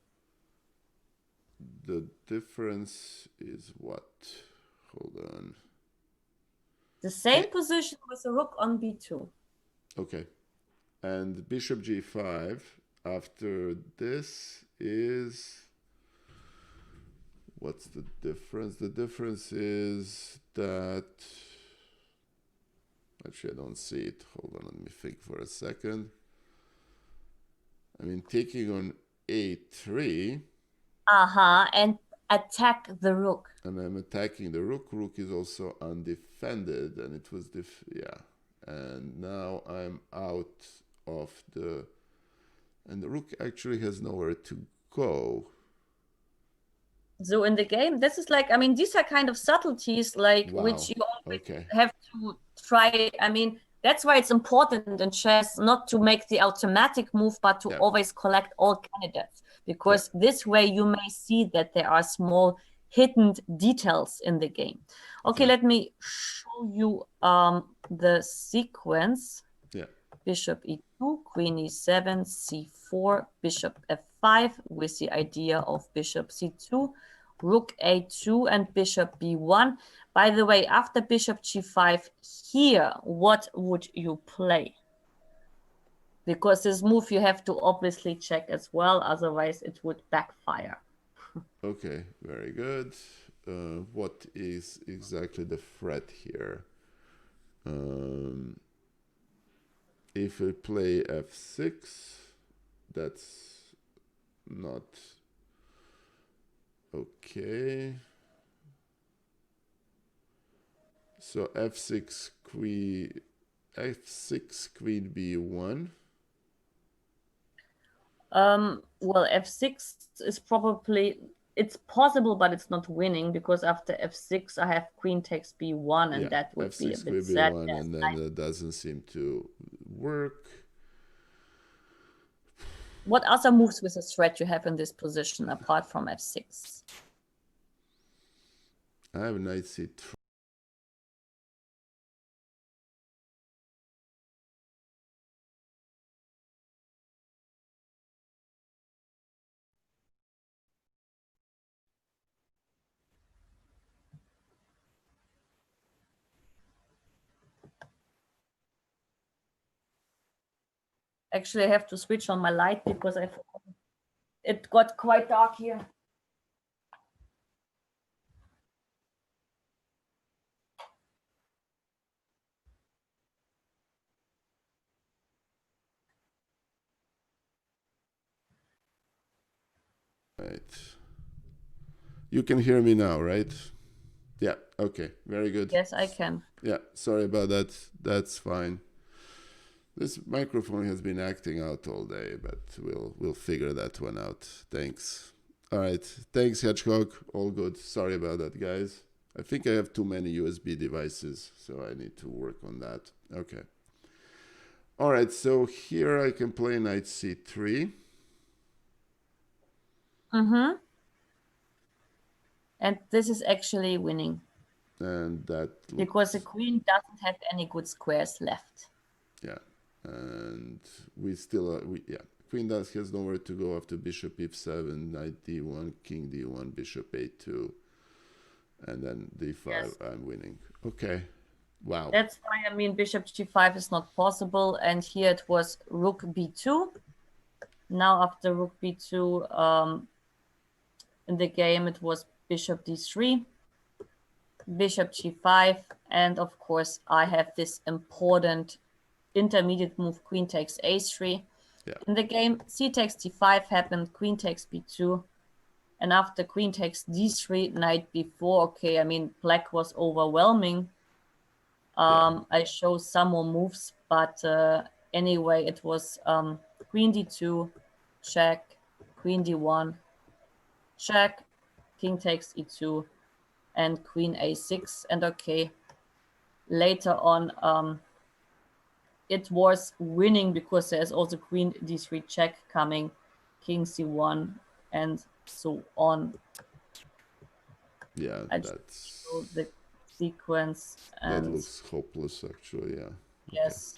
The difference is what? Hold on. The same position with a rook on b2. Okay. And bishop g5 after this is... What's the difference? The difference is that... Actually, I don't see it. Hold on, let me think for a second. I mean, taking on a3... And attack the rook. And I'm attacking the rook. Rook is also undefended, and it was and now I'm out of the, and the rook actually has nowhere to go. So in the game, this is like, I mean, these are kind of subtleties, like, Wow. which you always have to try. I mean, that's why it's important in chess not to make the automatic move, but to always collect all candidates, because this way you may see that there are small hidden details in the game. Okay, let me show you the sequence. Bishop e2, queen e7, c4, bishop f5 with the idea of bishop c2, rook a2, and bishop b1. By the way, after bishop g5 here, what would you play? Because this move you have to obviously check as well, otherwise it would backfire. Okay, very good. What is exactly the threat here? If we play f6, that's not okay. So f6 queen b1. Well, f6 is probably, it's possible, but it's not winning, because after f6 I have queen takes b1, and that would be a bit sad. b1, and then that doesn't seem to work. What other moves with a threat you have in this position apart from f6? I have knight c3. Actually, I have to switch on my light because it got quite dark here. Right. You can hear me now, right? Yeah, okay, very good. Yes, I can. Yeah, sorry about that. That's fine. This microphone has been acting out all day, but we'll figure that one out. Thanks. All right, thanks, Hedgehog. All good. Sorry about that, guys. I think I have too many USB devices, so I need to work on that. Okay. All right, so here I can play knight c3. And this is actually winning. And that because the queen doesn't have any good squares left. Yeah, and we still queen has nowhere to go after bishop f7, knight d1, king d1, bishop a2, and then d5. Yes. I'm winning. Okay, wow. That's why, I mean, bishop g5 is not possible, and here it was rook b2. Now after rook b2, in the game it was bishop d3, bishop g5, and of course I have this important intermediate move, queen takes a3. Yeah. In the game, c takes d5 happened, queen takes b2, and after queen takes d3, knight b4. Okay, I mean, black was overwhelming. I show some more moves, but anyway, it was queen d2, check, queen d1, check, king takes e2, and queen a6. And okay, later on, it was winning because there's also queen d3 check coming, king c1, and so on. Yeah, that's the sequence. And that looks hopeless, actually. Yeah. Yes.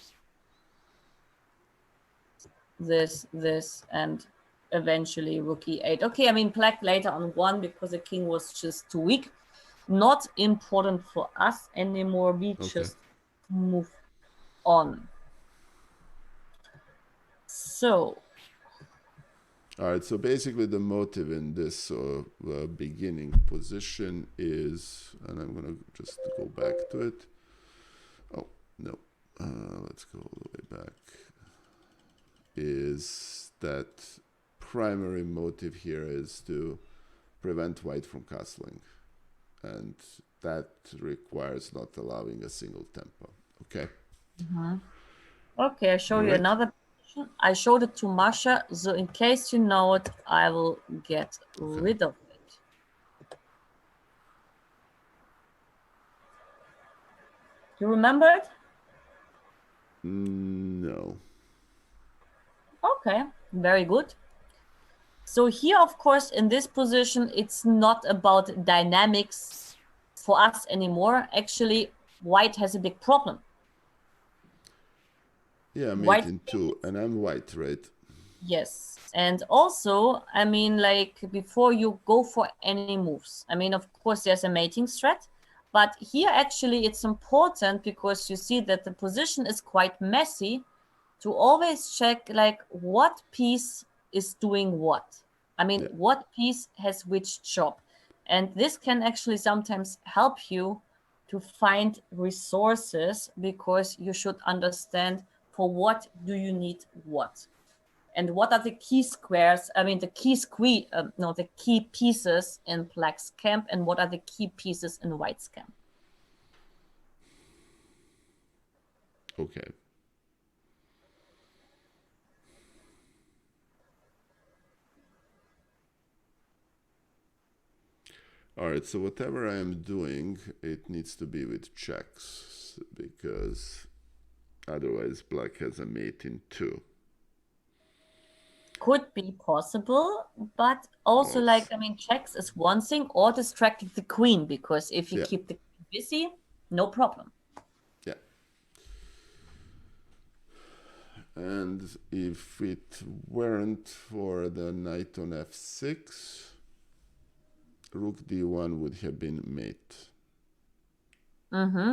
Okay. This, and eventually rook e8. Okay, I mean, black later on won because the king was just too weak. Not important for us anymore. We just move on. So. All right, so basically the motive in this beginning position is, and I'm going to just go back to it. Oh, no. Let's go all the way back. Is that primary motive here is to prevent white from castling. And that requires not allowing a single tempo. Okay. Okay, I show you Alright. another position. I showed it to Masha, so in case you know it, I will get rid of it. You remember it? No. Okay, very good. So here, of course, in this position, it's not about dynamics for us anymore. Actually, white has a big problem. Yeah, mate White, in 2, and I'm white, right? yes. And also, I mean, like before you go for any moves, I mean, of course, there's a mating threat, but here actually it's important because you see that the position is quite messy to always check like what piece is doing what. I mean, Yeah. what piece has which job. And this can actually sometimes help you to find resources because you should understand for what do you need what. And what are the key squares? I mean, the key pieces in black's camp, and what are the key pieces in white's camp? Okay. Alright, so whatever I am doing, it needs to be with checks, because otherwise black has a mate in 2. Could be possible, but also like, I mean, checks is one thing, or distracting the queen, because if you Yeah. keep the queen busy, no problem. Yeah. And if it weren't for the knight on f6, rook d1 would have been mate.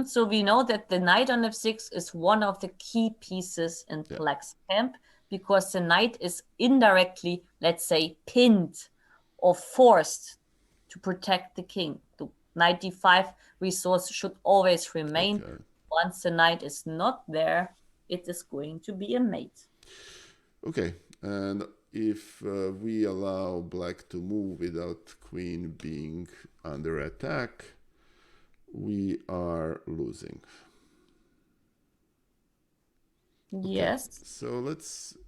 So we know that the knight on f6 is one of the key pieces in black's camp, because the knight is indirectly, let's say, pinned or forced to protect the king. The knight d5 resource should always remain. Okay. Once the knight is not there, it is going to be a mate. Okay, and if we allow black to move without queen being under attack, we are losing. Yes. Okay, so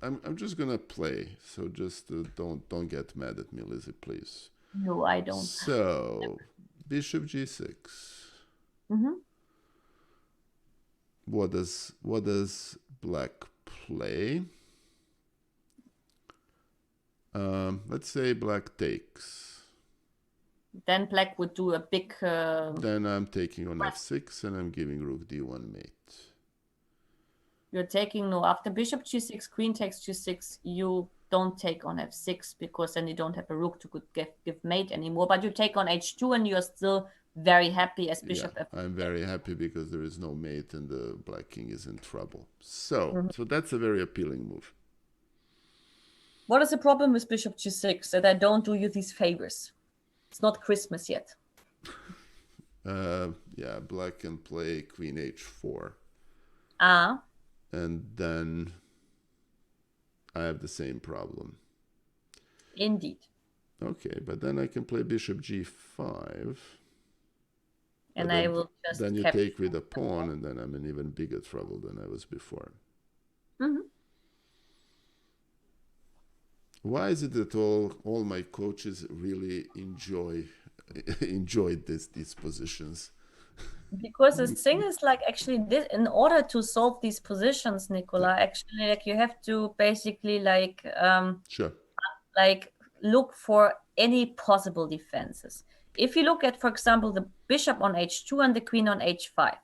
I'm just gonna play. So just don't get mad at me, Lizzie, please. No, I don't. So bishop g6. What does black play? Let's say black takes. Then black would do a big... Then I'm taking on f6 and I'm giving rook d1 mate. You're taking, no, after bishop g6, queen takes g6, you don't take on f6, because then you don't have a rook to give mate anymore. But you take on h2 and you're still very happy as bishop f6. I'm very happy because there is no mate and the black king is in trouble. So that's a very appealing move. What is the problem with bishop g6? That I don't do you these favors. It's not Christmas yet. Yeah, black can play queen h4. And then I have the same problem. Indeed. Okay, but then I can play bishop g5. And I will just... Then you take with a pawn, and then I'm in even bigger trouble than I was before. Why is it that all my coaches really enjoyed these positions? Because the thing is, like, actually, this, in order to solve these positions, Nikola, actually, like, you have to basically, like, Sure. like, look for any possible defenses. If you look at, for example, the bishop on h2 and the queen on h5,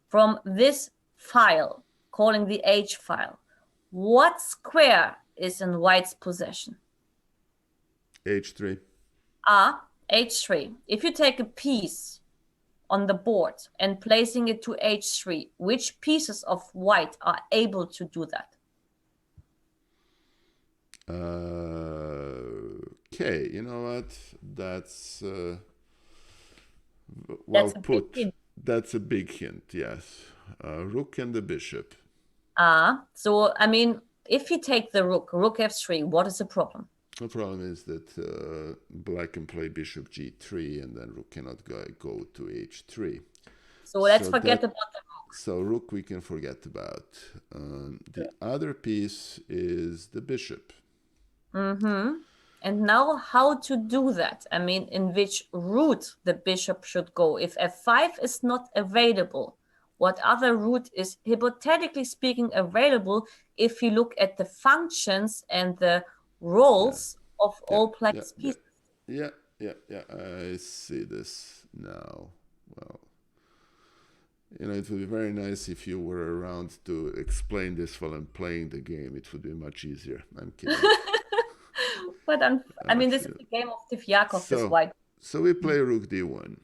from this file, calling the h file, what square is in white's possession? h3. H3. If you take a piece on the board and placing it to h3, which pieces of white are able to do that? Okay, you know what? That's well put. That's a big hint, yes. Rook and the bishop. So, I mean, if you take the rook f3, what is the problem? The problem is that black can play bishop g3 and then rook cannot go to h3. So let's forget about the rook. So rook we can forget about. The other piece is the bishop. Mm-hmm. And now how to do that? I mean, in which route the bishop should go? If f5 is not available, what other route is hypothetically speaking available if you look at the functions and the roles of all players' pieces? Yeah, I see this now. Well, it would be very nice if you were around to explain this while I'm playing the game. It would be much easier. I'm kidding. But I mean, this is the game of Tivyakov, this white. So we play rook d1.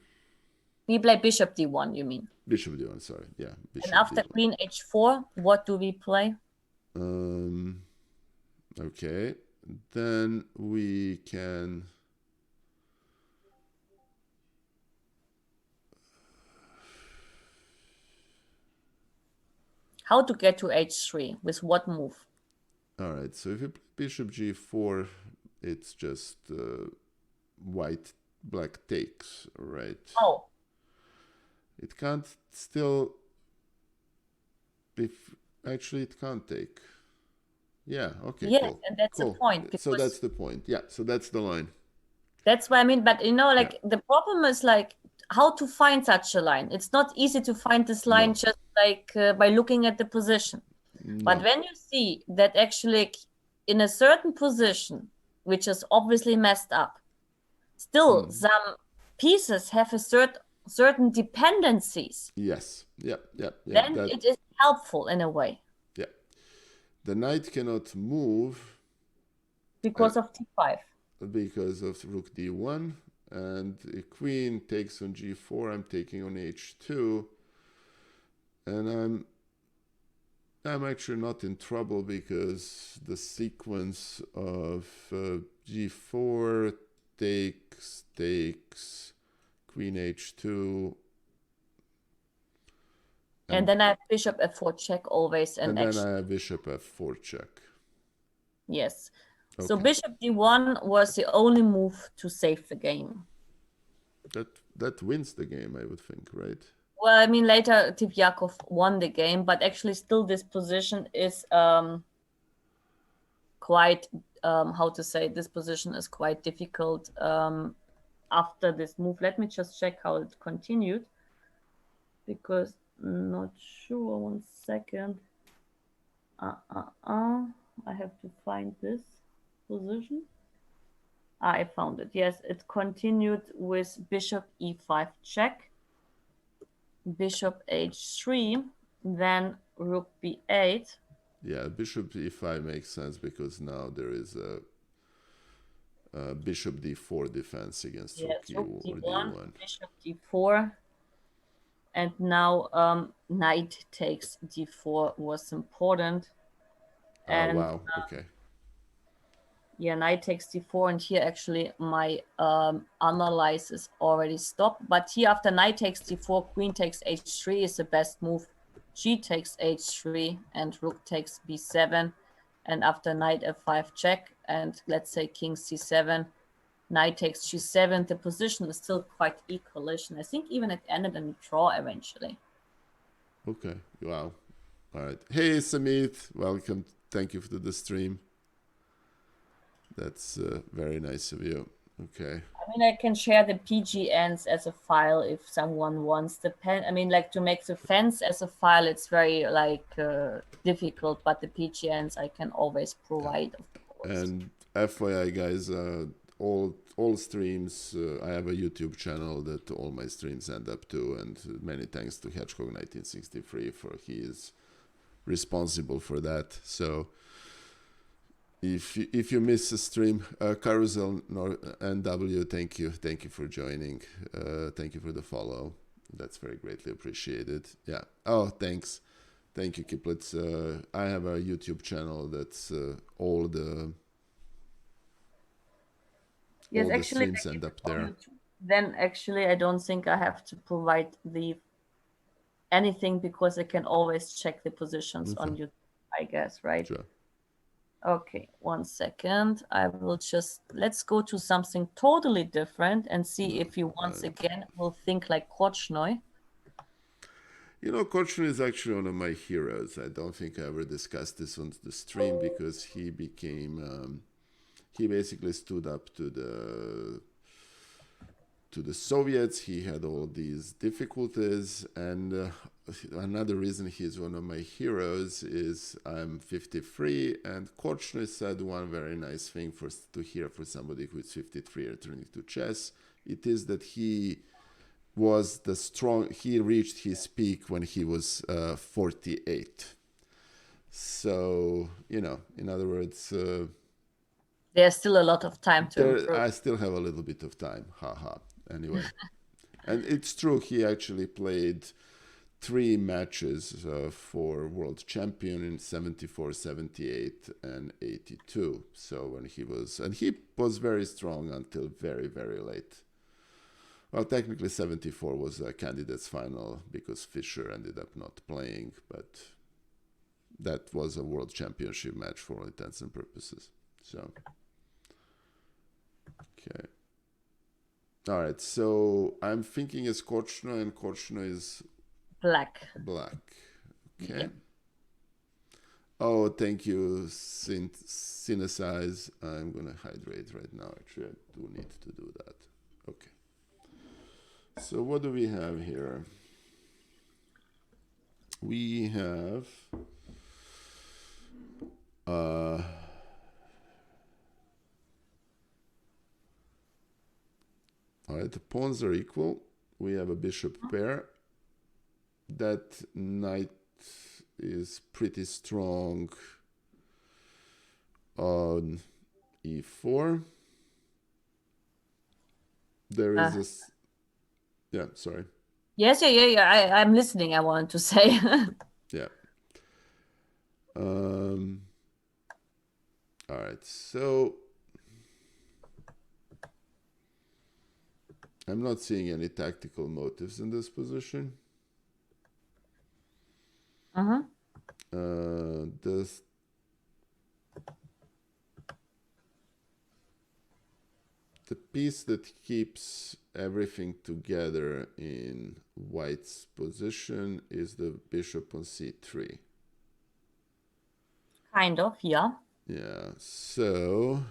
We play bishop d1, you mean? Bishop d1, sorry. Yeah, bishop and after d1. Queen h4, what do we play? Okay. Then we can... How to get to h3? With what move? All right, so if you play bishop g4, it's just black takes, right? Oh. It can't still... Actually, it can't take. Yeah, okay, yes, cool. And that's the point. So that's the point. Yeah, so that's the line. That's what I mean. But, the problem is, how to find such a line. It's not easy to find this line just, by looking at the position. No. But when you see that actually in a certain position, which is obviously messed up, still some pieces have a certain dependencies. Yes. Yeah. Then it is helpful in a way. Yeah. The knight cannot move because of t5. Because of rook d1, and the queen takes on g4. I'm taking on h2, and I'm actually not in trouble because the sequence of g4 takes queen h2. And then I have bishop f4 check always. And then I have bishop f4 check. Yes. Okay. So bishop d1 was the only move to save the game. That wins the game, I would think, right? Well, I mean, later Tivyakov won the game, but actually still this position is quite, this position is quite difficult after this move. Let me just check how it continued, because not sure. 1 second. I have to find this position. I found it. Yes, it continued with bishop e5 check, bishop h3, then rook b8. Yeah, bishop e5 makes sense because now there is a bishop d4 defense against rook d1. Bishop d4. And now knight takes d4 was important. And, wow, okay. Yeah, knight takes d4, and here actually my analysis already stopped. But here after knight takes d4, queen takes h3 is the best move. G takes h3 and rook takes b7. And after knight f5 check and let's say king c7, knight takes g7, the position is still quite equalish. And I think even it ended in a draw eventually. Okay, wow. All right. Hey, Samit, welcome. Thank you for the stream. That's very nice of you. Okay. I mean, I can share the PGNs as a file if someone wants the pen. I mean, to make the fence as a file, it's very difficult, but the PGNs I can always provide. Yeah. And FYI, guys, all streams, I have a YouTube channel that all my streams end up to, and many thanks to Hedgehog 1963 for he is responsible for that. So if you miss a stream, Carousel NW, thank you for joining. Thank you for the follow. That's very greatly appreciated. Yeah. Oh, thanks. Thank you, Kiplets. I have a YouTube channel that's all the streams end up there. Then actually, I don't think I have to provide anything because I can always check the positions on YouTube, I guess, right? Sure. Okay, 1 second. I will let's go to something totally different and see if you once again will think like Korchnoi. Korchnoi is actually one of my heroes. I don't think I ever discussed this on the stream because he became, he basically stood up to the Soviets. He had all these difficulties, and another reason he's one of my heroes is I'm 53, and Korchnoi said one very nice thing to hear for somebody who is 53 returning to chess. It is that he reached his peak when he was 48. So, in other words, there's still a lot of time to improve. I still have a little bit of time. Haha. Anyway. And it's true, he actually played 3 matches for world champion in 74, 78, and 82. So he was very strong until very, very late. Well, technically 74 was a candidates final because Fischer ended up not playing, but that was a world championship match for all intents and purposes. So, okay. All right, so I'm thinking it's Korchnoi, and Korchnoi is black. Okay. Yeah. Oh, thank you, Synthesize. I'm going to hydrate right now. Actually, I do need to do that. Okay. So what do we have here? We have all right, the pawns are equal. We have a bishop pair. That knight is pretty strong on e4. There is this. Yeah, sorry. Yes, yeah. I'm listening. I wanted to say. Yeah. All right, so I'm not seeing any tactical motives in this position. The piece that keeps everything together in white's position is the bishop on c3. Kind of, yeah. Yeah, so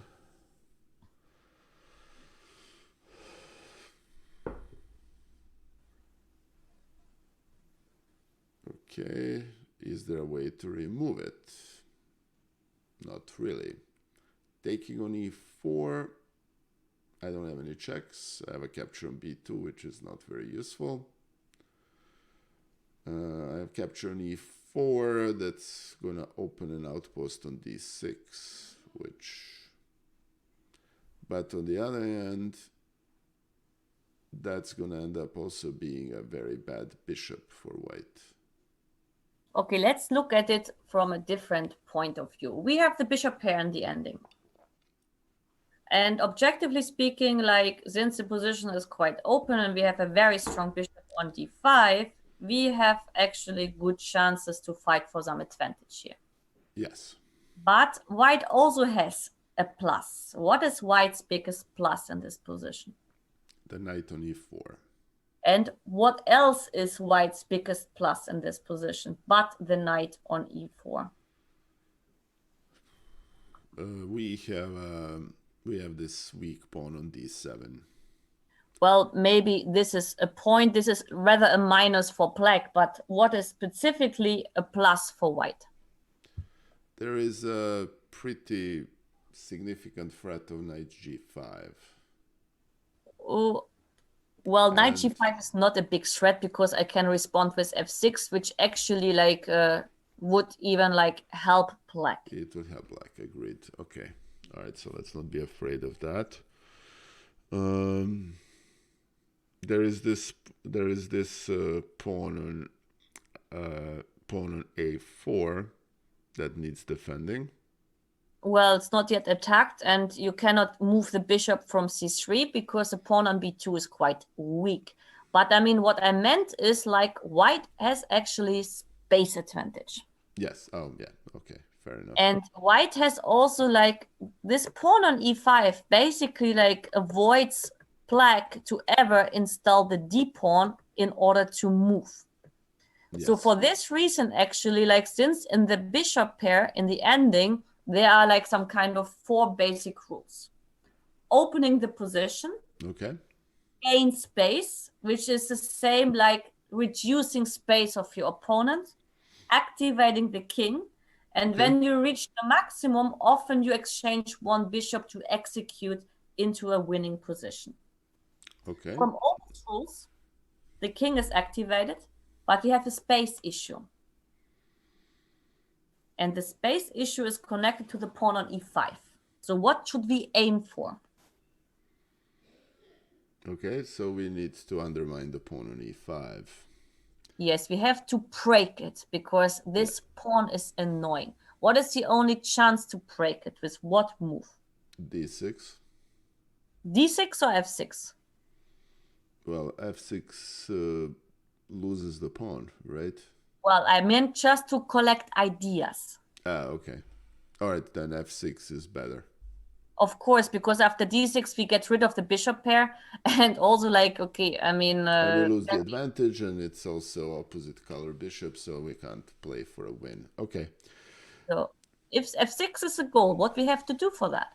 okay, is there a way to remove it? Not really. Taking on e4, I don't have any checks. I have a capture on b2, which is not very useful. I have capture on e4, that's going to open an outpost on d6, but on the other hand, that's going to end up also being a very bad bishop for white. Okay, let's look at it from a different point of view. We have the bishop pair in the ending. And objectively speaking, since the position is quite open and we have a very strong bishop on d5, we have actually good chances to fight for some advantage here. Yes. But white also has a plus. What is white's biggest plus in this position? The knight on e4. And what else is white's biggest plus in this position but the knight on e4? We have this weak pawn on d7. Well, maybe this is a point. This is rather a minus for black, but what is specifically a plus for white? There is a pretty significant threat of knight g5. Oh, well, knight g5 is not a big threat because I can respond with f6, which actually would even help black. It would help black, agreed. Okay. All right, so let's not be afraid of that. There is this pawn on a4 that needs defending. Well, it's not yet attacked, and you cannot move the bishop from c3 because the pawn on b2 is quite weak. But I mean, what I meant is white has actually space advantage. Yes. Oh, yeah. Okay. fair enough. And white has also like this pawn on e5 basically like avoids black to ever install the d pawn in order to move. Yes. So for this reason, actually, like since in the bishop pair in the ending, there are like some kind of 4 basic rules. Opening the position. Okay. Gain space, which is the same like reducing space of your opponent. Activating the king. And when you reach the maximum, often you exchange one bishop to execute into a winning position. Okay. From all rules, the king is activated, but we have a space issue. And the space issue is connected to the pawn on e5. So what should we aim for? Okay, so we need to undermine the pawn on e5. Yes, we have to break it because this pawn is annoying. What is the only chance to break it? With what move? d6. d6 or f6? Well, f6 loses the pawn, right? Well, I meant just to collect ideas. Ah, okay. All right, then f6 is better. Of course, because after d6 we get rid of the bishop pair, and also like, okay, I mean... and we lose the advantage, and it's also opposite color bishop, so we can't play for a win. Okay. So if f6 is a goal, what we have to do for that?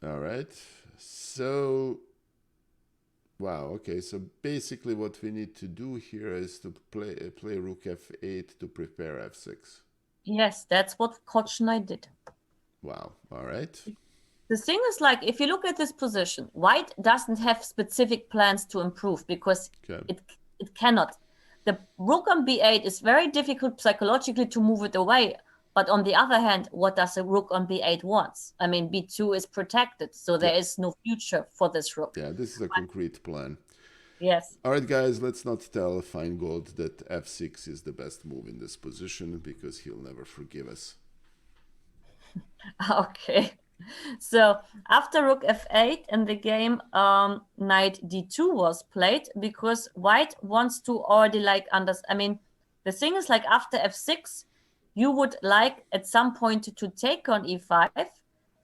All right. So, wow, okay, so basically what we need to do here is to play rook f8 to prepare f6. Yes, that's what Kochnai did. Wow, all right. The thing is, like, if you look at this position, white doesn't have specific plans to improve because it cannot. The rook on b8 is very difficult psychologically to move it away. But on the other hand, what does a rook on b8 wants? I mean, b2 is protected, so there is no future for this rook. Yeah, this is a concrete plan. Yes. All right, guys, let's not tell Feingold that f6 is the best move in this position because he'll never forgive us. Okay. So after rook f8 in the game, knight d2 was played because white wants to already like I mean, the thing is like after f6, you would like at some point to take on e5.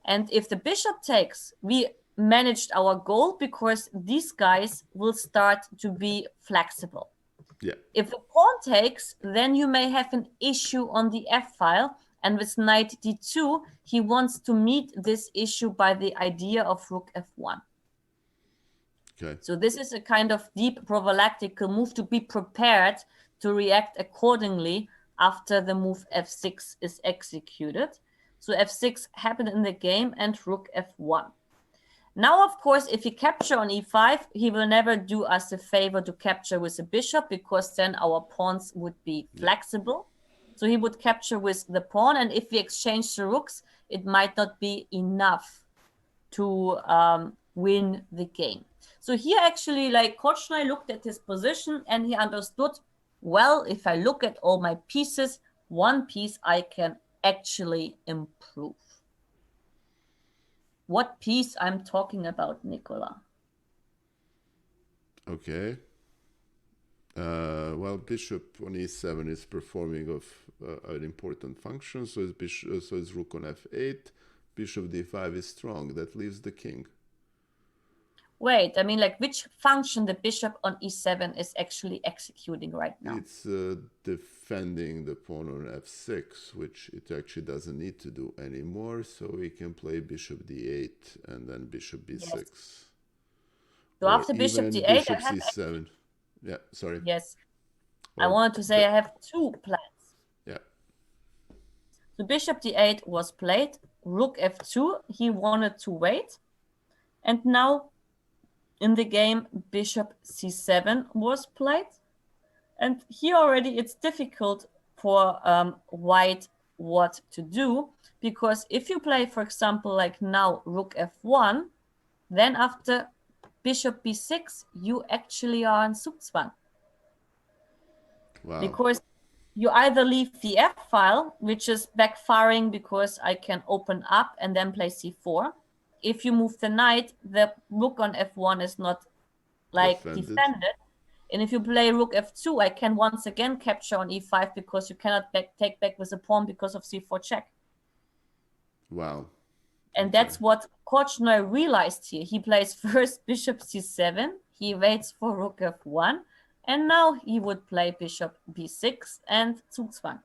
And if the bishop takes, we managed our goal because these guys will start to be flexible. Yeah. If the pawn takes, then you may have an issue on the f file. And with knight d2, he wants to meet this issue by the idea of rook f1. Okay. So this is a kind of deep prophylactical move to be prepared to react accordingly after the move f6 is executed. So f6 happened in the game and rook f1. Now, of course, if he capture on e5, he will never do us a favor to capture with a bishop because then our pawns would be flexible. So he would capture with the pawn, and if we exchange the rooks, it might not be enough to win the game. So here actually, like Kochnai looked at his position and he understood, well, if I look at all my pieces, one piece I can actually improve. What piece I'm talking about, Nikola? Okay. Well, bishop on e7 is performing an important function, so is rook on f8. Bishop d5 is strong. That leaves the king. Wait, I mean, like, which function the bishop on e7 is actually executing right now? It's defending the pawn on f6, which it actually doesn't need to do anymore. So we can play bishop d8 and then bishop b6. Yes. So after bishop d8, bishop c7. Yeah, sorry. Yes. Well, I wanted to say I have two plans. Yeah. So bishop d8 was played. Rook f2, he wanted to wait. And now in the game, bishop c7 was played. And here already it's difficult for white what to do. Because if you play, for example, like now rook f1, then after bishop b6, you actually are in Zugzwang. Wow. Because you either leave the f file, which is backfiring because I can open up and then play c4. If you move the knight, the rook on f1 is not like defended. And if you play rook f2, I can once again capture on e5 because you cannot take back with a pawn because of c4 check. Wow. And that's what Korchnoi realized here. He plays first bishop c7, he waits for rook f1, and now he would play bishop b6 and Zugzwang.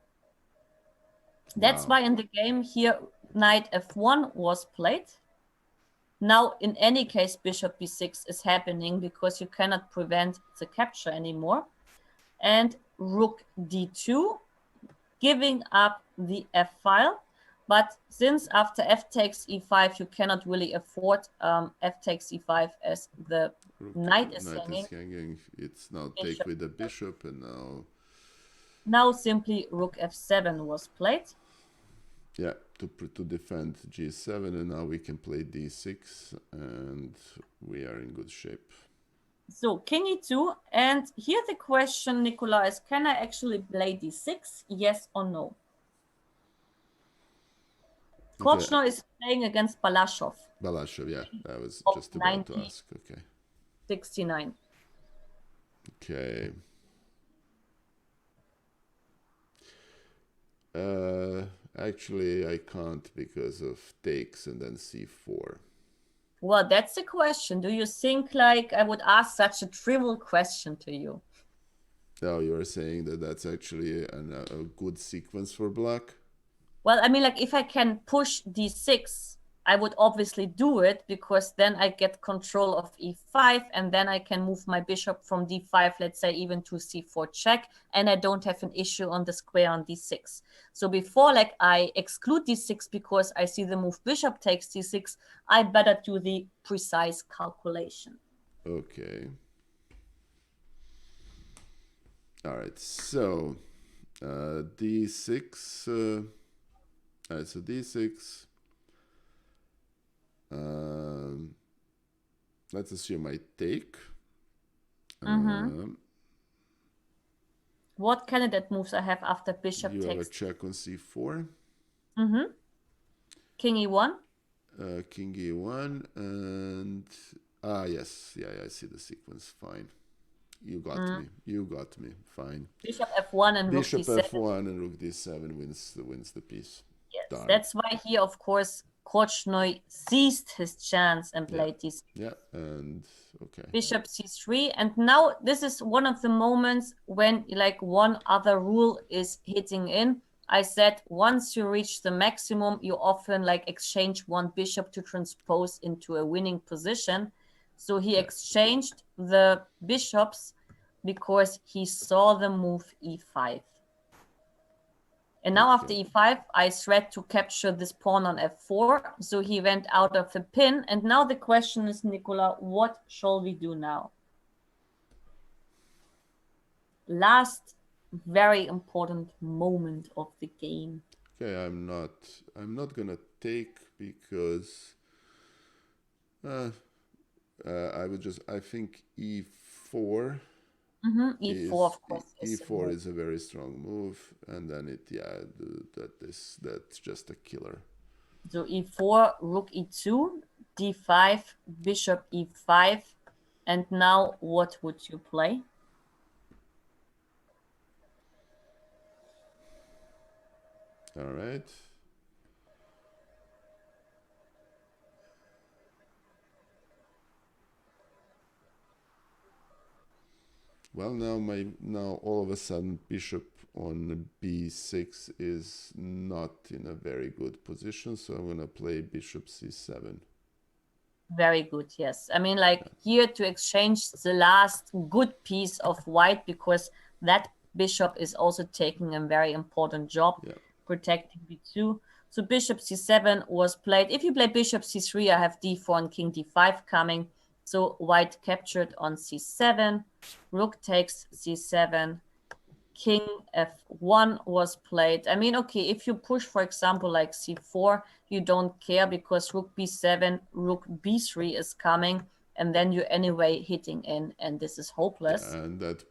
That's why in the game here, knight f1 was played. Now, in any case, bishop b6 is happening because you cannot prevent the capture anymore. And rook d2, giving up the f file. But since after f takes e5, you cannot really afford f takes e5 as the knight is hanging. It's now take with the bishop, and now simply rook f7 was played. Yeah, to defend g7, and now we can play d6, and we are in good shape. So king e2, and here the question, Nikola, is can I actually play d6? Yes or no? Korchnoi is playing against Balashov. Balashov, yeah, I was just about to ask. Okay. 69. Okay. Actually, I can't because of takes and then c4. Well, that's the question. Do you think like I would ask such a trivial question to you? No, you're saying that that's actually a good sequence for black? Well, I mean, like if I can push d6, I would obviously do it because then I get control of e5 and then I can move my bishop from d5, let's say even to c4 check, and I don't have an issue on the square on d6. So before like I exclude d6 because I see the move bishop takes d6, I better do the precise calculation. Okay. All right, so d6, all right, so d6. Let's assume I take. What candidate moves I have after bishop takes? You have a check on c4. King e1. King e1, and yes, yeah, I see the sequence. Fine, you got me. You got me. Fine. Bishop f1 and bishop rook d7. f1 and rook d7 wins the piece. Yes, Darn. that's why here, of course, Korchnoi seized his chance and played this. Yeah, and okay. Bishop c3, and now this is one of the moments when like one other rule is hitting in. I said once you reach the maximum, you often like exchange one bishop to transpose into a winning position. So he exchanged the bishops because he saw the move e5. And now after e5, I threat to capture this pawn on f4. So he went out of the pin. And now the question is, Nikola, what shall we do now? Last very important moment of the game. Okay, I'm not gonna take because I think e4. E4, of course. E4 is a very strong move, and then that's just a killer. So e4, rook e2, d5, bishop e5, and now what would you play? All right. Well, now all of a sudden bishop on b6 is not in a very good position, so I'm gonna play bishop c7. Very good, yes. I mean, like here to exchange the last good piece of white because that bishop is also taking a very important job, protecting b2. So bishop c7 was played. If you play bishop c3, I have d4 and king d5 coming. So white captured on c7, rook takes c7, king f1 was played. I mean, okay, if you push, for example, like c4, you don't care because rook b7, rook b3 is coming, and then you're anyway hitting in, and this is hopeless. Yeah, and that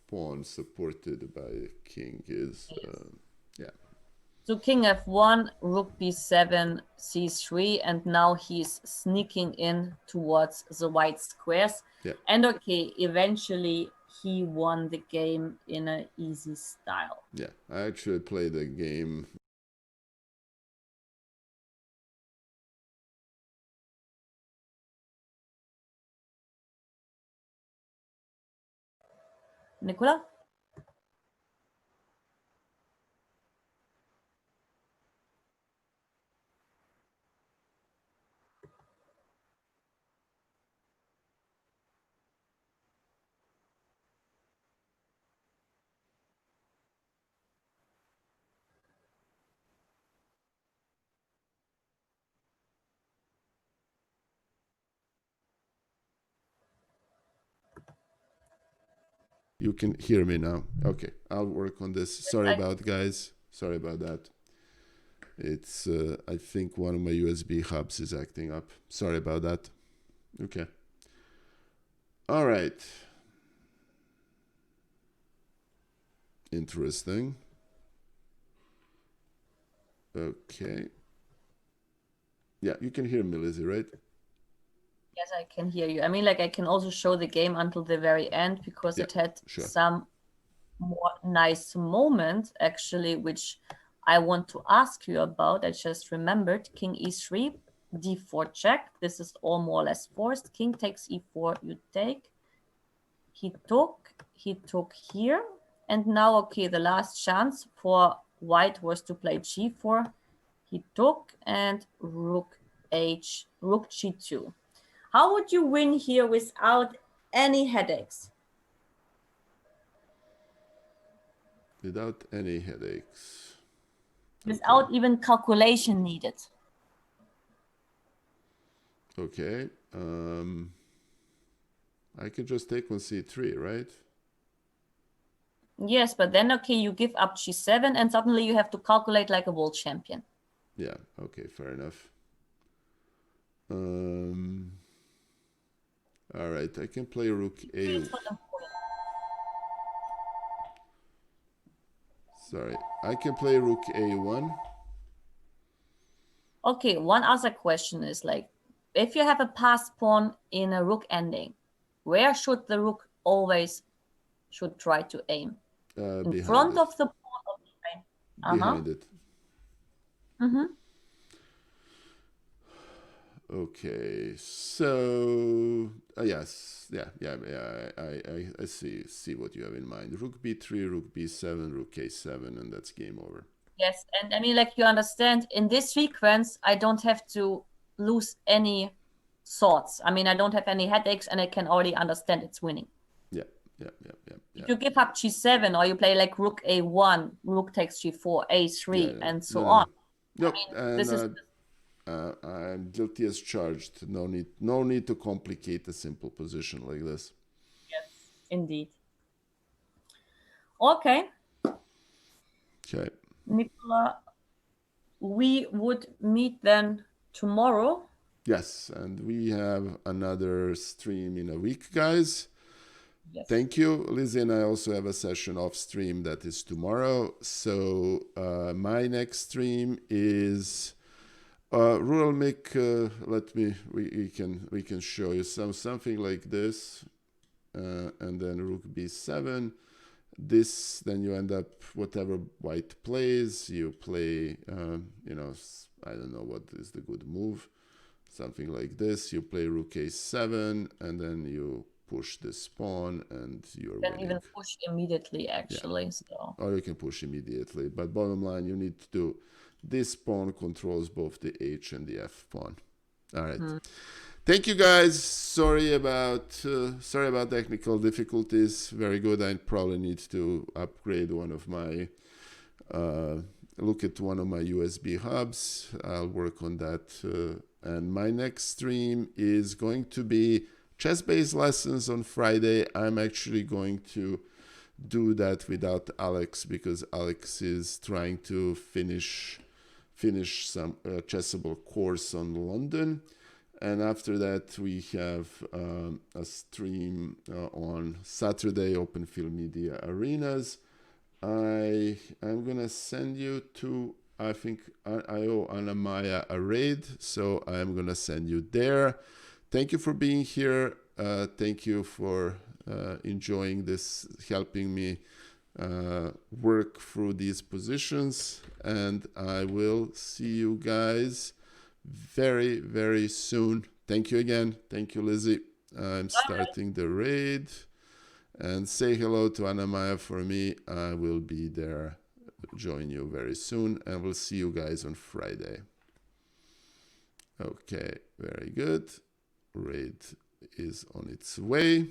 pawn supported by king is, So king f1, rook b7, c3, and now he's sneaking in towards the white squares. Yeah. And okay, eventually he won the game in an easy style. Yeah, I actually played the game. Nikola? You can hear me now. Okay, I'll work on this. Sorry about guys. Sorry about that. It's I think one of my USB hubs is acting up. Sorry about that. Okay. All right. Interesting. Okay. Yeah, you can hear me, Lizzie, right? Yes, I can hear you. I mean, like, I can also show the game until the very end because Yeah, it had sure. some more nice moments, actually, which I want to ask you about. I just remembered king e3, d4 check. This is all more or less forced. King takes e4, you take. He took here. And now, okay, the last chance for white was to play g4. He took and rook g2. How would you win here without any headaches? Without any headaches. Without even calculation needed. Okay. I could just take on c3, right? Yes, but then, okay, you give up g7 and suddenly you have to calculate like a world champion. Yeah, okay, fair enough. All right, I can play rook a. Sorry, I can play rook a1. Okay, one other question is like, if you have a passed pawn in a rook ending, where should the rook always should try to aim? In front of the pawn or behind? Behind it. Mm-hmm. Okay, so yes, yeah, I see what you have in mind. Rook b3, rook b7, rook a7, and that's game over. Yes, and I mean, like, you understand, in this sequence, I don't have to lose any thoughts. I mean, I don't have any headaches, and I can already understand it's winning. Yeah. If you give up g7 or you play like rook a1, rook takes g4, a3, and so on. Nope, I mean, and this is I'm guilty as charged. No need to complicate a simple position like this. yes, indeed. Okay. Okay. Nikola, we would meet then tomorrow. Yes, and we have another stream in a week, guys. Yes. Thank you, Lizzie, and I also have a session off stream that is tomorrow. So my next stream is Rural Mick. We can show you something like this, and then Rook B7. This, then you end up whatever white plays. You play, I don't know what is the good move. Something like this. You play Rook A7, and then you push this pawn, and you're winning. Even push immediately, actually. Yeah. So. Or you can push immediately. But bottom line, you need to do this pawn controls both the H and the F pawn. All right. Thank you, guys. Sorry about technical difficulties. Very good. I probably need to upgrade one of my look at one of my USB hubs. I'll work on that. And my next stream is going to be chess-based lessons on Friday. I'm actually going to do that without Alex because Alex is trying to finish some chessable course on London. And after that, we have a stream on Saturday, Open Field Media Arenas. I'm going to send you to I think I owe Anna Maya a raid, so I'm gonna send you there. Thank you for being here. Thank you for enjoying this, helping me work through these positions, and I will see you guys very, very soon. Thank you again. Thank you, Lizzie. I'm starting the raid, and say hello to Anna Maya for me. I will be there, join you very soon, and we'll see you guys on Friday. Okay, very good. Raid is on its way.